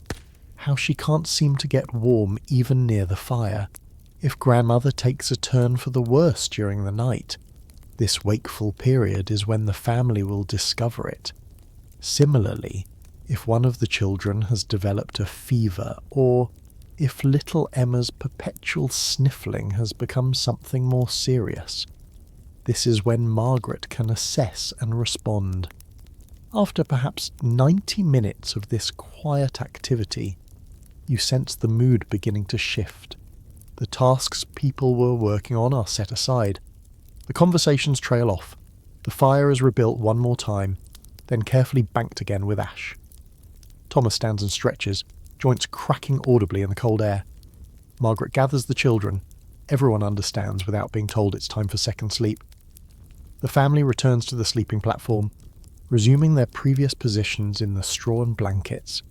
how she can't seem to get warm even near the fire. If grandmother takes a turn for the worse during the night, this wakeful period is when the family will discover it. Similarly, if one of the children has developed a fever, or if little Emma's perpetual sniffling has become something more serious, this is when Margaret can assess and respond. After perhaps 90 minutes of this quiet activity, you sense the mood beginning to shift. The tasks people were working on are set aside. The conversations trail off. The fire is rebuilt one more time, then carefully banked again with ash. Thomas stands and stretches, joints cracking audibly in the cold air. Margaret gathers the children. Everyone understands without being told it's time for second sleep. The family returns to the sleeping platform, resuming their previous positions in the straw and blankets.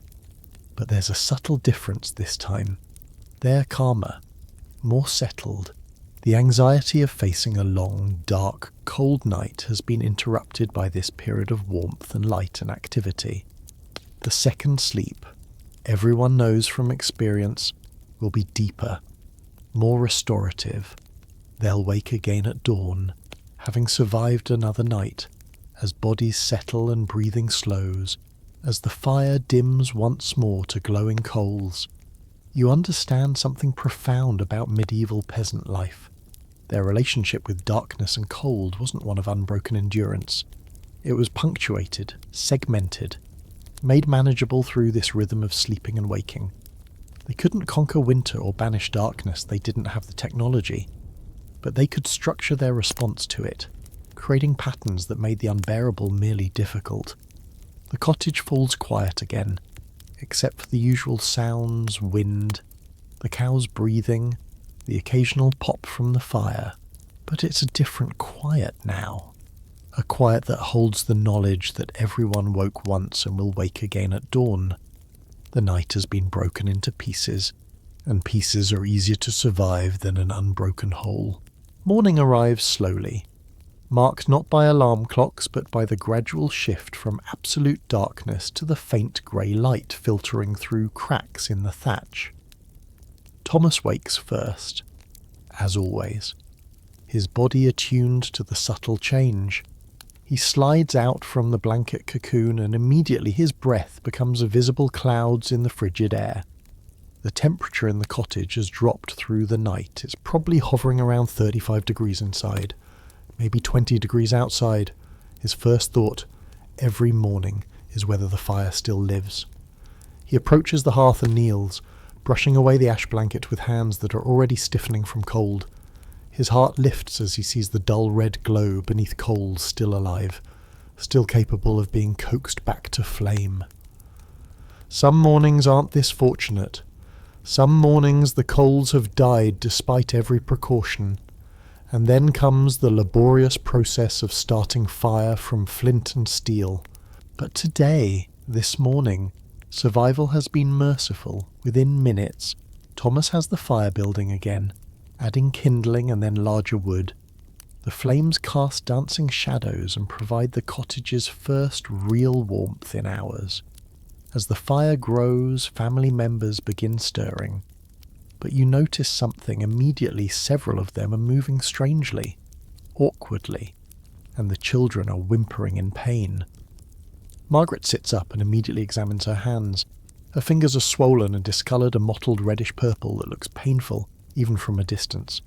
But there's a subtle difference this time. They're calmer, more settled. The anxiety of facing a long, dark, cold night has been interrupted by this period of warmth and light and activity. The second sleep, everyone knows from experience, will be deeper, more restorative. They'll wake again at dawn, having survived another night, as bodies settle and breathing slows, as the fire dims once more to glowing coals. You understand something profound about medieval peasant life. Their relationship with darkness and cold wasn't one of unbroken endurance. It was punctuated, segmented, made manageable through this rhythm of sleeping and waking. They couldn't conquer winter or banish darkness, they didn't have the technology, but they could structure their response to it, creating patterns that made the unbearable merely difficult. The cottage falls quiet again, except for the usual sounds, wind, the cows breathing, the occasional pop from the fire. But it's a different quiet now. A quiet that holds the knowledge that everyone woke once and will wake again at dawn. The night has been broken into pieces, and pieces are easier to survive than an unbroken whole. Morning arrives slowly, marked not by alarm clocks but by the gradual shift from absolute darkness to the faint grey light filtering through cracks in the thatch. Thomas wakes first, as always, his body attuned to the subtle change. He slides out from the blanket cocoon and immediately his breath becomes visible clouds in the frigid air. The temperature in the cottage has dropped through the night. It's probably hovering around 35 degrees inside, maybe 20 degrees outside. His first thought, every morning, is whether the fire still lives. He approaches the hearth and kneels, brushing away the ash blanket with hands that are already stiffening from cold. His heart lifts as he sees the dull red glow beneath coals still alive, still capable of being coaxed back to flame. Some mornings aren't this fortunate. Some mornings the coals have died despite every precaution, and then comes the laborious process of starting fire from flint and steel. But today, this morning, survival has been merciful. Within minutes, Thomas has the fire building again, adding kindling and then larger wood. The flames cast dancing shadows and provide the cottage's first real warmth in hours. As the fire grows, family members begin stirring. But you notice something immediately. Several of them are moving strangely, awkwardly, and the children are whimpering in pain. Margaret sits up and immediately examines her hands. Her fingers are swollen and discoloured a mottled reddish purple that looks painful, even from a distance.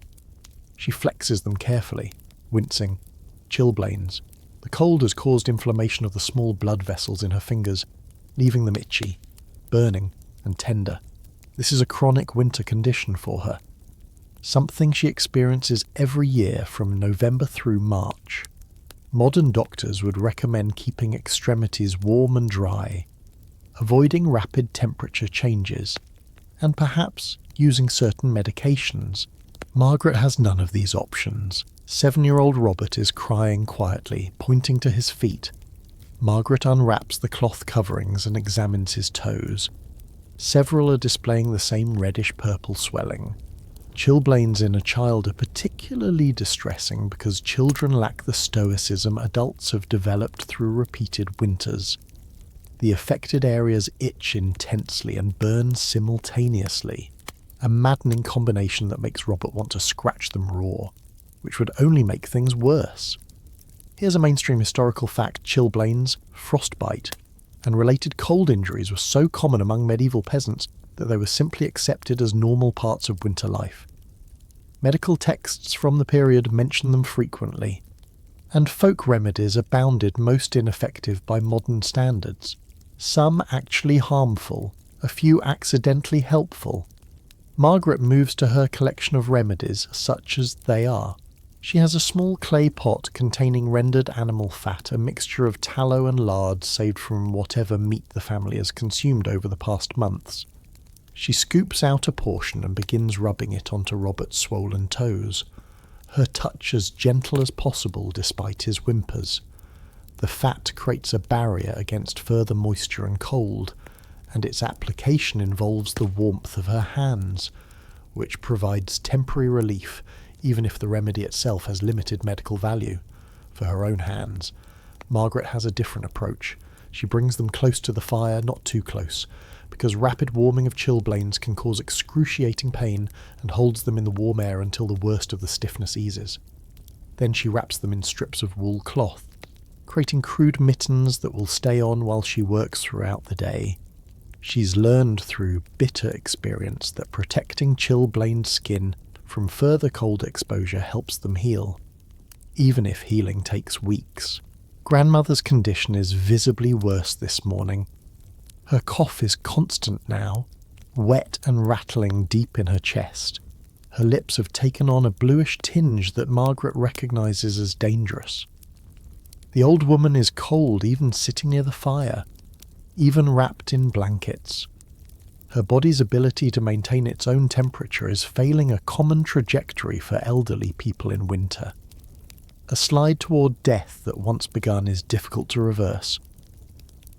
She flexes them carefully, wincing, chilblains. The cold has caused inflammation of the small blood vessels in her fingers, leaving them itchy, burning, and tender. This is a chronic winter condition for her. something she experiences every year from November through March. Modern doctors would recommend keeping extremities warm and dry, avoiding rapid temperature changes, and perhaps using certain medications. Margaret has none of these options. 7-year-old Robert is crying quietly, pointing to his feet. Margaret unwraps the cloth coverings and examines his toes. Several are displaying the same reddish-purple swelling. Chilblains in a child are particularly distressing because children lack the stoicism adults have developed through repeated winters. The affected areas itch intensely and burn simultaneously, a maddening combination that makes Robert want to scratch them raw, which would only make things worse. Here's a mainstream historical fact: chilblains, frostbite, and related cold injuries were so common among medieval peasants that they were simply accepted as normal parts of winter life. Medical texts from the period mention them frequently, and folk remedies abounded, most ineffective by modern standards. Some actually harmful, a few accidentally helpful. Margaret moves to her collection of remedies, such as they are. She has a small clay pot containing rendered animal fat, a mixture of tallow and lard saved from whatever meat the family has consumed over the past months. She scoops out a portion and begins rubbing it onto Robert's swollen toes, her touch as gentle as possible despite his whimpers. The fat creates a barrier against further moisture and cold, and its application involves the warmth of her hands, which provides temporary relief even if the remedy itself has limited medical value. For her own hands, Margaret has a different approach. She brings them close to the fire, not too close, because rapid warming of chilblains can cause excruciating pain, and holds them in the warm air until the worst of the stiffness eases. Then she wraps them in strips of wool cloth, creating crude mittens that will stay on while she works throughout the day. She's learned through bitter experience that protecting chilblained skin from further cold exposure helps them heal, even if healing takes weeks. Grandmother's condition is visibly worse this morning. Her cough is constant now, wet and rattling deep in her chest. Her lips have taken on a bluish tinge that Margaret recognises as dangerous. The old woman is cold even sitting near the fire, even wrapped in blankets. Her body's ability to maintain its own temperature is failing, a common trajectory for elderly people in winter. A slide toward death that once begun is difficult to reverse.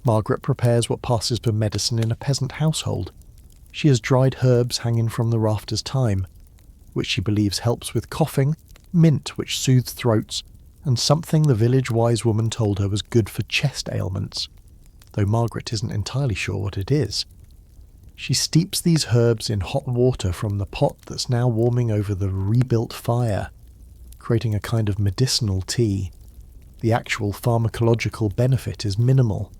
Margaret prepares what passes for medicine in a peasant household. She has dried herbs hanging from the rafters' thyme, which she believes helps with coughing, mint which soothes throats, and something the village wise woman told her was good for chest ailments, though Margaret isn't entirely sure what it is. She steeps these herbs in hot water from the pot that's now warming over the rebuilt fire, creating a kind of medicinal tea. The actual pharmacological benefit is minimal,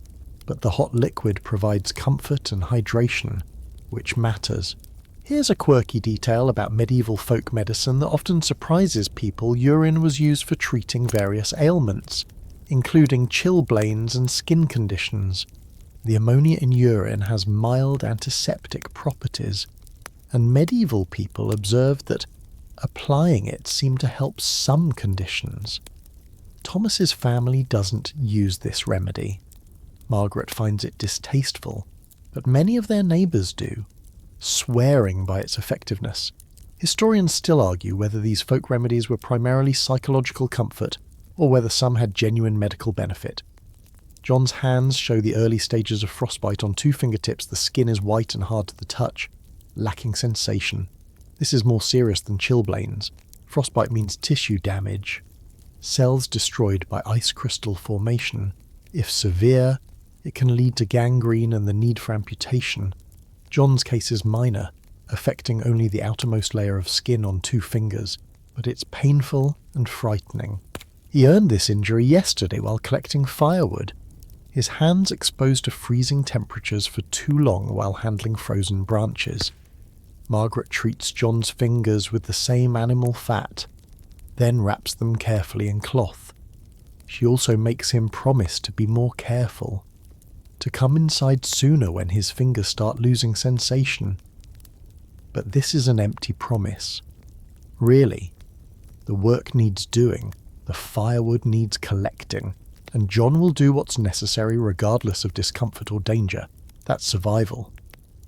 but the hot liquid provides comfort and hydration, which matters. Here's a quirky detail about medieval folk medicine that often surprises people. Urine was used for treating various ailments, including chilblains and skin conditions. The ammonia in urine has mild antiseptic properties, and medieval people observed that applying it seemed to help some conditions. Thomas's family doesn't use this remedy. Margaret finds it distasteful, but many of their neighbours do, swearing by its effectiveness. Historians still argue whether these folk remedies were primarily psychological comfort, or whether some had genuine medical benefit. John's hands show the early stages of frostbite. On 2 fingertips, the skin is white and hard to the touch, lacking sensation. This is more serious than chilblains. Frostbite means tissue damage, cells destroyed by ice crystal formation. If severe, it can lead to gangrene and the need for amputation. John's case is minor, affecting only the outermost layer of skin on 2 fingers, but it's painful and frightening. He earned this injury yesterday while collecting firewood. His hands exposed to freezing temperatures for too long while handling frozen branches. Margaret treats John's fingers with the same animal fat, then wraps them carefully in cloth. She also makes him promise to be more careful, to come inside sooner when his fingers start losing sensation. But this is an empty promise. Really, the work needs doing, the firewood needs collecting, and John will do what's necessary regardless of discomfort or danger. That's survival.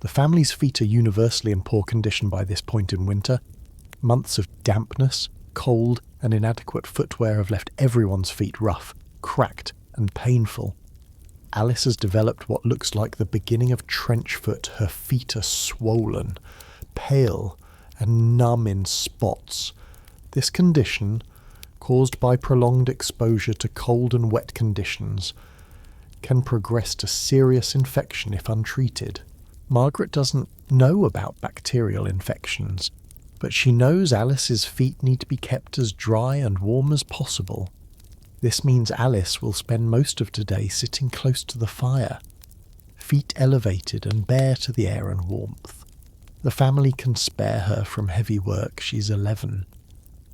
The family's feet are universally in poor condition by this point in winter. Months of dampness, cold, and inadequate footwear have left everyone's feet rough, cracked, and painful. Alice has developed what looks like the beginning of trench foot. Her feet are swollen, pale, and numb in spots. This condition, caused by prolonged exposure to cold and wet conditions, can progress to serious infection if untreated. Margaret doesn't know about bacterial infections, but she knows Alice's feet need to be kept as dry and warm as possible. This means Alice will spend most of today sitting close to the fire, feet elevated and bare to the air and warmth. The family can spare her from heavy work. She's 11.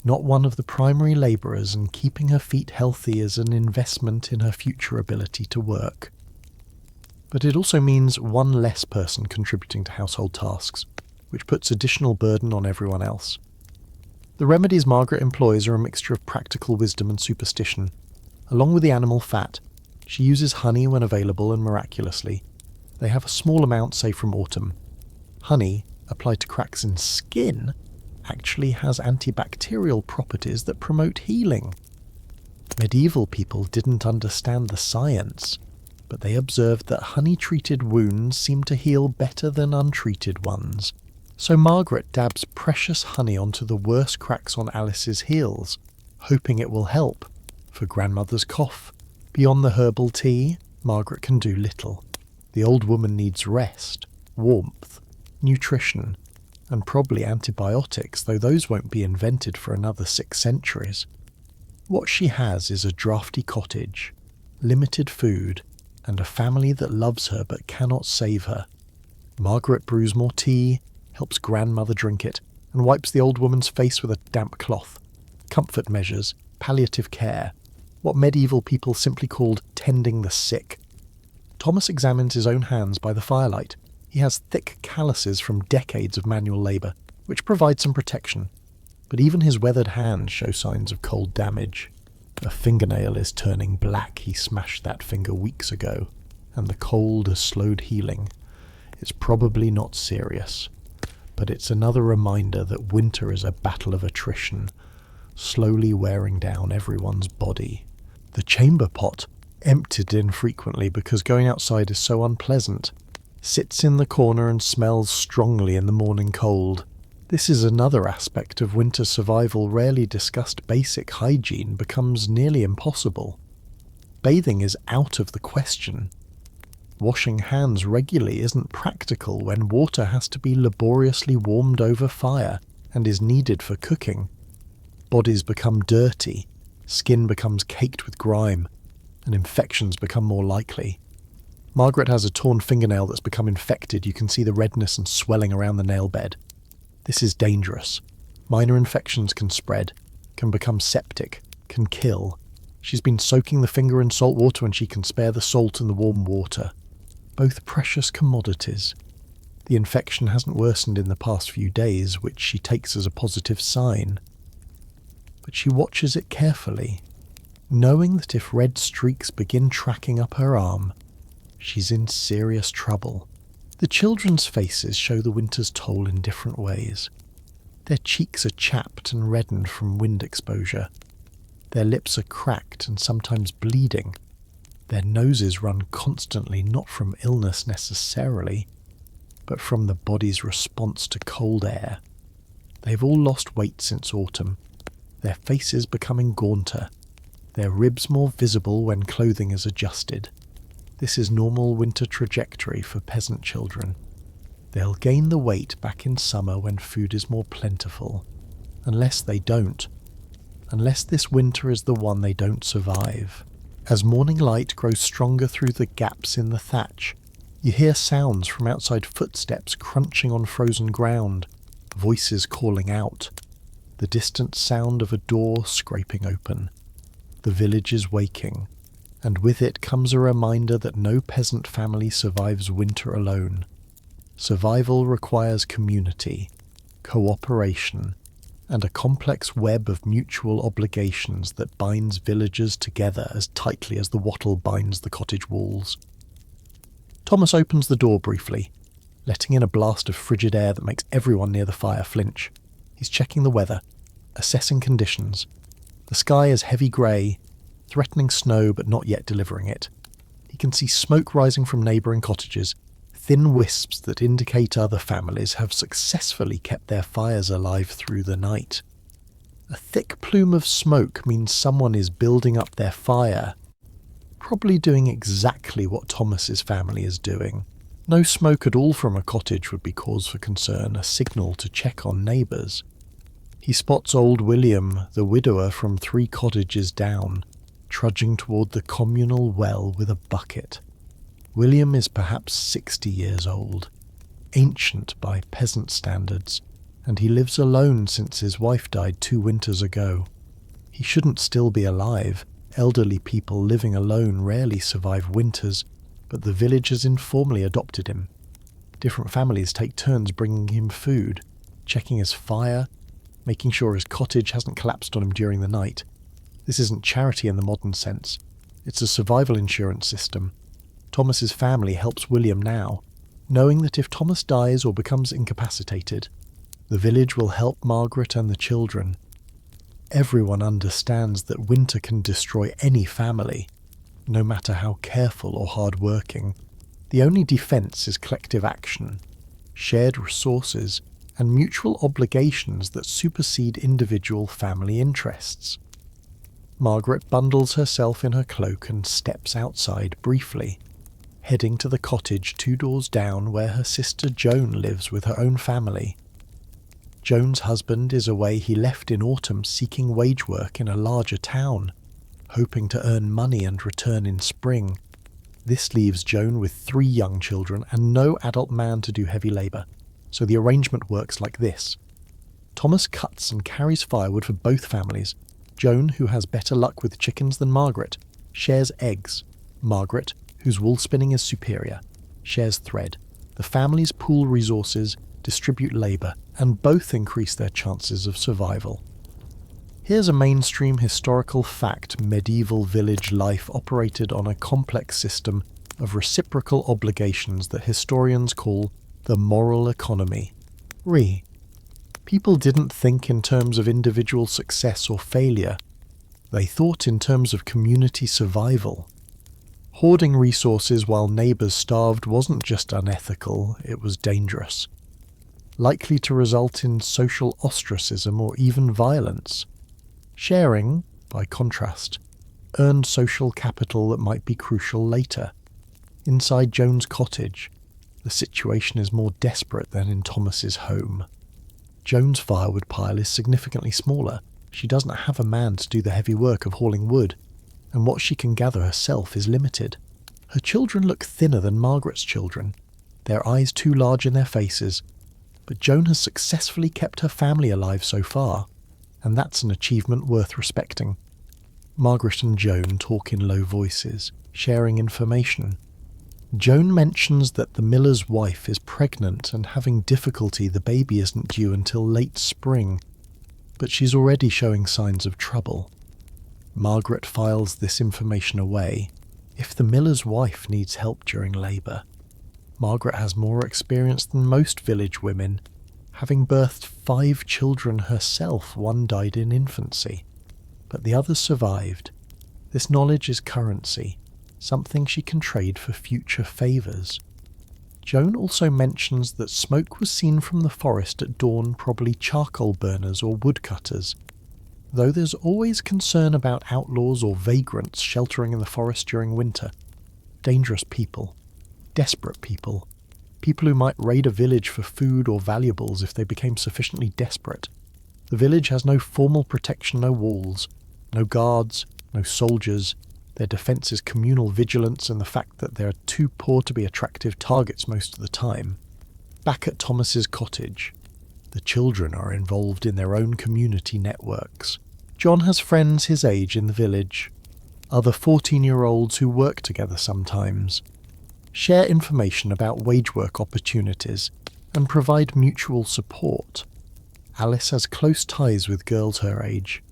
Not one of the primary labourers, and keeping her feet healthy is an investment in her future ability to work. But it also means one less person contributing to household tasks, which puts additional burden on everyone else. The remedies Margaret employs are a mixture of practical wisdom and superstition. Along with the animal fat, she uses honey when available, and miraculously, they have a small amount saved from autumn. Honey, applied to cracks in skin, actually has antibacterial properties that promote healing. Medieval people didn't understand the science, but they observed that honey-treated wounds seem to heal better than untreated ones. So Margaret dabs precious honey onto the worst cracks on Alice's heels, hoping it will help. For grandmother's cough, beyond the herbal tea, Margaret can do little. The old woman needs rest, warmth, nutrition, and probably antibiotics, though those won't be invented for another 6 centuries. What she has is a drafty cottage, limited food, and a family that loves her but cannot save her. Margaret brews more tea, helps grandmother drink it, and wipes the old woman's face with a damp cloth. Comfort measures, palliative care, what medieval people simply called tending the sick. Thomas examines his own hands by the firelight. He has thick calluses from decades of manual labour, which provide some protection. But even his weathered hands show signs of cold damage. A fingernail is turning black. He smashed that finger weeks ago, and the cold has slowed healing. It's probably not serious, but it's another reminder that winter is a battle of attrition, slowly wearing down everyone's body. The chamber pot, emptied infrequently because going outside is so unpleasant, sits in the corner and smells strongly in the morning cold. This is another aspect of winter survival rarely discussed. Basic hygiene becomes nearly impossible. Bathing is out of the question. Washing hands regularly isn't practical when water has to be laboriously warmed over fire and is needed for cooking. Bodies become dirty, skin becomes caked with grime, and infections become more likely. Margaret has a torn fingernail that's become infected. You can see the redness and swelling around the nail bed. This is dangerous. Minor infections can spread, can become septic, can kill. She's been soaking the finger in salt water when she can spare the salt and the warm water. Both precious commodities. The infection hasn't worsened in the past few days, which she takes as a positive sign. But she watches it carefully, knowing that if red streaks begin tracking up her arm, she's in serious trouble. The children's faces show the winter's toll in different ways. Their cheeks are chapped and reddened from wind exposure. Their lips are cracked and sometimes bleeding. Their noses run constantly, not from illness necessarily, but from the body's response to cold air. They've all lost weight since autumn, their faces becoming gaunter, their ribs more visible when clothing is adjusted. This is normal winter trajectory for peasant children. They'll gain the weight back in summer when food is more plentiful, unless they don't. Unless this winter is the one they don't survive. As morning light grows stronger through the gaps in the thatch, you hear sounds from outside, footsteps crunching on frozen ground, voices calling out, the distant sound of a door scraping open. The village is waking, and with it comes a reminder that no peasant family survives winter alone. Survival requires community, cooperation, and a complex web of mutual obligations that binds villagers together as tightly as the wattle binds the cottage walls. Thomas opens the door briefly, letting in a blast of frigid air that makes everyone near the fire flinch. He's checking the weather, assessing conditions. The sky is heavy grey, threatening snow but not yet delivering it. He can see smoke rising from neighbouring cottages, thin wisps that indicate other families have successfully kept their fires alive through the night. A thick plume of smoke means someone is building up their fire, probably doing exactly what Thomas's family is doing. No smoke at all from a cottage would be cause for concern, a signal to check on neighbours. He spots old William, the widower from 3 cottages down, trudging toward the communal well with a bucket. William is perhaps 60 years old, ancient by peasant standards, and he lives alone since his wife died 2 winters ago. He shouldn't still be alive. Elderly people living alone rarely survive winters, but the village has informally adopted him. Different families take turns bringing him food, checking his fire, making sure his cottage hasn't collapsed on him during the night. This isn't charity in the modern sense. It's a survival insurance system. Thomas's family helps William now, knowing that if Thomas dies or becomes incapacitated, the village will help Margaret and the children. Everyone understands that winter can destroy any family, no matter how careful or hard-working. The only defence is collective action, shared resources, and mutual obligations that supersede individual family interests. Margaret bundles herself in her cloak and steps outside briefly, heading to the cottage 2 doors down where her sister Joan lives with her own family. Joan's husband is away. He left in autumn seeking wage work in a larger town, hoping to earn money and return in spring. This leaves Joan with 3 young children and no adult man to do heavy labour, so the arrangement works like this. Thomas cuts and carries firewood for both families. Joan, who has better luck with chickens than Margaret, shares eggs. Margaret, whose wool spinning is superior, shares thread. The families pool resources, distribute labour, and both increase their chances of survival. Here's a mainstream historical fact: medieval village life operated on a complex system of reciprocal obligations that historians call the moral economy. People didn't think in terms of individual success or failure. They thought in terms of community survival. Hoarding resources while neighbours starved wasn't just unethical, it was dangerous, likely to result in social ostracism or even violence. Sharing, by contrast, earned social capital that might be crucial later. Inside Joan's cottage, the situation is more desperate than in Thomas's home. Joan's firewood pile is significantly smaller. She doesn't have a man to do the heavy work of hauling wood, and what she can gather herself is limited. Her children look thinner than Margaret's children, their eyes too large in their faces, but Joan has successfully kept her family alive so far, and that's an achievement worth respecting. Margaret and Joan talk in low voices, sharing information. Joan mentions that the miller's wife is pregnant and having difficulty. The baby isn't due until late spring, but she's already showing signs of trouble. Margaret files this information away. If the miller's wife needs help during labour, Margaret has more experience than most village women, having birthed 5 children herself. 1 died in infancy, but the others survived. This knowledge is currency, something she can trade for future favours. Joan also mentions that smoke was seen from the forest at dawn, probably charcoal burners or woodcutters, though there's always concern about outlaws or vagrants sheltering in the forest during winter. Dangerous people, desperate people, people who might raid a village for food or valuables if they became sufficiently desperate. The village has no formal protection, no walls, no guards, no soldiers. Their defence is communal vigilance and the fact that they are too poor to be attractive targets most of the time. Back at Thomas's cottage, the children are involved in their own community networks. John has friends his age in the village, other 14-year-olds who work together sometimes, share information about wage work opportunities, and provide mutual support. Alice has close ties with girls her age.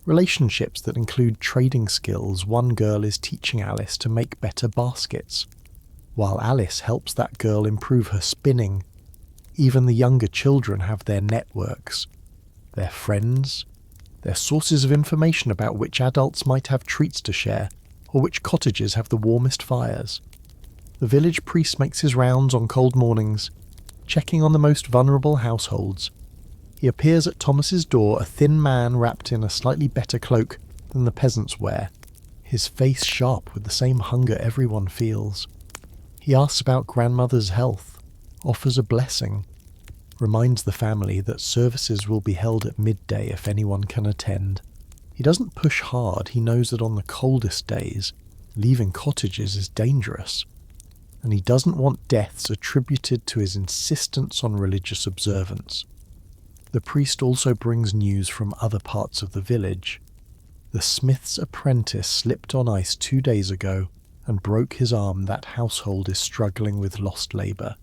Relationships that include trading skills. One girl is teaching Alice to make better baskets, while Alice helps that girl improve her spinning. Even the younger children have their networks, their friends, their sources of information about which adults might have treats to share, or which cottages have the warmest fires. The village priest makes his rounds on cold mornings, checking on the most vulnerable households. He appears at Thomas's door, a thin man wrapped in a slightly better cloak than the peasants wear, his face sharp with the same hunger everyone feels. He asks about grandmother's health, offers a blessing, reminds the family that services will be held at midday if anyone can attend. He doesn't push hard. He knows that on the coldest days, leaving cottages is dangerous, and he doesn't want deaths attributed to his insistence on religious observance. The priest also brings news from other parts of the village. The smith's apprentice slipped on ice 2 days ago and broke his arm. That household is struggling with lost labour.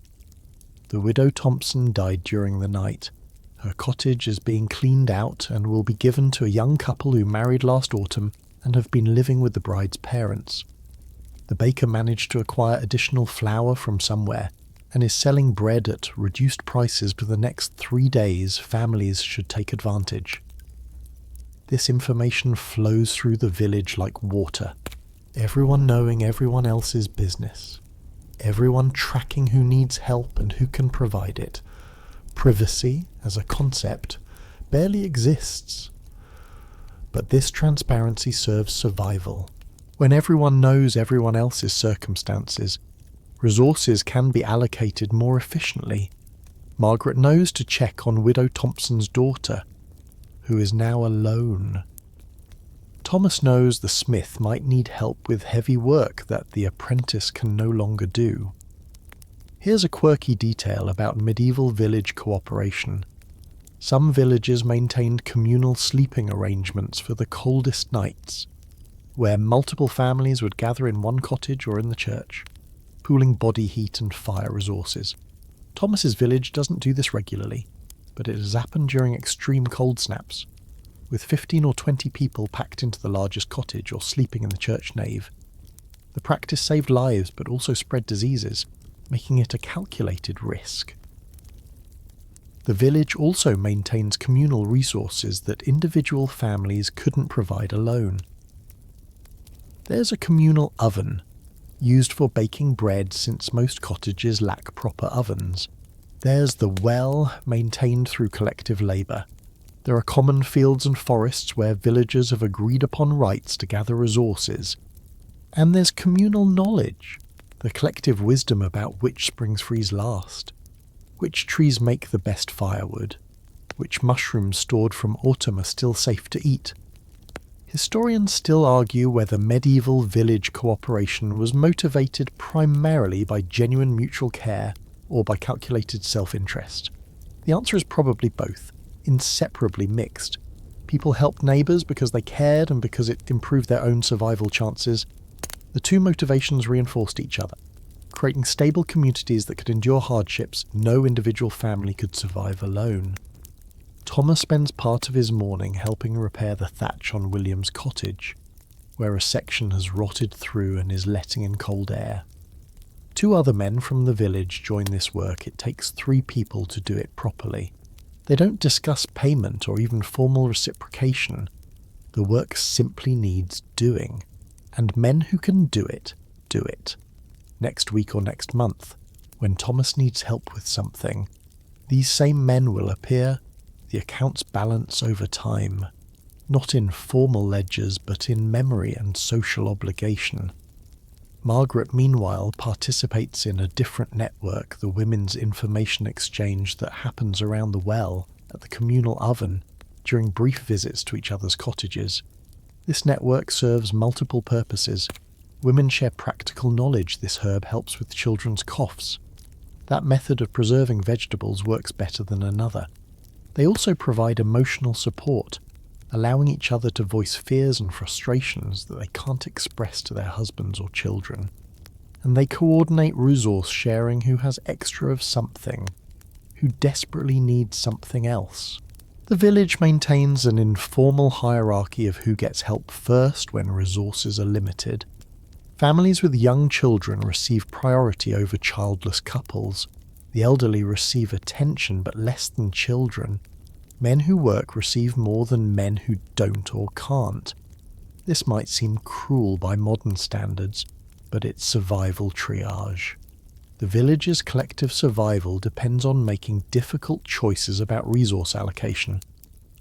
The widow Thompson died during the night. Her cottage is being cleaned out and will be given to a young couple who married last autumn and have been living with the bride's parents. The baker managed to acquire additional flour from somewhere and is selling bread at reduced prices for the next 3 days. Families should take advantage. This information flows through the village like water, everyone knowing everyone else's business, everyone tracking who needs help and who can provide it. Privacy, as a concept, barely exists. But this transparency serves survival. When everyone knows everyone else's circumstances, resources can be allocated more efficiently. Margaret knows to check on widow Thompson's daughter, who is now alone. Thomas knows the smith might need help with heavy work that the apprentice can no longer do. Here's a quirky detail about medieval village cooperation. Some villages maintained communal sleeping arrangements for the coldest nights, where multiple families would gather in one cottage or in the church, pooling body heat and fire resources. Thomas's village doesn't do this regularly, but it has happened during extreme cold snaps, with 15 or 20 people packed into the largest cottage or sleeping in the church nave. The practice saved lives but also spread diseases, making it a calculated risk. The village also maintains communal resources that individual families couldn't provide alone. There's a communal oven, used for baking bread since most cottages lack proper ovens. There's the well, maintained through collective labour. There are common fields and forests where villagers have agreed upon rights to gather resources. And there's communal knowledge, the collective wisdom about which springs freeze last, which trees make the best firewood, which mushrooms stored from autumn are still safe to eat. Historians still argue whether medieval village cooperation was motivated primarily by genuine mutual care or by calculated self-interest. The answer is probably both, inseparably mixed. People helped neighbours because they cared and because it improved their own survival chances. The two motivations reinforced each other, creating stable communities that could endure hardships no individual family could survive alone. Thomas spends part of his morning helping repair the thatch on William's cottage, where a section has rotted through and is letting in cold air. 2 other men from the village join this work. It takes 3 people to do it properly. They don't discuss payment or even formal reciprocation. The work simply needs doing, and men who can do it, do it. Next week or next month, when Thomas needs help with something, these same men will appear. The accounts balance over time, not in formal ledgers but in memory and social obligation. Margaret, meanwhile, participates in a different network, the women's information exchange that happens around the well, at the communal oven, during brief visits to each other's cottages. This network serves multiple purposes. Women share practical knowledge. This herb helps with children's coughs. That method of preserving vegetables works better than another. They also provide emotional support, allowing each other to voice fears and frustrations that they can't express to their husbands or children. And they coordinate resource sharing. Who has extra of something, who desperately needs something else. The village maintains an informal hierarchy of who gets help first when resources are limited. Families with young children receive priority over childless couples. The elderly receive attention but less than children. Men who work receive more than men who don't or can't. This might seem cruel by modern standards, but it's survival triage. The village's collective survival depends on making difficult choices about resource allocation,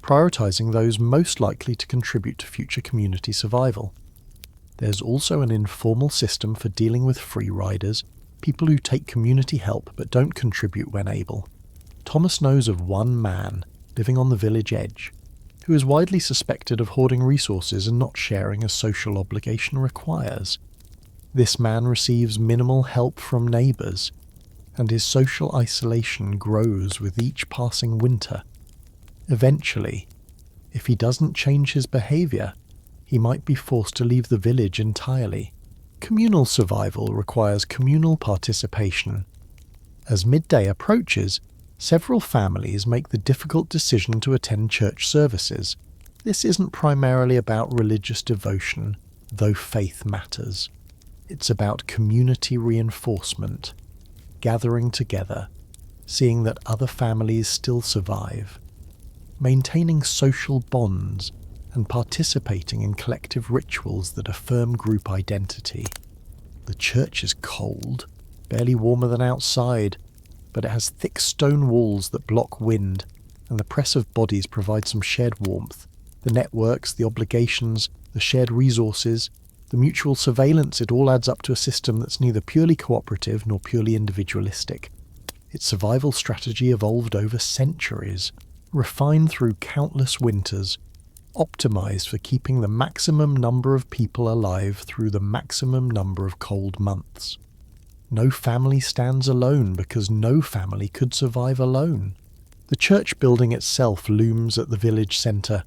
prioritizing those most likely to contribute to future community survival. There's also an informal system for dealing with free riders, people who take community help but don't contribute when able. Thomas knows of one man living on the village edge, who is widely suspected of hoarding resources and not sharing as social obligation requires. This man receives minimal help from neighbours, and his social isolation grows with each passing winter. Eventually, if he doesn't change his behaviour, he might be forced to leave the village entirely. Communal survival requires communal participation. As midday approaches, several families make the difficult decision to attend church services. This isn't primarily about religious devotion, though faith matters. It's about community reinforcement, gathering together, seeing that other families still survive, maintaining social bonds, and participating in collective rituals that affirm group identity. The church is cold, barely warmer than outside, but it has thick stone walls that block wind, and the press of bodies provides some shared warmth. The networks, the obligations, the shared resources, the mutual surveillance, it all adds up to a system that's neither purely cooperative nor purely individualistic. Its survival strategy evolved over centuries, refined through countless winters, optimized for keeping the maximum number of people alive through the maximum number of cold months. No family stands alone because no family could survive alone. The church building itself looms at the village centre.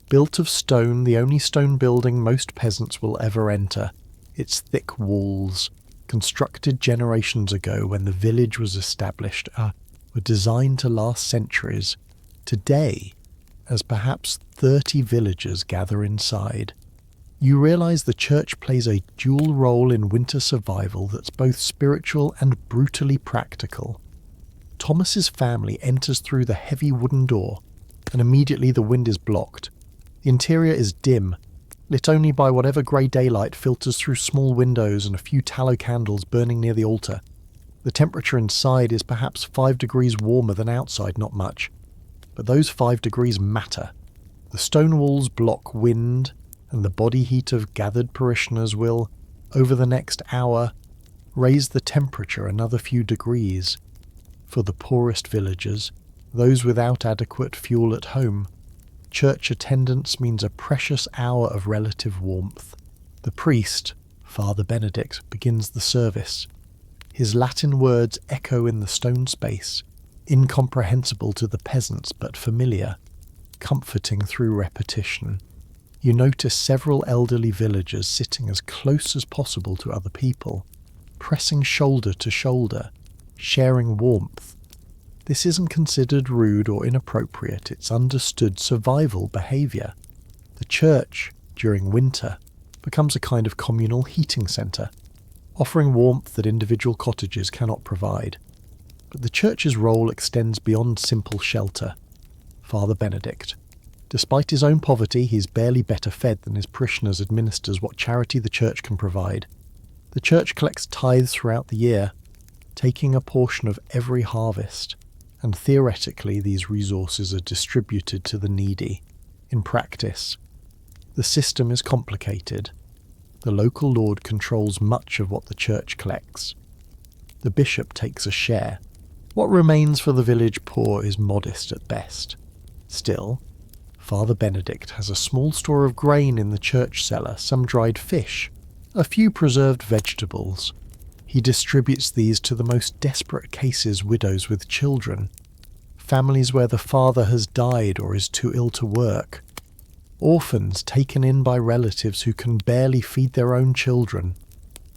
Built of stone, the only stone building most peasants will ever enter. Its thick walls, constructed generations ago when the village was established, were designed to last centuries. Today, as perhaps 30 villagers gather inside, you realise the church plays a dual role in winter survival that's both spiritual and brutally practical. Thomas's family enters through the heavy wooden door, and immediately the wind is blocked. The interior is dim, lit only by whatever grey daylight filters through small windows and a few tallow candles burning near the altar. The temperature inside is perhaps 5 degrees warmer than outside, not much. But those 5 degrees matter. The stone walls block wind, and the body heat of gathered parishioners will, over the next hour, raise the temperature another few degrees. For the poorest villagers, those without adequate fuel at home, church attendance means a precious hour of relative warmth. The priest, Father Benedict, begins the service. His Latin words echo in the stone space, incomprehensible to the peasants but familiar, comforting through repetition. You notice several elderly villagers sitting as close as possible to other people, pressing shoulder to shoulder, sharing warmth. This isn't considered rude or inappropriate, it's understood survival behaviour. The church, during winter, becomes a kind of communal heating centre, offering warmth that individual cottages cannot provide. But the church's role extends beyond simple shelter. Father Benedict, despite his own poverty, he's barely better fed than his parishioners, administers what charity the church can provide. The church collects tithes throughout the year, taking a portion of every harvest, and theoretically these resources are distributed to the needy. In practice, the system is complicated. The local lord controls much of what the church collects. The bishop takes a share. What remains for the village poor is modest at best. Still, Father Benedict has a small store of grain in the church cellar, some dried fish, a few preserved vegetables. He distributes these to the most desperate cases, widows with children, families where the father has died or is too ill to work, orphans taken in by relatives who can barely feed their own children.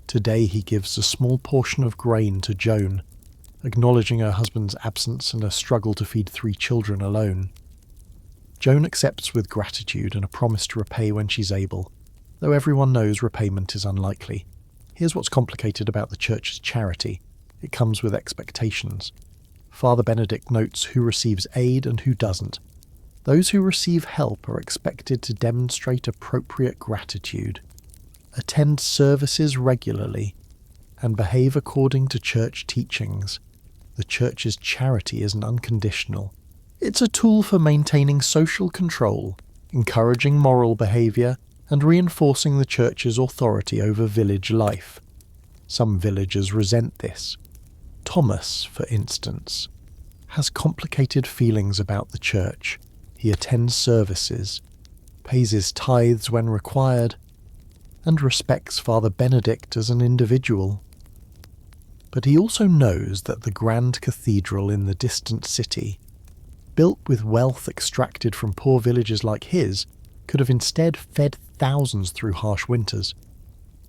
Today he gives a small portion of grain to Joan, acknowledging her husband's absence and her struggle to feed 3 children alone. Joan accepts with gratitude and a promise to repay when she's able, though everyone knows repayment is unlikely. Here's what's complicated about the church's charity. It comes with expectations. Father Benedict notes who receives aid and who doesn't. Those who receive help are expected to demonstrate appropriate gratitude, attend services regularly, and behave according to church teachings. The church's charity isn't unconditional. It's a tool for maintaining social control, encouraging moral behaviour, and reinforcing the church's authority over village life. Some villagers resent this. Thomas, for instance, has complicated feelings about the church. He attends services, pays his tithes when required, and respects Father Benedict as an individual. But he also knows that the grand cathedral in the distant city, built with wealth extracted from poor villages like his, could have instead fed thousands through harsh winters.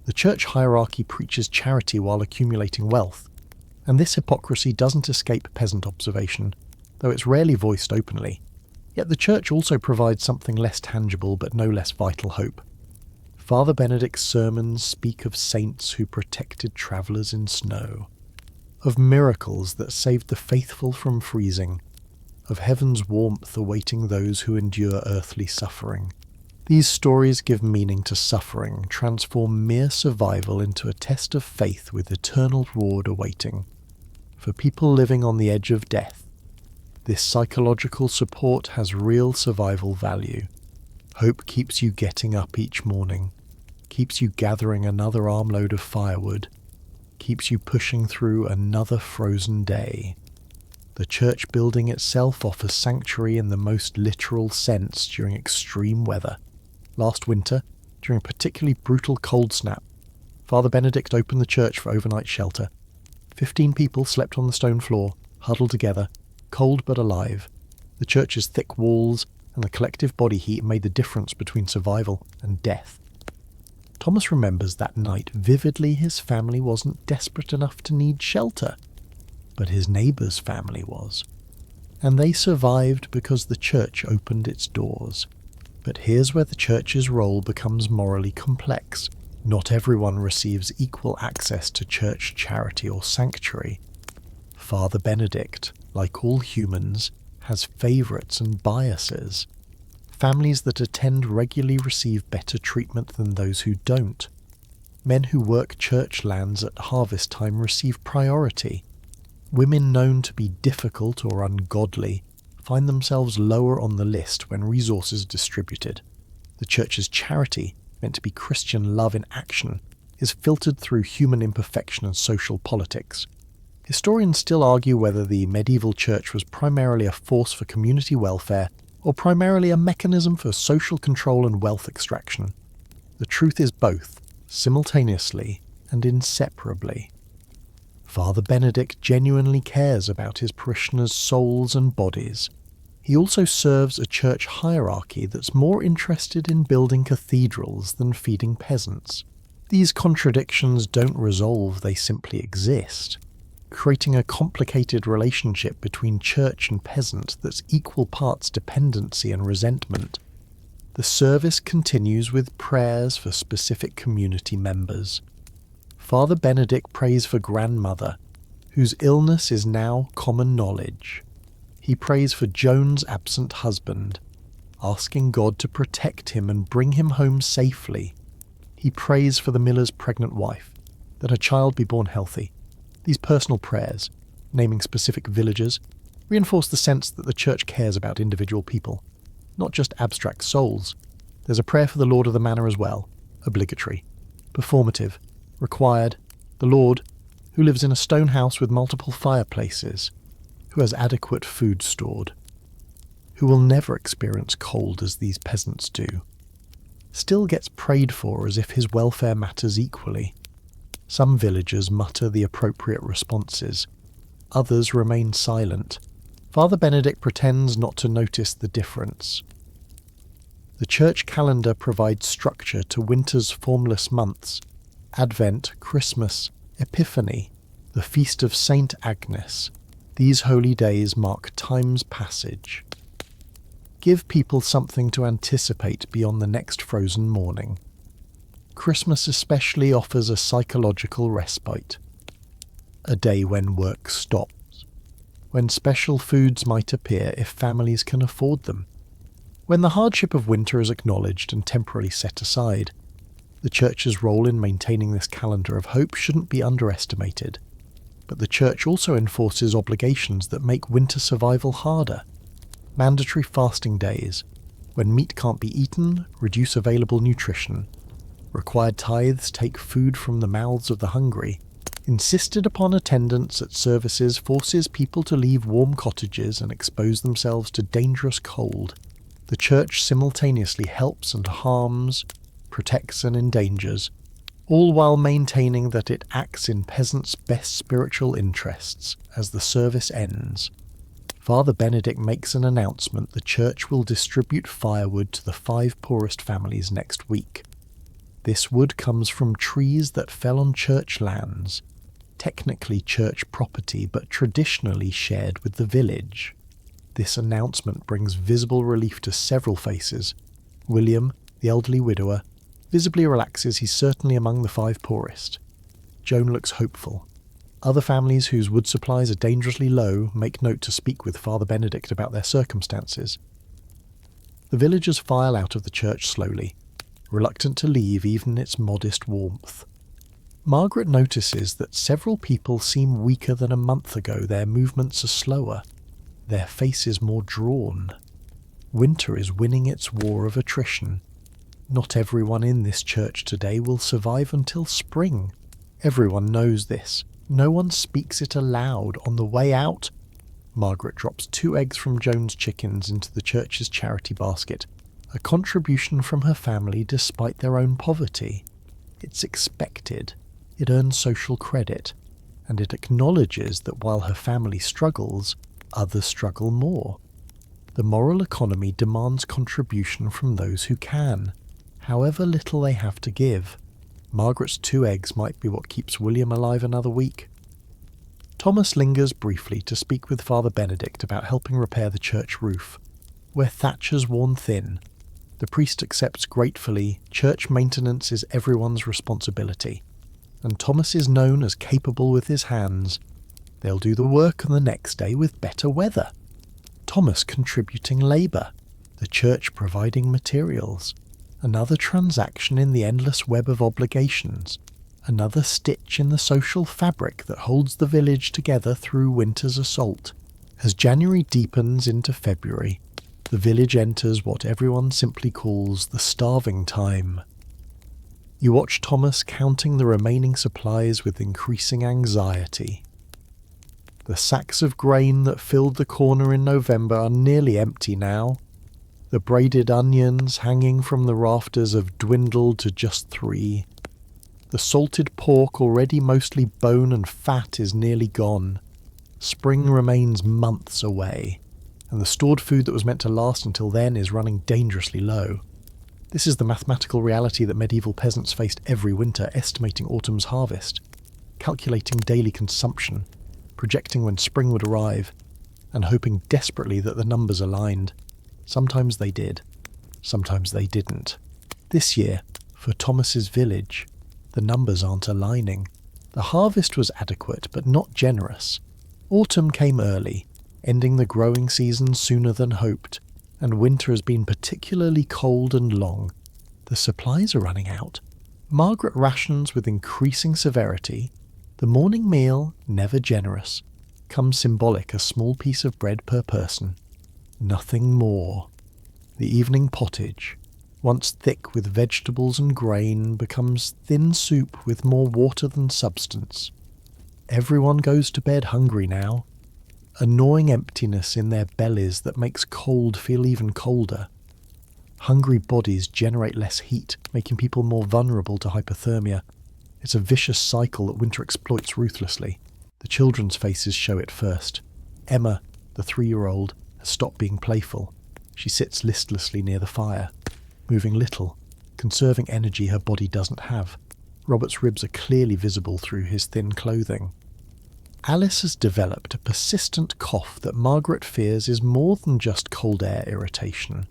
The church hierarchy preaches charity while accumulating wealth, and this hypocrisy doesn't escape peasant observation, though it's rarely voiced openly. Yet the church also provides something less tangible but no less vital hope. Father Benedict's sermons speak of saints who protected travellers in snow, of miracles that saved the faithful from freezing, of heaven's warmth awaiting those who endure earthly suffering. These stories give meaning to suffering, transform mere survival into a test of faith with eternal reward awaiting. For people living on the edge of death, this psychological support has real survival value. Hope keeps you getting up each morning, keeps you gathering another armload of firewood, keeps you pushing through another frozen day. The church building itself offers sanctuary in the most literal sense during extreme weather. Last winter, during a particularly brutal cold snap, Father Benedict opened the church for overnight shelter. 15 people slept on the stone floor, huddled together, cold but alive. The church's thick walls and the collective body heat made the difference between survival and death. Thomas remembers that night vividly. His family wasn't desperate enough to need shelter, but his neighbour's family was. And they survived because the church opened its doors. But here's where the church's role becomes morally complex. Not everyone receives equal access to church charity or sanctuary. Father Benedict, like all humans, has favourites and biases. Families that attend regularly receive better treatment than those who don't. Men who work church lands at harvest time receive priority. Women known to be difficult or ungodly find themselves lower on the list when resources are distributed. The church's charity, meant to be Christian love in action, is filtered through human imperfection and social politics. Historians still argue whether the medieval church was primarily a force for community welfare or primarily a mechanism for social control and wealth extraction. The truth is both, simultaneously and inseparably. Father Benedict genuinely cares about his parishioners' souls and bodies. He also serves a church hierarchy that's more interested in building cathedrals than feeding peasants. These contradictions don't resolve, they simply exist, creating a complicated relationship between church and peasant that's equal parts dependency and resentment. The service continues with prayers for specific community members. Father Benedict prays for grandmother, whose illness is now common knowledge. He prays for Joan's absent husband, asking God to protect him and bring him home safely. He prays for the miller's pregnant wife, that her child be born healthy. These personal prayers, naming specific villagers, reinforce the sense that the church cares about individual people, not just abstract souls. There's a prayer for the Lord of the Manor as well, obligatory, performative, required, the Lord, who lives in a stone house with multiple fireplaces, who has adequate food stored, who will never experience cold as these peasants do, still gets prayed for as if his welfare matters equally. Some villagers mutter the appropriate responses, others remain silent. Father Benedict pretends not to notice the difference. The church calendar provides structure to winter's formless months: Advent, Christmas, Epiphany, the feast of Saint Agnes. These holy days mark time's passage. Give people something to anticipate beyond the next frozen morning. Christmas especially offers a psychological respite. A day when work stops. When special foods might appear if families can afford them. When the hardship of winter is acknowledged and temporarily set aside. The Church's role in maintaining this calendar of hope shouldn't be underestimated. But the Church also enforces obligations that make winter survival harder. Mandatory fasting days, when meat can't be eaten, reduce available nutrition. Required tithes take food from the mouths of the hungry. Insisted upon attendance at services forces people to leave warm cottages and expose themselves to dangerous cold. The Church simultaneously helps and harms, protects and endangers, all while maintaining that it acts in peasants' best spiritual interests as the service ends. Father Benedict makes an announcement the Church will distribute firewood to the 5 poorest families next week. This wood comes from trees that fell on church lands, technically church property but traditionally shared with the village. This announcement brings visible relief to several faces. William, the elderly widower, visibly relaxes he's certainly among the 5 poorest. Joan looks hopeful. Other families whose wood supplies are dangerously low make note to speak with Father Benedict about their circumstances. The villagers file out of the church slowly, reluctant to leave even its modest warmth. Margaret notices that several people seem weaker than a month ago. Their movements are slower, their faces more drawn. Winter is winning its war of attrition. Not everyone in this church today will survive until spring. Everyone knows this. No one speaks it aloud. On the way out, Margaret drops 2 eggs from Joan's chickens into the church's charity basket, a contribution from her family despite their own poverty. It's expected. It earns social credit, and it acknowledges that while her family struggles, others struggle more. The moral economy demands contribution from those who can, however little they have to give. Margaret's 2 eggs might be what keeps William alive another week. Thomas lingers briefly to speak with Father Benedict about helping repair the church roof. Where thatch has worn thin, the priest accepts gratefully church maintenance is everyone's responsibility, and Thomas is known as capable with his hands. They'll do the work on the next day with better weather. Thomas contributing labour, the church providing materials. Another transaction in the endless web of obligations, another stitch in the social fabric that holds the village together through winter's assault. As January deepens into February, the village enters what everyone simply calls the starving time. You watch Thomas counting the remaining supplies with increasing anxiety. The sacks of grain that filled the corner in November are nearly empty now. The braided onions hanging from the rafters have dwindled to just 3. The salted pork, already mostly bone and fat, is nearly gone. Spring remains months away, and the stored food that was meant to last until then is running dangerously low. This is the mathematical reality that medieval peasants faced every winter, estimating autumn's harvest, calculating daily consumption, projecting when spring would arrive, and hoping desperately that the numbers aligned. Sometimes they did, sometimes they didn't. This year, for Thomas's village, the numbers aren't aligning. The harvest was adequate, but not generous. Autumn came early, ending the growing season sooner than hoped, and winter has been particularly cold and long. The supplies are running out. Margaret rations with increasing severity. The morning meal, never generous, comes symbolic, a small piece of bread per person. Nothing more. The evening pottage, once thick with vegetables and grain, becomes thin soup with more water than substance. Everyone goes to bed hungry now. A gnawing emptiness in their bellies that makes cold feel even colder. Hungry bodies generate less heat, making people more vulnerable to hypothermia. It's a vicious cycle that winter exploits ruthlessly. The children's faces show it first. Emma, the 3-year-old, has stopped being playful. She sits listlessly near the fire, moving little, conserving energy her body doesn't have. Robert's ribs are clearly visible through his thin clothing. Alice has developed a persistent cough that Margaret fears is more than just cold air irritation.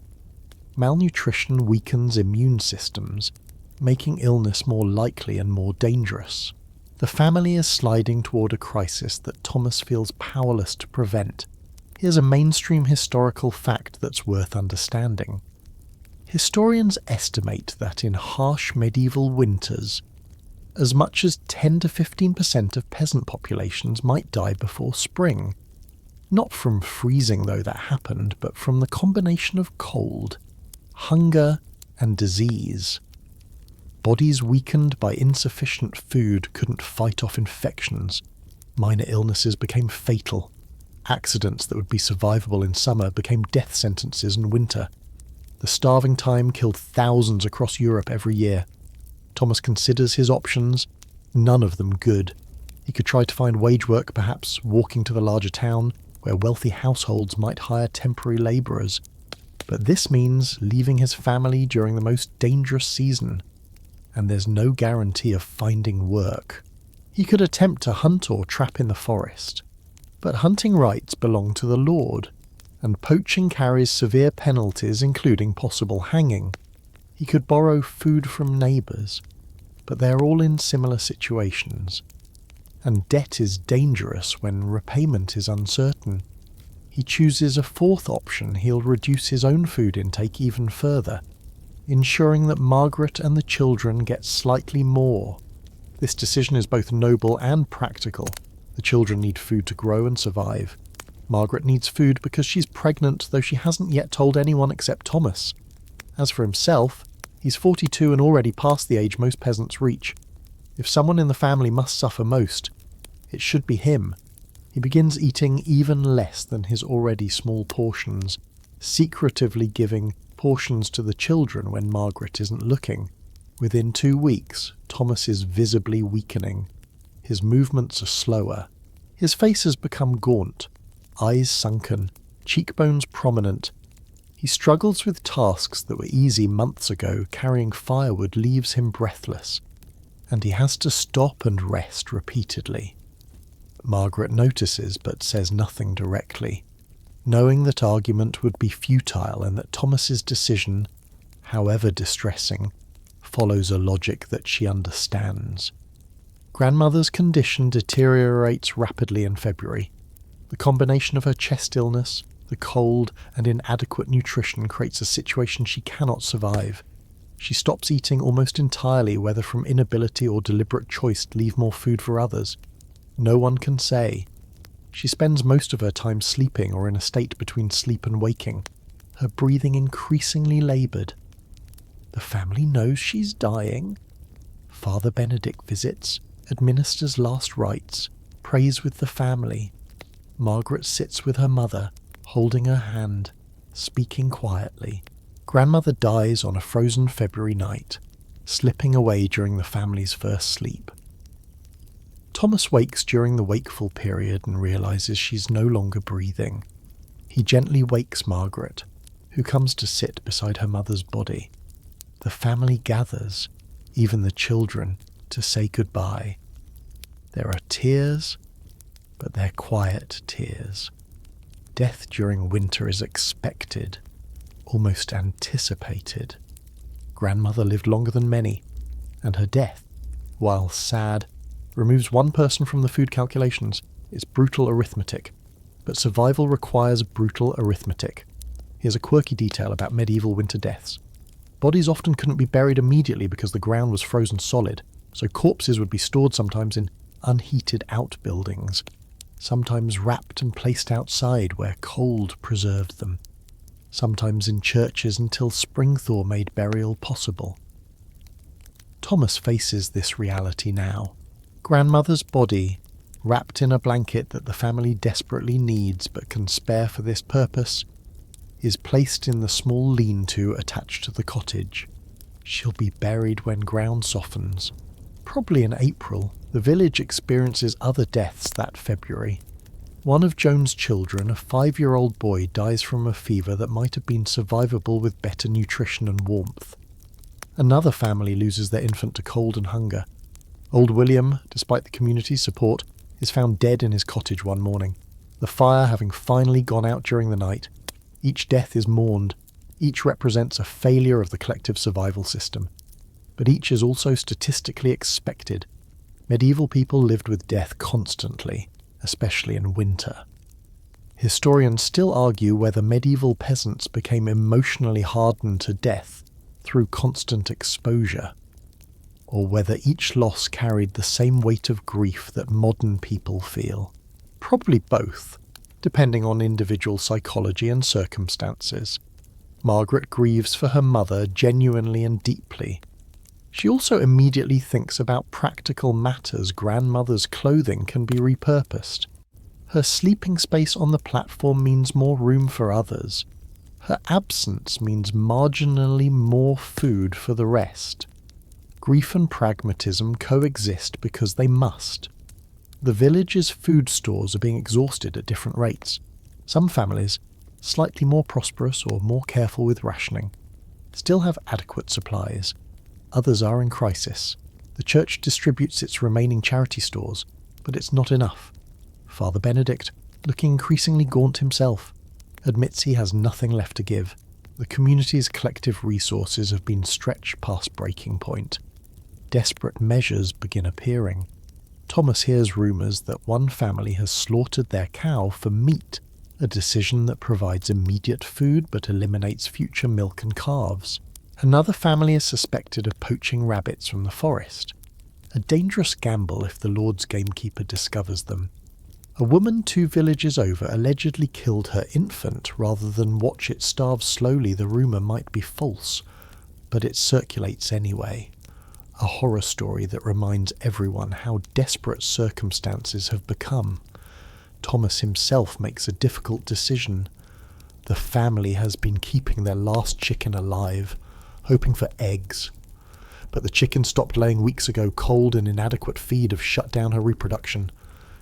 Malnutrition weakens immune systems, making illness more likely and more dangerous. The family is sliding toward a crisis that Thomas feels powerless to prevent. Here's a mainstream historical fact that's worth understanding. Historians estimate that in harsh medieval winters, as much as 10 to 15% of peasant populations might die before spring. Not from freezing, though that happened, but from the combination of cold, hunger, and disease. Bodies weakened by insufficient food couldn't fight off infections. Minor illnesses became fatal. Accidents that would be survivable in summer became death sentences in winter. The starving time killed thousands across Europe every year. Thomas considers his options, none of them good. He could try to find wage work, perhaps walking to the larger town, where wealthy households might hire temporary labourers. But this means leaving his family during the most dangerous season, and there's no guarantee of finding work. He could attempt to hunt or trap in the forest, but hunting rights belong to the Lord, and poaching carries severe penalties including possible hanging. He could borrow food from neighbours, but they're all in similar situations. And debt is dangerous when repayment is uncertain. He chooses a fourth option: he'll reduce his own food intake even further, ensuring that Margaret and the children get slightly more. This decision is both noble and practical. The children need food to grow and survive. Margaret needs food because she's pregnant, though she hasn't yet told anyone except Thomas. As for himself, he's 42 and already past the age most peasants reach. If someone in the family must suffer most, it should be him. He begins eating even less than his already small portions, secretively giving portions to the children when Margaret isn't looking. Within 2 weeks, Thomas is visibly weakening. His movements are slower. His face has become gaunt, eyes sunken, cheekbones prominent. He struggles with tasks that were easy months ago. Carrying firewood leaves him breathless, and he has to stop and rest repeatedly. Margaret notices but says nothing directly, knowing that argument would be futile and that Thomas's decision, however distressing, follows a logic that she understands. Grandmother's condition deteriorates rapidly in February. The combination of her chest illness, the cold, and inadequate nutrition creates a situation she cannot survive. She stops eating almost entirely, whether from inability or deliberate choice to leave more food for others. No one can say. She spends most of her time sleeping or in a state between sleep and waking, her breathing increasingly laboured. The family knows she's dying. Father Benedict visits, administers last rites, prays with the family. Margaret sits with her mother, holding her hand, speaking quietly. Grandmother dies on a frozen February night, slipping away during the family's first sleep. Thomas wakes during the wakeful period and realises she's no longer breathing. He gently wakes Margaret, who comes to sit beside her mother's body. The family gathers, even the children, to say goodbye. There are tears, but they're quiet tears. Death during winter is expected, almost anticipated. Grandmother lived longer than many, and her death, while sad, removes one person from the food calculations. It's brutal arithmetic, but survival requires brutal arithmetic. Here's a quirky detail about medieval winter deaths. Bodies often couldn't be buried immediately because the ground was frozen solid, so corpses would be stored sometimes in unheated outbuildings, sometimes wrapped and placed outside where cold preserved them, sometimes in churches until spring thaw made burial possible. Thomas faces this reality now. Grandmother's body, wrapped in a blanket that the family desperately needs but can spare for this purpose, is placed in the small lean-to attached to the cottage. She'll be buried when ground softens. Probably in April, the village experiences other deaths that February. One of Joan's children, a 5-year-old boy, dies from a fever that might have been survivable with better nutrition and warmth. Another family loses their infant to cold and hunger. Old William, despite the community's support, is found dead in his cottage one morning, the fire having finally gone out during the night. Each death is mourned, each represents a failure of the collective survival system. But each is also statistically expected. Medieval people lived with death constantly, especially in winter. Historians still argue whether medieval peasants became emotionally hardened to death through constant exposure, or whether each loss carried the same weight of grief that modern people feel. Probably both, depending on individual psychology and circumstances. Margaret grieves for her mother genuinely and deeply. She also immediately thinks about practical matters. Grandmother's clothing can be repurposed. Her sleeping space on the platform means more room for others. Her absence means marginally more food for the rest. Grief and pragmatism coexist because they must. The village's food stores are being exhausted at different rates. Some families, slightly more prosperous or more careful with rationing, still have adequate supplies. Others are in crisis. The church distributes its remaining charity stores, but it's not enough. Father Benedict, looking increasingly gaunt himself, admits he has nothing left to give. The community's collective resources have been stretched past breaking point. Desperate measures begin appearing. Thomas hears rumours that one family has slaughtered their cow for meat, a decision that provides immediate food but eliminates future milk and calves. Another family is suspected of poaching rabbits from the forest, a dangerous gamble if the Lord's gamekeeper discovers them. A woman 2 villages over allegedly killed her infant rather than watch it starve slowly. The rumour might be false, but it circulates anyway. A horror story that reminds everyone how desperate circumstances have become. Thomas himself makes a difficult decision. The family has been keeping their last chicken alive, hoping for eggs. But the chicken stopped laying weeks ago. Cold and inadequate feed have shut down her reproduction.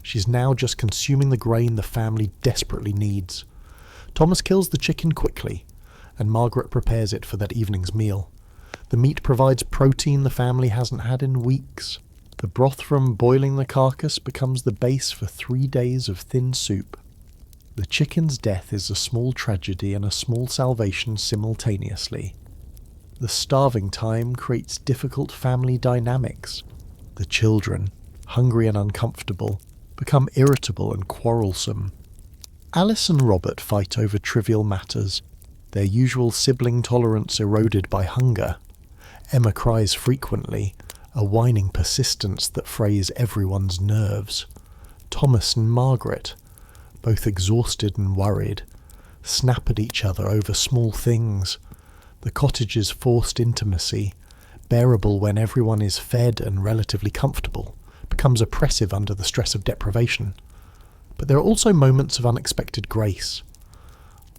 She's now just consuming the grain the family desperately needs. Thomas kills the chicken quickly, and Margaret prepares it for that evening's meal. The meat provides protein the family hasn't had in weeks. The broth from boiling the carcass becomes the base for 3 days of thin soup. The chicken's death is a small tragedy and a small salvation simultaneously. The starving time creates difficult family dynamics. The children, hungry and uncomfortable, become irritable and quarrelsome. Alice and Robert fight over trivial matters, their usual sibling tolerance eroded by hunger. Emma cries frequently, a whining persistence that frays everyone's nerves. Thomas and Margaret, both exhausted and worried, snap at each other over small things. The cottage's forced intimacy, bearable when everyone is fed and relatively comfortable, becomes oppressive under the stress of deprivation. But there are also moments of unexpected grace.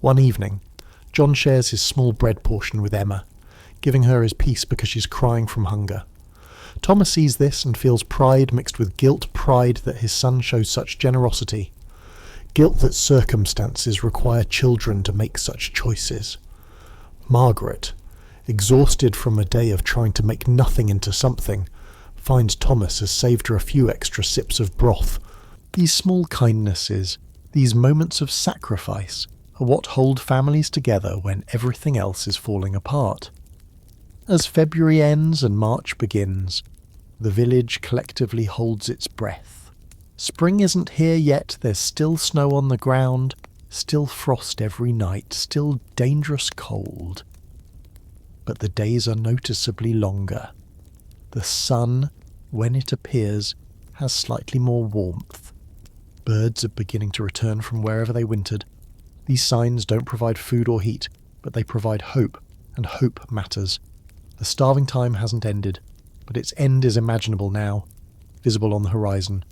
One evening, John shares his small bread portion with Emma, giving her his piece because she's crying from hunger. Thomas sees this and feels pride mixed with guilt, pride that his son shows such generosity, guilt that circumstances require children to make such choices. Margaret, exhausted from a day of trying to make nothing into something, finds Thomas has saved her a few extra sips of broth. These small kindnesses, these moments of sacrifice, are what hold families together when everything else is falling apart. As February ends and March begins, the village collectively holds its breath. Spring isn't here yet. There's still snow on the ground, still frost every night, still dangerous cold. But the days are noticeably longer. The sun, when it appears, has slightly more warmth. Birds are beginning to return from wherever they wintered. These signs don't provide food or heat, but they provide hope, and hope matters. The starving time hasn't ended, but its end is imaginable now, visible on the horizon.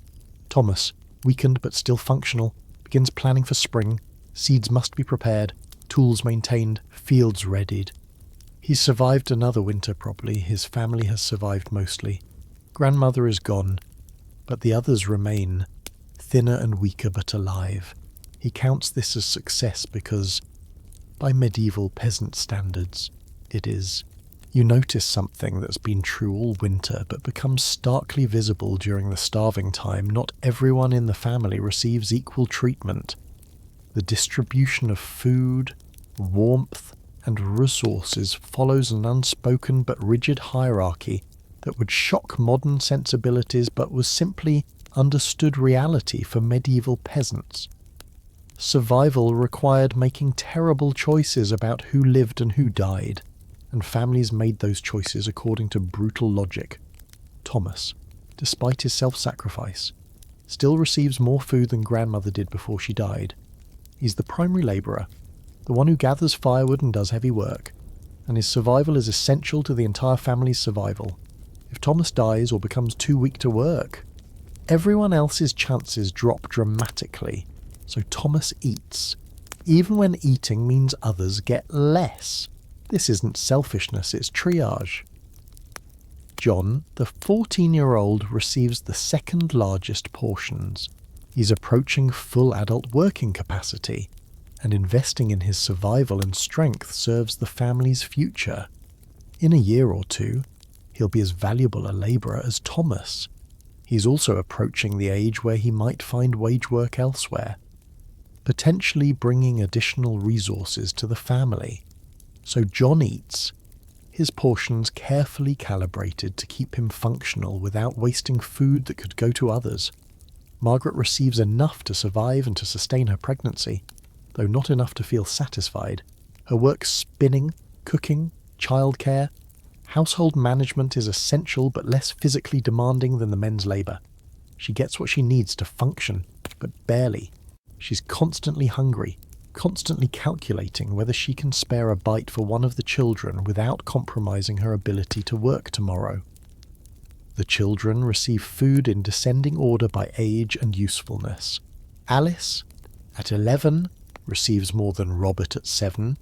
Thomas, weakened but still functional, begins planning for spring. Seeds must be prepared, tools maintained, fields readied. He's survived another winter probably. His family has survived mostly. Grandmother is gone, but the others remain, thinner and weaker but alive. He counts this as success because, by medieval peasant standards, it is. You notice something that's been true all winter but becomes starkly visible during the starving time. Not everyone in the family receives equal treatment. The distribution of food, warmth, and resources follows an unspoken but rigid hierarchy that would shock modern sensibilities but was simply understood reality for medieval peasants. Survival required making terrible choices about who lived and who died, and families made those choices according to brutal logic. Thomas, despite his self-sacrifice, still receives more food than grandmother did before she died. He's the primary labourer, the one who gathers firewood and does heavy work, and his survival is essential to the entire family's survival. If Thomas dies or becomes too weak to work, everyone else's chances drop dramatically, so Thomas eats, even when eating means others get less. This isn't selfishness, it's triage. John, the 14-year-old, receives the second largest portions. He's approaching full adult working capacity, and investing in his survival and strength serves the family's future. In a year or two, he'll be as valuable a labourer as Thomas. He's also approaching the age where he might find wage work elsewhere, potentially bringing additional resources to the family. So John eats, his portions carefully calibrated to keep him functional without wasting food that could go to others. Margaret receives enough to survive and to sustain her pregnancy, though not enough to feel satisfied. Her work spinning, cooking, childcare, household management is essential but less physically demanding than the men's labour. She gets what she needs to function, but barely. She's constantly hungry, constantly calculating whether she can spare a bite for one of the children without compromising her ability to work tomorrow. The children receive food in descending order by age and usefulness. Alice, at 11, receives more than Robert at 7,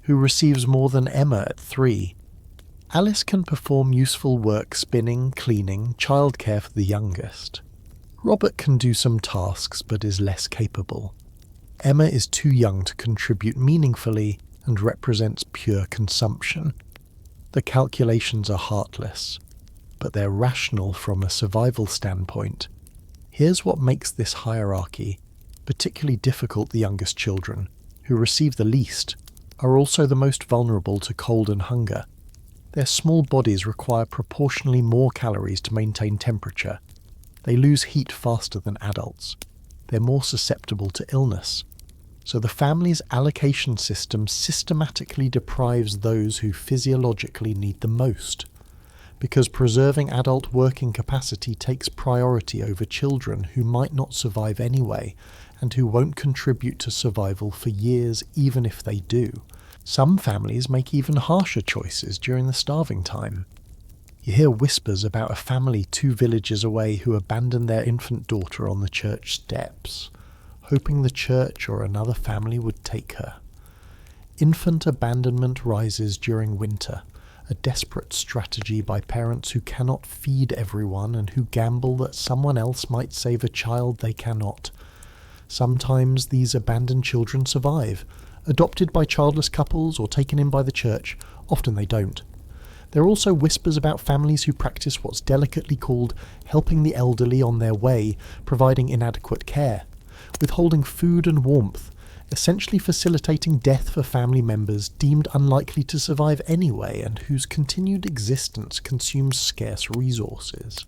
who receives more than Emma at 3. Alice can perform useful work spinning, cleaning, childcare for the youngest. Robert can do some tasks but is less capable. Emma is too young to contribute meaningfully and represents pure consumption. The calculations are heartless, but they're rational from a survival standpoint. Here's what makes this hierarchy particularly difficult. The youngest children, who receive the least, are also the most vulnerable to cold and hunger. Their small bodies require proportionally more calories to maintain temperature. They lose heat faster than adults. They're more susceptible to illness. So the family's allocation system systematically deprives those who physiologically need the most, because preserving adult working capacity takes priority over children who might not survive anyway and who won't contribute to survival for years even if they do. Some families make even harsher choices during the starving time. You hear whispers about a family 2 villages away who abandoned their infant daughter on the church steps, hoping the church or another family would take her. Infant abandonment rises during winter, a desperate strategy by parents who cannot feed everyone and who gamble that someone else might save a child they cannot. Sometimes these abandoned children survive, adopted by childless couples or taken in by the church. Often they don't. There are also whispers about families who practice what's delicately called helping the elderly on their way, providing inadequate care, withholding food and warmth, essentially facilitating death for family members deemed unlikely to survive anyway and whose continued existence consumes scarce resources.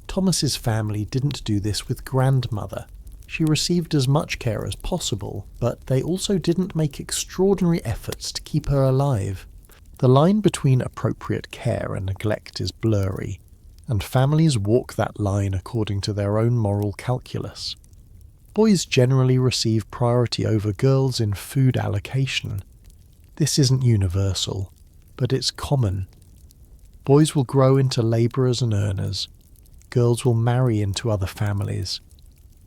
Thomas's family didn't do this with grandmother. She received as much care as possible, but they also didn't make extraordinary efforts to keep her alive. The line between appropriate care and neglect is blurry, and families walk that line according to their own moral calculus. Boys generally receive priority over girls in food allocation. This isn't universal, but it's common. Boys will grow into labourers and earners. Girls will marry into other families,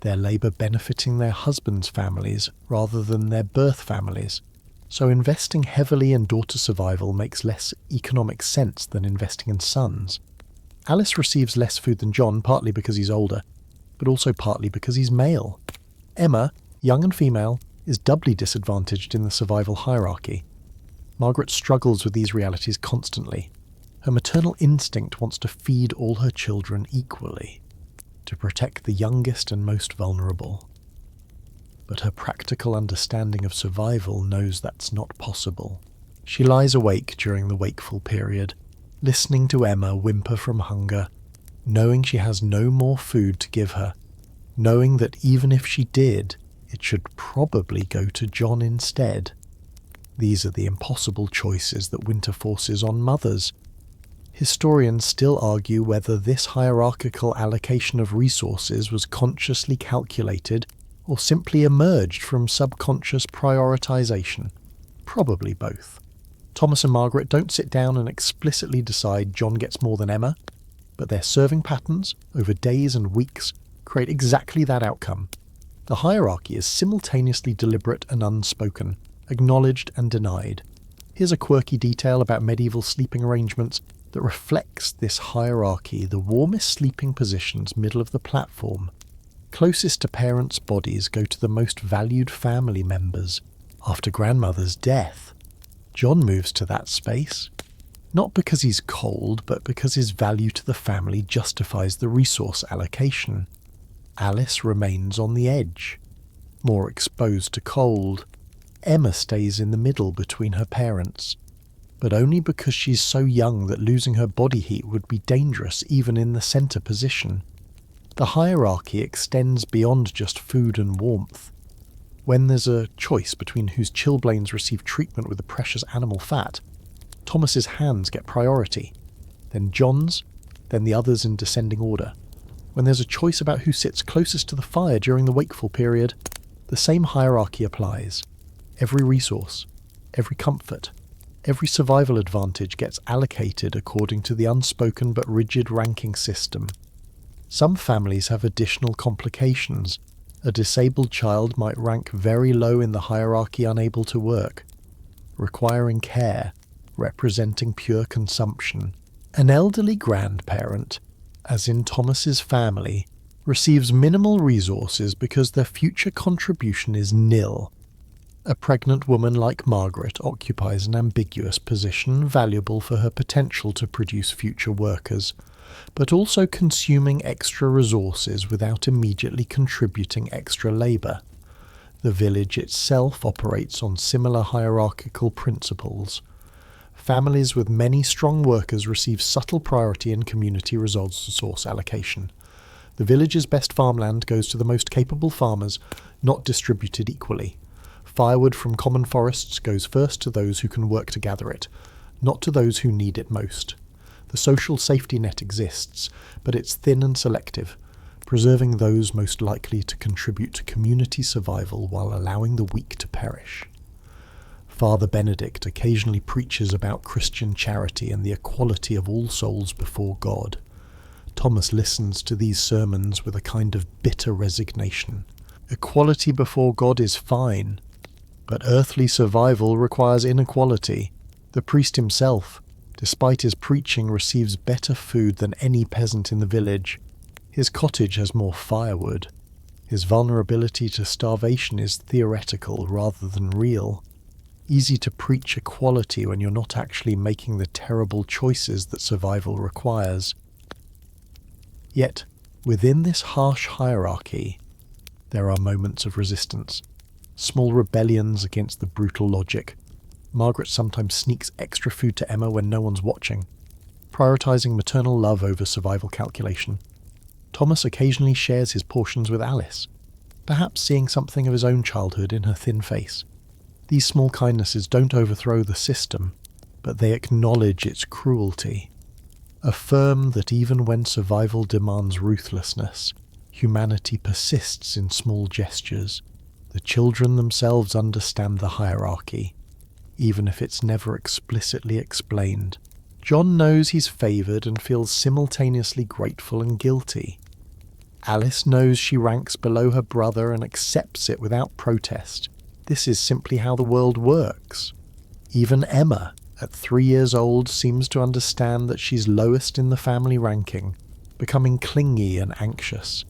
their labour benefiting their husbands' families rather than their birth families. So investing heavily in daughter survival makes less economic sense than investing in sons. Alice receives less food than John, partly because he's older, but also partly because he's male. Emma, young and female, is doubly disadvantaged in the survival hierarchy. Margaret struggles with these realities constantly. Her maternal instinct wants to feed all her children equally, to protect the youngest and most vulnerable. But her practical understanding of survival knows that's not possible. She lies awake during the wakeful period, listening to Emma whimper from hunger, knowing she has no more food to give her, knowing that even if she did, it should probably go to John instead. These are the impossible choices that winter forces on mothers. Historians still argue whether this hierarchical allocation of resources was consciously calculated or simply emerged from subconscious prioritization. Probably both. Thomas and Margaret don't sit down and explicitly decide John gets more than Emma, but their serving patterns over days and weeks create exactly that outcome. The hierarchy is simultaneously deliberate and unspoken, acknowledged and denied. Here's a quirky detail about medieval sleeping arrangements that reflects this hierarchy. The warmest sleeping positions middle of the platform. Closest to parents' bodies go to the most valued family members after grandmother's death. John moves to that space, not because he's cold, but because his value to the family justifies the resource allocation. Alice remains on the edge, more exposed to cold. Emma stays in the middle between her parents, but only because she's so young that losing her body heat would be dangerous even in the centre position. The hierarchy extends beyond just food and warmth. When there's a choice between whose chilblains receive treatment with the precious animal fat, Thomas's hands get priority, then John's, then the others in descending order. When there's a choice about who sits closest to the fire during the wakeful period, the same hierarchy applies. Every resource, every comfort, every survival advantage gets allocated according to the unspoken but rigid ranking system. Some families have additional complications. A disabled child might rank very low in the hierarchy, unable to work, requiring care, representing pure consumption. An elderly grandparent, as in Thomas's family, receives minimal resources because their future contribution is nil. A pregnant woman like Margaret occupies an ambiguous position, valuable for her potential to produce future workers, but also consuming extra resources without immediately contributing extra labour. The village itself operates on similar hierarchical principles. Families with many strong workers receive subtle priority in community resource allocation. The village's best farmland goes to the most capable farmers, not distributed equally. Firewood from common forests goes first to those who can work to gather it, not to those who need it most. The social safety net exists, but it's thin and selective, preserving those most likely to contribute to community survival while allowing the weak to perish. Father Benedict occasionally preaches about Christian charity and the equality of all souls before God. Thomas listens to these sermons with a kind of bitter resignation. Equality before God is fine, but earthly survival requires inequality. The priest himself, despite his preaching, receives better food than any peasant in the village. His cottage has more firewood. His vulnerability to starvation is theoretical rather than real. Easy to preach equality when you're not actually making the terrible choices that survival requires. Yet, within this harsh hierarchy, there are moments of resistance, small rebellions against the brutal logic. Margaret sometimes sneaks extra food to Emma when no one's watching, prioritizing maternal love over survival calculation. Thomas occasionally shares his portions with Alice, perhaps seeing something of his own childhood in her thin face. These small kindnesses don't overthrow the system, but they acknowledge its cruelty, affirm that even when survival demands ruthlessness, humanity persists in small gestures. The children themselves understand the hierarchy, even if it's never explicitly explained. John knows he's favoured and feels simultaneously grateful and guilty. Alice knows she ranks below her brother and accepts it without protest. This is simply how the world works. Even Emma, at 3 years old, seems to understand that she's lowest in the family ranking, becoming clingy and anxious,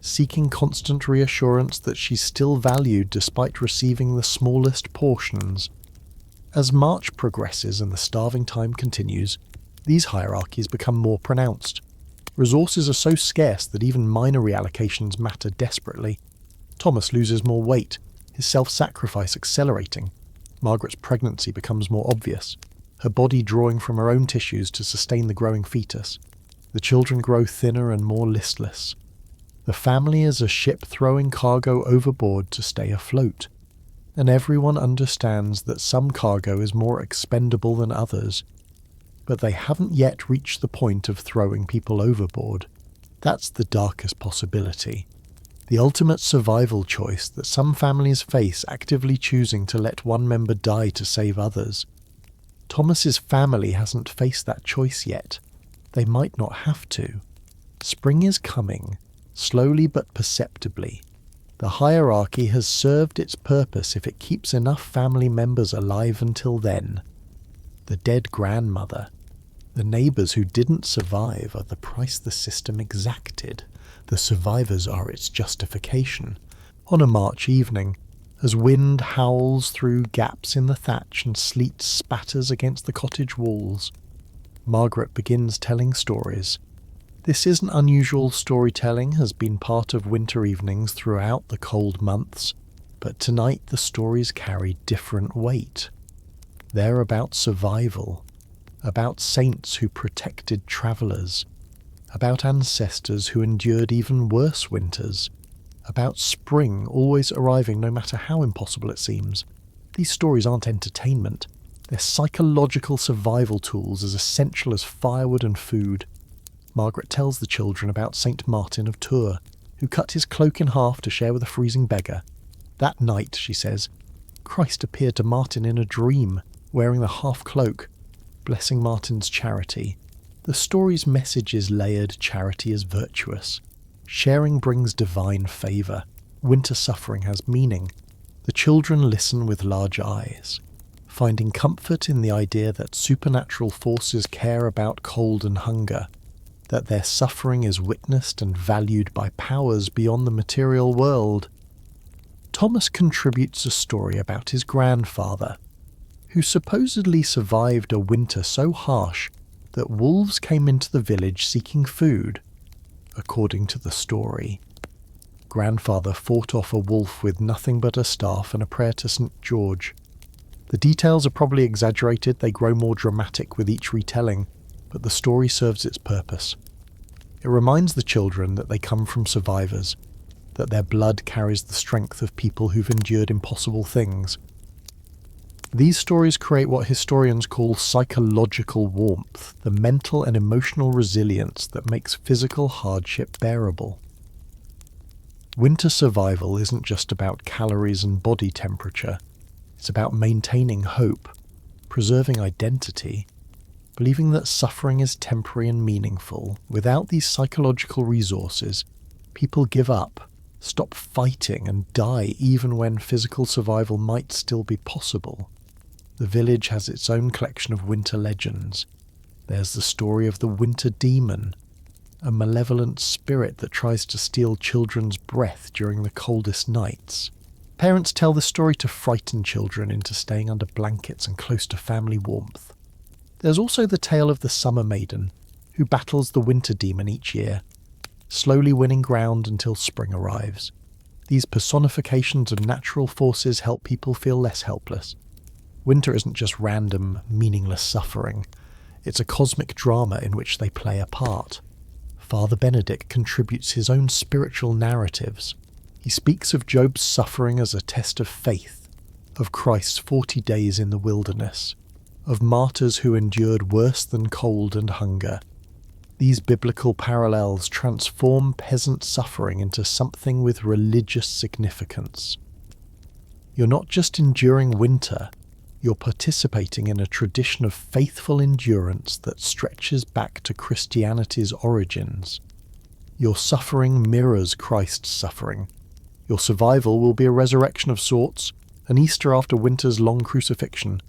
seeking constant reassurance that she's still valued despite receiving the smallest portions. As March progresses and the starving time continues, these hierarchies become more pronounced. Resources are so scarce that even minor reallocations matter desperately. Thomas loses more weight, his self-sacrifice accelerating. Margaret's pregnancy becomes more obvious, her body drawing from her own tissues to sustain the growing fetus. The children grow thinner and more listless. The family is a ship throwing cargo overboard to stay afloat, and everyone understands that some cargo is more expendable than others, but they haven't yet reached the point of throwing people overboard. That's the darkest possibility. The ultimate survival choice that some families face, actively choosing to let one member die to save others. Thomas's family hasn't faced that choice yet. They might not have to. Spring is coming, slowly but perceptibly. The hierarchy has served its purpose if it keeps enough family members alive until then. The dead grandmother. The neighbours who didn't survive are the price the system exacted. The survivors are its justification. On a March evening, as wind howls through gaps in the thatch and sleet spatters against the cottage walls, Margaret begins telling stories. This isn't unusual. Storytelling has been part of winter evenings throughout the cold months, but tonight the stories carry different weight. They're about survival, about saints who protected travellers, about ancestors who endured even worse winters, about spring always arriving no matter how impossible it seems. These stories aren't entertainment. They're psychological survival tools as essential as firewood and food. Margaret tells the children about Saint Martin of Tours, who cut his cloak in half to share with a freezing beggar. That night, she says, Christ appeared to Martin in a dream, wearing the half cloak, blessing Martin's charity. The story's message is layered. Charity is virtuous. Sharing brings divine favour. Winter suffering has meaning. The children listen with large eyes, finding comfort in the idea that supernatural forces care about cold and hunger, that their suffering is witnessed and valued by powers beyond the material world. Thomas contributes a story about his grandfather, who supposedly survived a winter so harsh that wolves came into the village seeking food. According to the story, grandfather fought off a wolf with nothing but a staff and a prayer to St. George. The details are probably exaggerated, they grow more dramatic with each retelling, but the story serves its purpose. It reminds the children that they come from survivors, that their blood carries the strength of people who've endured impossible things. These stories create what historians call psychological warmth, the mental and emotional resilience that makes physical hardship bearable. Winter survival isn't just about calories and body temperature. It's about maintaining hope, preserving identity, believing that suffering is temporary and meaningful. Without these psychological resources, people give up, stop fighting, and die even when physical survival might still be possible. The village has its own collection of winter legends. There's the story of the winter demon, a malevolent spirit that tries to steal children's breath during the coldest nights. Parents tell the story to frighten children into staying under blankets and close to family warmth. There's also the tale of the summer maiden, who battles the winter demon each year, slowly winning ground until spring arrives. These personifications of natural forces help people feel less helpless. Winter isn't just random, meaningless suffering. It's a cosmic drama in which they play a part. Father Benedict contributes his own spiritual narratives. He speaks of Job's suffering as a test of faith, of Christ's 40 days in the wilderness, of martyrs who endured worse than cold and hunger. These biblical parallels transform peasant suffering into something with religious significance. You're not just enduring winter, you're participating in a tradition of faithful endurance that stretches back to Christianity's origins. Your suffering mirrors Christ's suffering. Your survival will be a resurrection of sorts, an Easter after winter's long crucifixion.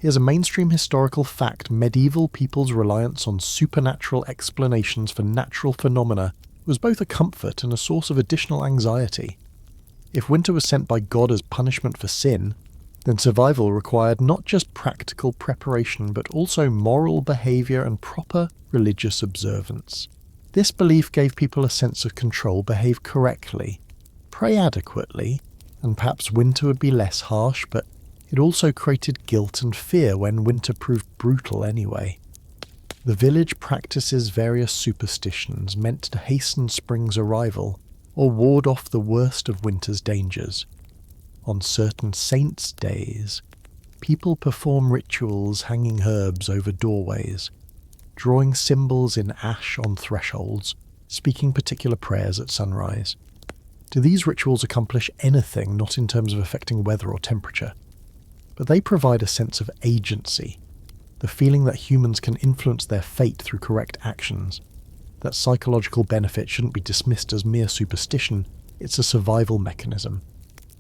Here's a mainstream historical fact: medieval people's reliance on supernatural explanations for natural phenomena was both a comfort and a source of additional anxiety. If winter was sent by God as punishment for sin, then survival required not just practical preparation but also moral behaviour and proper religious observance. This belief gave people a sense of control, behave correctly, pray adequately, and perhaps winter would be less harsh, but it also created guilt and fear when winter proved brutal anyway. The village practices various superstitions meant to hasten spring's arrival or ward off the worst of winter's dangers. On certain saints' days, people perform rituals hanging herbs over doorways, drawing symbols in ash on thresholds, speaking particular prayers at sunrise. Do these rituals accomplish anything not in terms of affecting weather or temperature? But they provide a sense of agency, the feeling that humans can influence their fate through correct actions. That psychological benefit shouldn't be dismissed as mere superstition, it's a survival mechanism.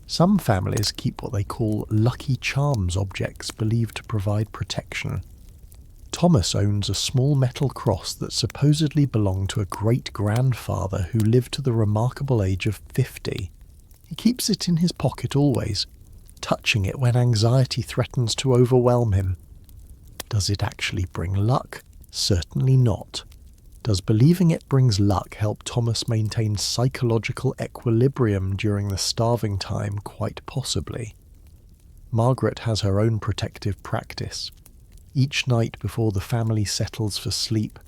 Some families keep what they call lucky charms objects believed to provide protection. Thomas owns a small metal cross that supposedly belonged to a great-grandfather who lived to the remarkable age of 50. He keeps it in his pocket always, touching it when anxiety threatens to overwhelm him. Does it actually bring luck? Certainly not. Does believing it brings luck help Thomas maintain psychological equilibrium during the starving time? Quite possibly. Margaret has her own protective practice. Each night before the family settles for sleep,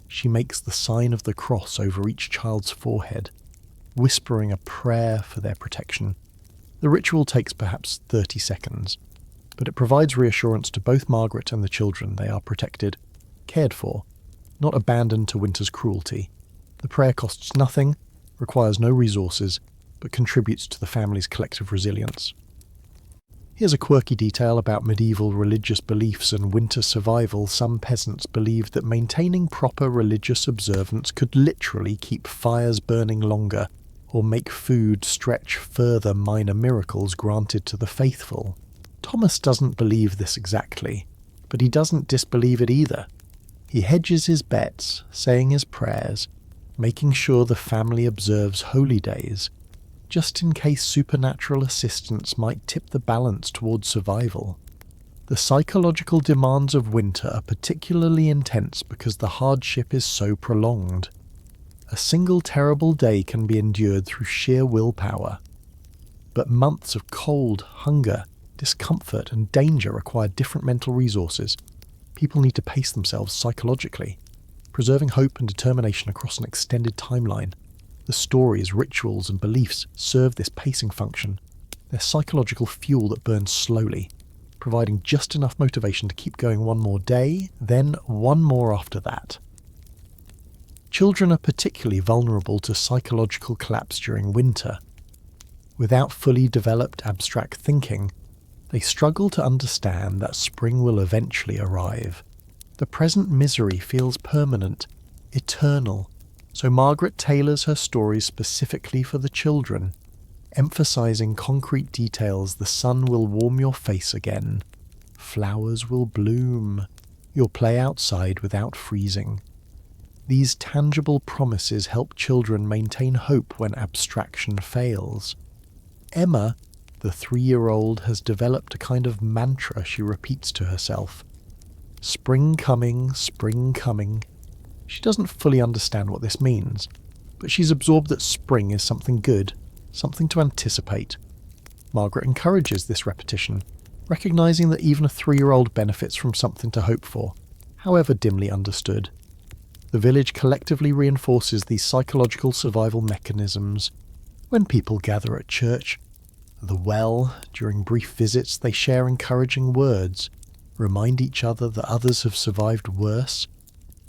she makes the sign of the cross over each child's forehead, whispering a prayer for their protection. The ritual takes perhaps 30 seconds, but it provides reassurance to both Margaret and the children they are protected, cared for, not abandoned to winter's cruelty. The prayer costs nothing, requires no resources, but contributes to the family's collective resilience. Here's a quirky detail about medieval religious beliefs and winter survival. Some peasants believed that maintaining proper religious observance could literally keep fires burning longer or make food stretch further, minor miracles granted to the faithful. Thomas doesn't believe this exactly, but he doesn't disbelieve it either. He hedges his bets, saying his prayers, making sure the family observes holy days, just in case supernatural assistance might tip the balance towards survival. The psychological demands of winter are particularly intense because the hardship is so prolonged. A single terrible day can be endured through sheer willpower, but months of cold, hunger, discomfort and danger require different mental resources. People need to pace themselves psychologically, preserving hope and determination across an extended timeline. The stories, rituals and beliefs serve this pacing function. They're psychological fuel that burns slowly, providing just enough motivation to keep going one more day, then one more after that. Children are particularly vulnerable to psychological collapse during winter. Without fully developed abstract thinking, they struggle to understand that spring will eventually arrive. The present misery feels permanent, eternal, so Margaret tailors her stories specifically for the children, emphasizing concrete details. The sun will warm your face again, flowers will bloom, you'll play outside without freezing. These tangible promises help children maintain hope when abstraction fails. Emma, the 3-year-old, has developed a kind of mantra she repeats to herself. Spring coming, spring coming. She doesn't fully understand what this means, but she's absorbed that spring is something good, something to anticipate. Margaret encourages this repetition, recognizing that even a 3-year-old benefits from something to hope for, however dimly understood. The village collectively reinforces these psychological survival mechanisms. When people gather at church, the well, during brief visits, they share encouraging words, remind each other that others have survived worse,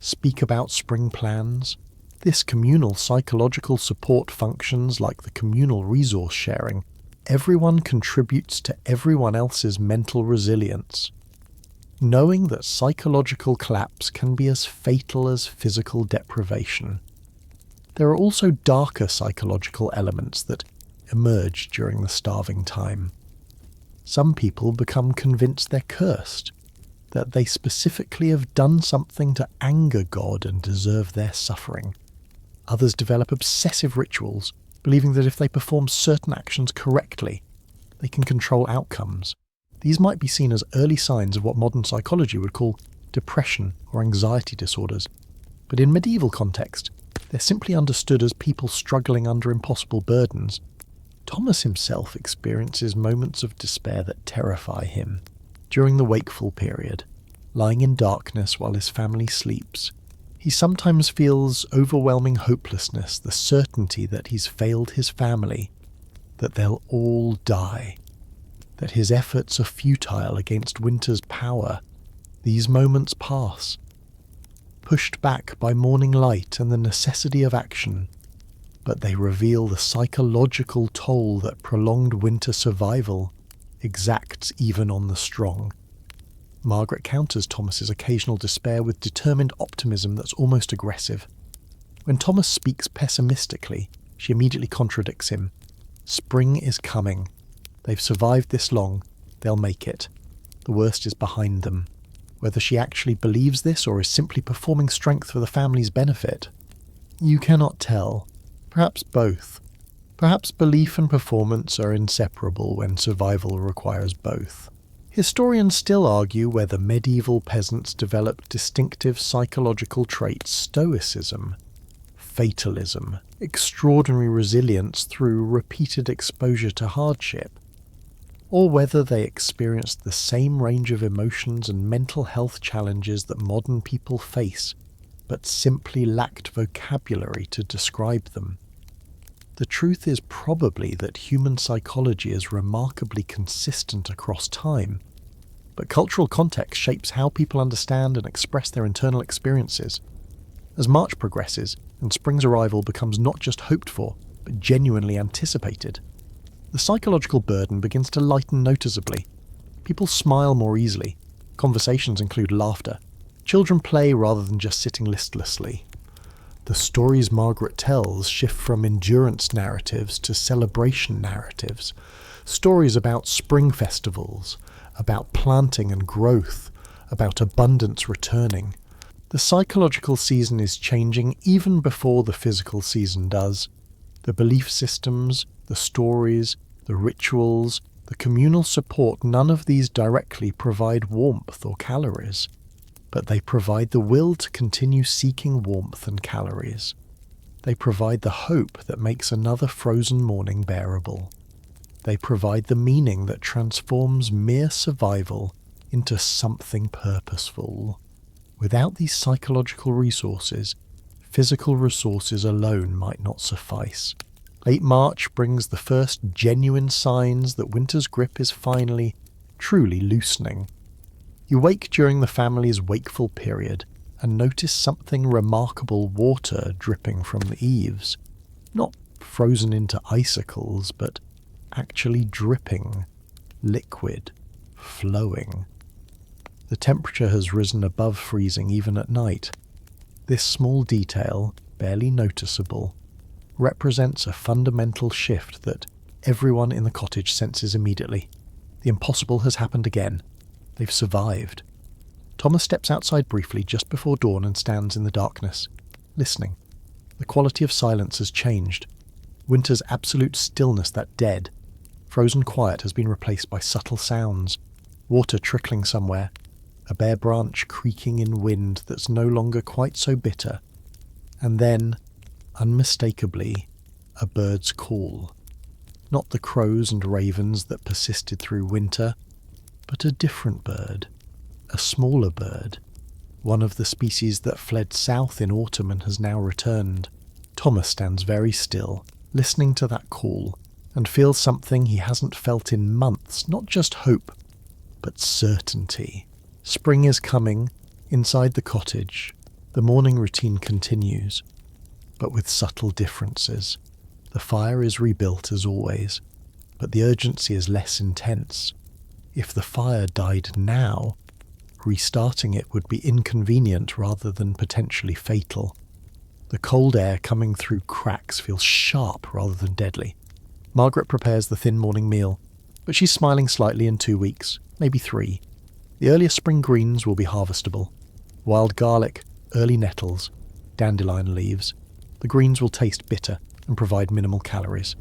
speak about spring plans. This communal psychological support functions like the communal resource sharing. Everyone contributes to everyone else's mental resilience. Knowing that psychological collapse can be as fatal as physical deprivation. There are also darker psychological elements that emerge during the starving time. Some people become convinced they're cursed, that they specifically have done something to anger God and deserve their suffering. Others develop obsessive rituals, believing that if they perform certain actions correctly, they can control outcomes. These might be seen as early signs of what modern psychology would call depression or anxiety disorders, but in medieval context, they're simply understood as people struggling under impossible burdens. Thomas himself experiences moments of despair that terrify him. During the wakeful period, lying in darkness while his family sleeps, he sometimes feels overwhelming hopelessness, the certainty that he's failed his family, that they'll all die, that his efforts are futile against winter's power. These moments pass, pushed back by morning light and the necessity of action, but they reveal the psychological toll that prolonged winter survival exacts even on the strong. Margaret counters Thomas's occasional despair with determined optimism that's almost aggressive. When Thomas speaks pessimistically, she immediately contradicts him. Spring is coming. They've survived this long. They'll make it. The worst is behind them. Whether she actually believes this or is simply performing strength for the family's benefit, you cannot tell. Perhaps both. Perhaps belief and performance are inseparable when survival requires both. Historians still argue whether medieval peasants developed distinctive psychological traits: stoicism, fatalism, extraordinary resilience through repeated exposure to hardship, or whether they experienced the same range of emotions and mental health challenges that modern people face, but simply lacked vocabulary to describe them. The truth is probably that human psychology is remarkably consistent across time, but cultural context shapes how people understand and express their internal experiences. As March progresses and spring's arrival becomes not just hoped for, but genuinely anticipated, the psychological burden begins to lighten noticeably. People smile more easily. Conversations include laughter. Children play rather than just sitting listlessly. The stories Margaret tells shift from endurance narratives to celebration narratives. Stories about spring festivals, about planting and growth, about abundance returning. The psychological season is changing even before the physical season does. The belief systems, the stories, the rituals, the communal support, none of these directly provide warmth or calories, but they provide the will to continue seeking warmth and calories. They provide the hope that makes another frozen morning bearable. They provide the meaning that transforms mere survival into something purposeful. Without these psychological resources, physical resources alone might not suffice. Late March brings the first genuine signs that winter's grip is finally, truly loosening. You wake during the family's wakeful period and notice something remarkable: water dripping from the eaves. Not frozen into icicles, but actually dripping, liquid, flowing. The temperature has risen above freezing even at night. This small detail, barely noticeable, represents a fundamental shift that everyone in the cottage senses immediately. The impossible has happened again. They've survived. Thomas steps outside briefly just before dawn and stands in the darkness, listening. The quality of silence has changed. Winter's absolute stillness, that dead, frozen quiet, has been replaced by subtle sounds. Water trickling somewhere, a bare branch creaking in wind that's no longer quite so bitter, and then, unmistakably, a bird's call. Not the crows and ravens that persisted through winter, but a different bird, a smaller bird, one of the species that fled south in autumn and has now returned. Thomas stands very still, listening to that call, and feels something he hasn't felt in months, not just hope, but certainty. Spring is coming. Inside the cottage, the morning routine continues, but with subtle differences. The fire is rebuilt as always, but the urgency is less intense. If the fire died now, restarting it would be inconvenient rather than potentially fatal. The cold air coming through cracks feels sharp rather than deadly. Margaret prepares the thin morning meal, but she's smiling slightly. In 2 weeks, maybe 3. The earliest spring greens will be harvestable. Wild garlic, early nettles, dandelion leaves. The greens will taste bitter and provide minimal calories.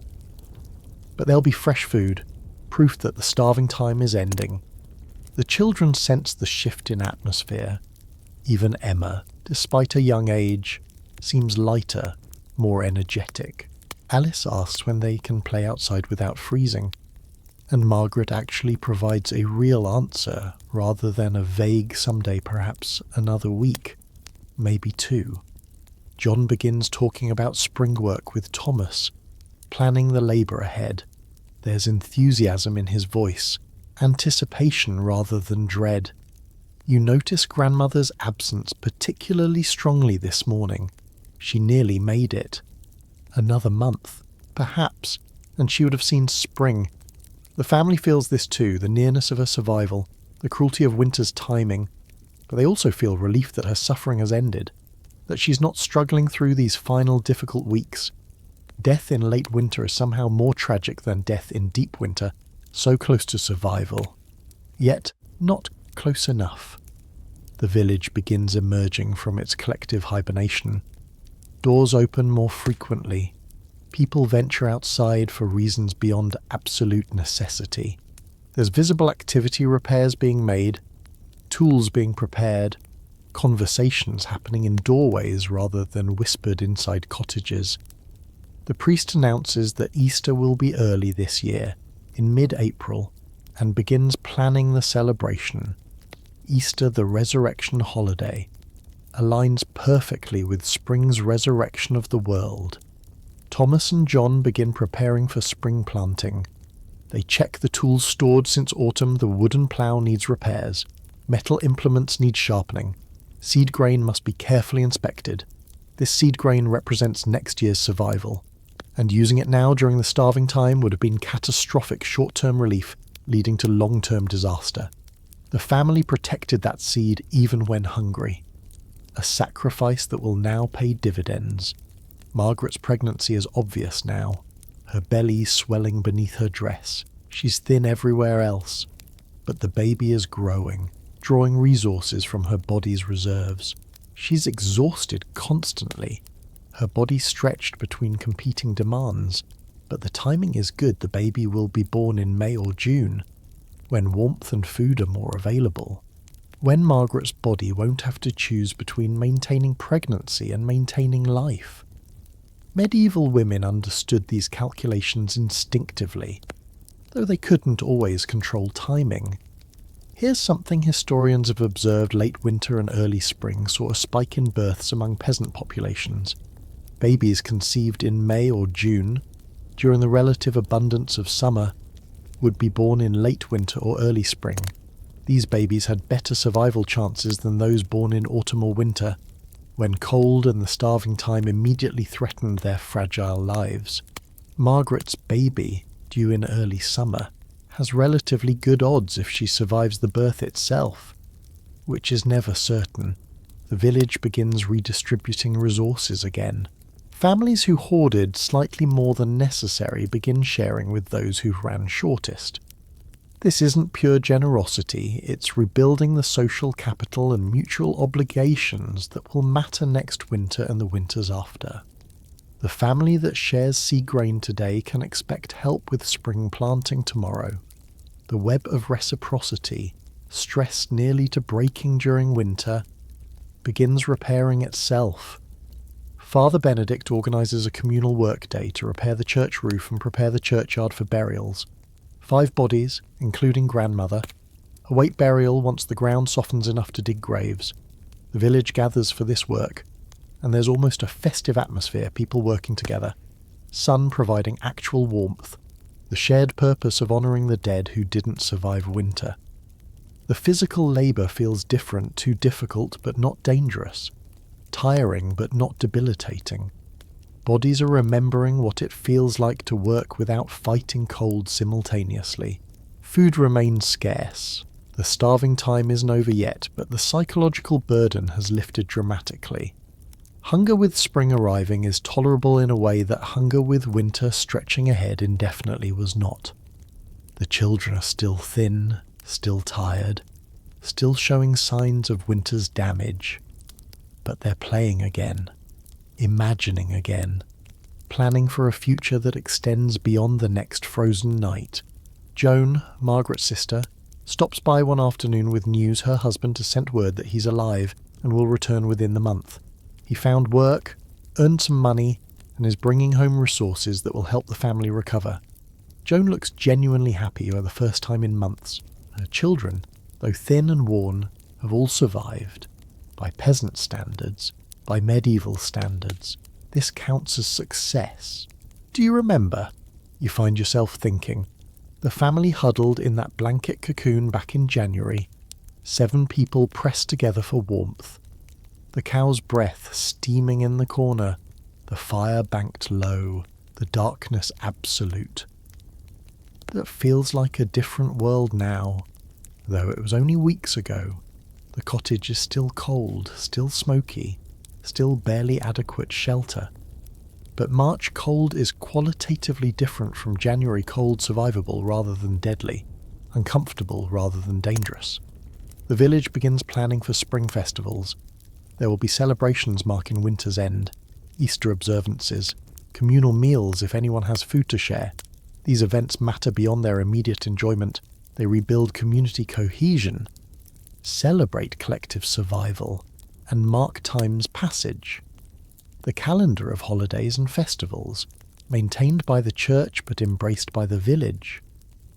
But they'll be fresh food, proof that the starving time is ending. The children sense the shift in atmosphere. Even Emma, despite a young age, seems lighter, more energetic. Alice asks when they can play outside without freezing, and Margaret actually provides a real answer rather than a vague someday, perhaps another week, maybe two. John begins talking about spring work with Thomas, planning the labour ahead. There's enthusiasm in his voice, anticipation rather than dread. You notice grandmother's absence particularly strongly this morning. She nearly made it. Another month, perhaps, and she would have seen spring. The family feels this too, the nearness of her survival, the cruelty of winter's timing, but they also feel relief that her suffering has ended, that she's not struggling through these final difficult weeks. Death in late winter is somehow more tragic than death in deep winter, so close to survival. Yet, not close enough. The village begins emerging from its collective hibernation. Doors open more frequently. People venture outside for reasons beyond absolute necessity. There's visible activity repairs being made, tools being prepared, conversations happening in doorways rather than whispered inside cottages. The priest announces that Easter will be early this year, in mid-April, and begins planning the celebration. Easter, the resurrection holiday, aligns perfectly with spring's resurrection of the world. Thomas and John begin preparing for spring planting. They check the tools stored since autumn. The wooden plough needs repairs. Metal implements need sharpening. Seed grain must be carefully inspected. This seed grain represents next year's survival, and using it now during the starving time would have been catastrophic short-term relief, leading to long-term disaster. The family protected that seed even when hungry. A sacrifice that will now pay dividends. Margaret's pregnancy is obvious now, her belly swelling beneath her dress. She's thin everywhere else, but the baby is growing, drawing resources from her body's reserves. She's exhausted constantly, her body stretched between competing demands, but the timing is good. The baby will be born in May or June, when warmth and food are more available. When Margaret's body won't have to choose between maintaining pregnancy and maintaining life. Medieval women understood these calculations instinctively, though they couldn't always control timing. Here's something historians have observed: late winter and early spring saw a spike in births among peasant populations. Babies conceived in May or June, during the relative abundance of summer, would be born in late winter or early spring. These babies had better survival chances than those born in autumn or winter, when cold and the starving time immediately threatened their fragile lives. Margaret's baby, due in early summer, has relatively good odds if she survives the birth itself, which is never certain. The village begins redistributing resources again. Families who hoarded slightly more than necessary begin sharing with those who ran shortest. This isn't pure generosity, it's rebuilding the social capital and mutual obligations that will matter next winter and the winters after. The family that shares seed grain today can expect help with spring planting tomorrow. The web of reciprocity, stressed nearly to breaking during winter, begins repairing itself. Father Benedict organises a communal workday to repair the church roof and prepare the churchyard for burials. 5 bodies, including grandmother, await burial once the ground softens enough to dig graves. The village gathers for this work, and there's almost a festive atmosphere, people working together, sun providing actual warmth, the shared purpose of honouring the dead who didn't survive winter. The physical labour feels different, too difficult but not dangerous, tiring but not debilitating. Bodies are remembering what it feels like to work without fighting cold simultaneously. Food remains scarce. The starving time isn't over yet, but the psychological burden has lifted dramatically. Hunger with spring arriving is tolerable in a way that hunger with winter stretching ahead indefinitely was not. The children are still thin, still tired, still showing signs of winter's damage. But they're playing again. Imagining again, planning for a future that extends beyond the next frozen night. Joan, Margaret's sister, stops by one afternoon with news her husband has sent word that he's alive and will return within the month. He found work, earned some money, and is bringing home resources that will help the family recover. Joan looks genuinely happy for the first time in months. Her children, though thin and worn, have all survived. By peasant standards, by medieval standards, this counts as success. Do you remember? You find yourself thinking. The family huddled in that blanket cocoon back in January, 7 people pressed together for warmth. The cow's breath steaming in the corner, the fire banked low, the darkness absolute. That feels like a different world now, though it was only weeks ago. The cottage is still cold, still smoky, still barely adequate shelter. But March cold is qualitatively different from January cold, survivable rather than deadly, uncomfortable rather than dangerous. The village begins planning for spring festivals. There will be celebrations marking winter's end, Easter observances, communal meals if anyone has food to share. These events matter beyond their immediate enjoyment. They rebuild community cohesion, celebrate collective survival, and mark time's passage. The calendar of holidays and festivals, maintained by the church but embraced by the village,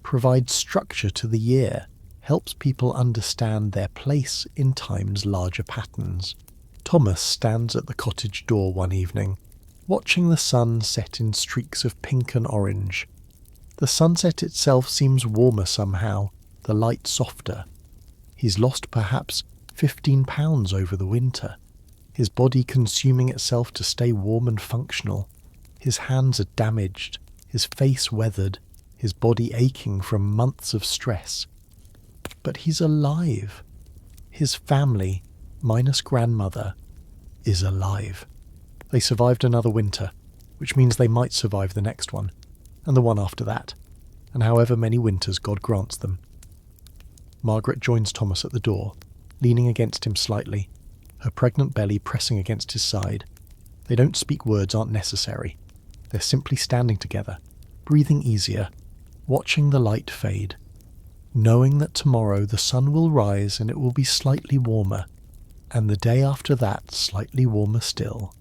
provides structure to the year, helps people understand their place in time's larger patterns. Thomas stands at the cottage door one evening, watching the sun set in streaks of pink and orange. The sunset itself seems warmer somehow, the light softer. He's lost perhaps 15 pounds over the winter, his body consuming itself to stay warm and functional. His hands are damaged, his face weathered, his body aching from months of stress. But he's alive. His family, minus grandmother, is alive. They survived another winter, which means they might survive the next one, and the one after that, and however many winters God grants them. Margaret joins Thomas at the door, leaning against him slightly, her pregnant belly pressing against his side. They don't speak, words aren't necessary. They're simply standing together, breathing easier, watching the light fade, knowing that tomorrow the sun will rise and it will be slightly warmer, and the day after that slightly warmer still,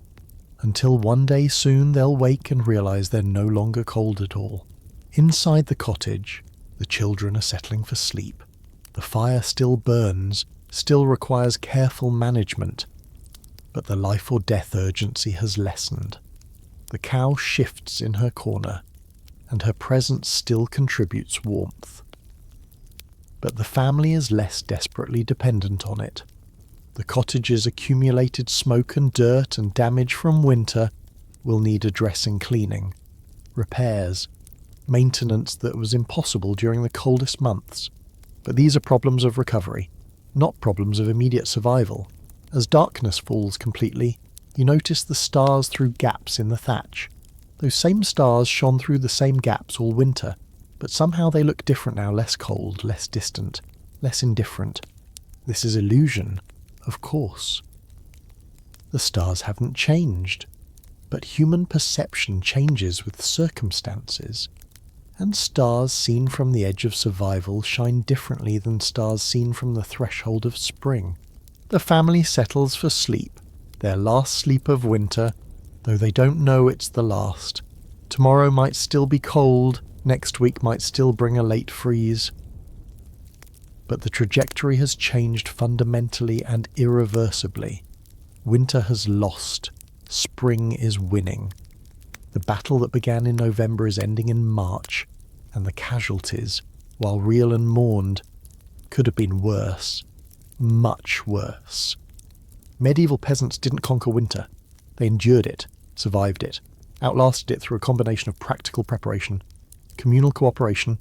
until one day soon they'll wake and realize they're no longer cold at all. Inside the cottage, the children are settling for sleep. The fire still burns, still requires careful management, but the life or death urgency has lessened. The cow shifts in her corner, and her presence still contributes warmth. But the family is less desperately dependent on it. The cottage's accumulated smoke and dirt and damage from winter will need addressing, cleaning, repairs, maintenance that was impossible during the coldest months. But these are problems of recovery, not problems of immediate survival. As darkness falls completely, you notice the stars through gaps in the thatch. Those same stars shone through the same gaps all winter, but somehow they look different now, less cold, less distant, less indifferent. This is illusion, of course. The stars haven't changed, but human perception changes with circumstances. And stars seen from the edge of survival shine differently than stars seen from the threshold of spring. The family settles for sleep, their last sleep of winter, though they don't know it's the last. Tomorrow might still be cold, next week might still bring a late freeze. But the trajectory has changed fundamentally and irreversibly. Winter has lost, spring is winning. The battle that began in November is ending in March, and the casualties, while real and mourned, could have been worse. Much worse. Medieval peasants didn't conquer winter. They endured it, survived it, outlasted it through a combination of practical preparation, communal cooperation,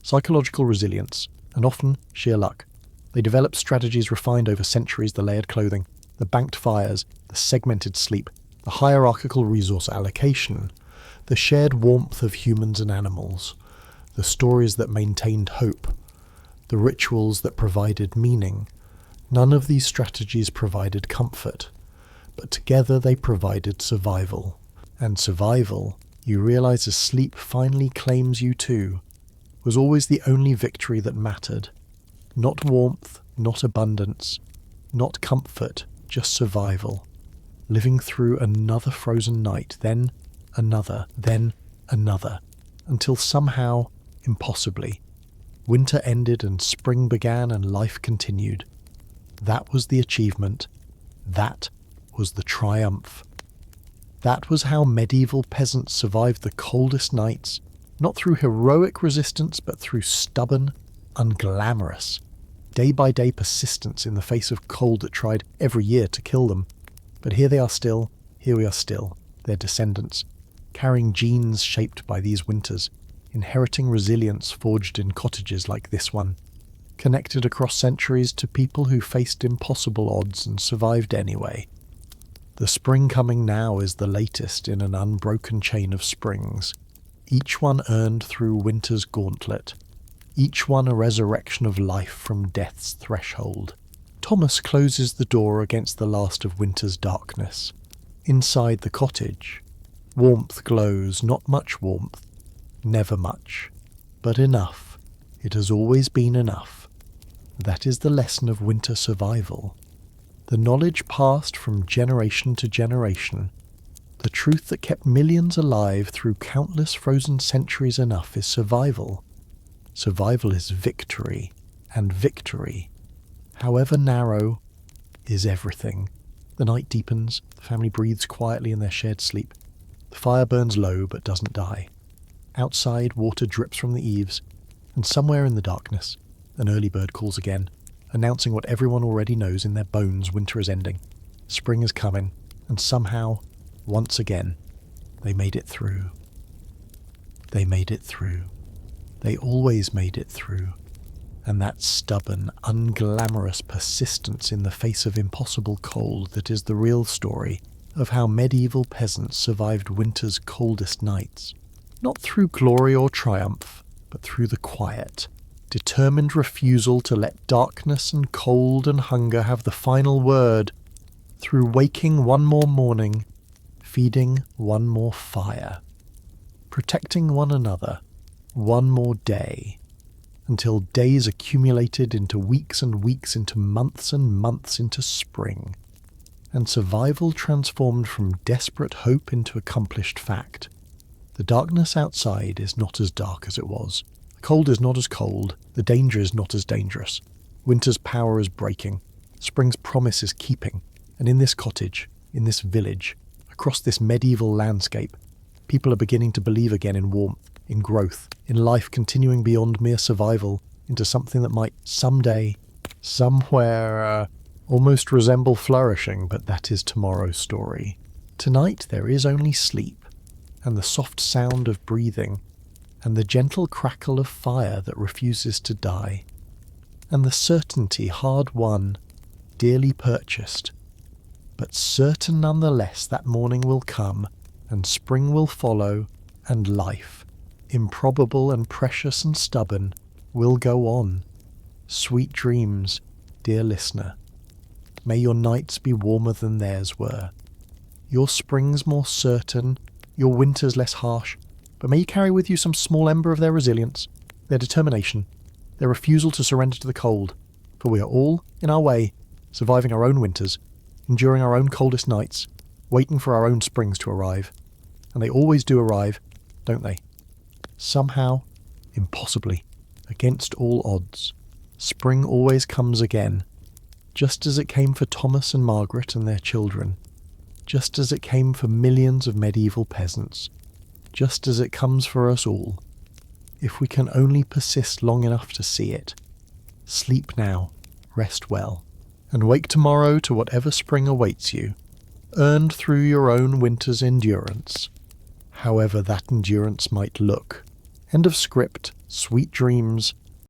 psychological resilience, and often sheer luck. They developed strategies refined over centuries: the layered clothing, the banked fires, the segmented sleep, the hierarchical resource allocation, the shared warmth of humans and animals, the stories that maintained hope, the rituals that provided meaning. None of these strategies provided comfort, but together they provided survival. And survival, you realize as sleep finally claims you too, was always the only victory that mattered. Not warmth, not abundance, not comfort, just survival. Living through another frozen night, then another, until somehow, impossibly, winter ended and spring began and life continued. That was the achievement. That was the triumph. That was how medieval peasants survived the coldest nights, not through heroic resistance, but through stubborn, unglamorous, day-by-day persistence in the face of cold that tried every year to kill them. But here we are still, their descendants, carrying genes shaped by these winters, inheriting resilience forged in cottages like this one, connected across centuries to people who faced impossible odds and survived anyway. The spring coming now is the latest in an unbroken chain of springs, each one earned through winter's gauntlet, each one a resurrection of life from death's threshold. Thomas closes the door against the last of winter's darkness. Inside the cottage, warmth glows, not much warmth, never much, but enough. It has always been enough. That is the lesson of winter survival. The knowledge passed from generation to generation. The truth that kept millions alive through countless frozen centuries enough is survival. Survival is victory, and victory, however narrow, is everything. The night deepens, the family breathes quietly in their shared sleep. The fire burns low but doesn't die. Outside, water drips from the eaves, and somewhere in the darkness, an early bird calls again, announcing what everyone already knows in their bones: winter is ending. Spring is coming, and somehow, once again, they made it through. They made it through. They always made it through. And that stubborn, unglamorous persistence in the face of impossible cold that is the real story of how medieval peasants survived winter's coldest nights. Not through glory or triumph, but through the quiet, determined refusal to let darkness and cold and hunger have the final word, through waking one more morning, feeding one more fire, protecting one another one more day, until days accumulated into weeks and weeks, into months and months, into spring, and survival transformed from desperate hope into accomplished fact. The darkness outside is not as dark as it was. The cold is not as cold. The danger is not as dangerous. Winter's power is breaking. Spring's promise is keeping. And in this cottage, in this village, across this medieval landscape, people are beginning to believe again in warmth, in growth, in life continuing beyond mere survival into something that might someday, somewhere, almost resemble flourishing, but that is tomorrow's story. Tonight there is only sleep, and the soft sound of breathing, and the gentle crackle of fire that refuses to die, and the certainty hard won, dearly purchased, but certain nonetheless that morning will come, and spring will follow, and life, improbable and precious and stubborn, will go on. Sweet dreams, dear listener. May your nights be warmer than theirs were. Your springs more certain, your winters less harsh, but may you carry with you some small ember of their resilience, their determination, their refusal to surrender to the cold, for we are all, in our way, surviving our own winters, enduring our own coldest nights, waiting for our own springs to arrive. And they always do arrive, don't they? Somehow, impossibly, against all odds, spring always comes again, just as it came for Thomas and Margaret and their children, just as it came for millions of medieval peasants, just as it comes for us all, if we can only persist long enough to see it. Sleep now, rest well, and wake tomorrow to whatever spring awaits you, earned through your own winter's endurance, however that endurance might look. End of script. Sweet dreams.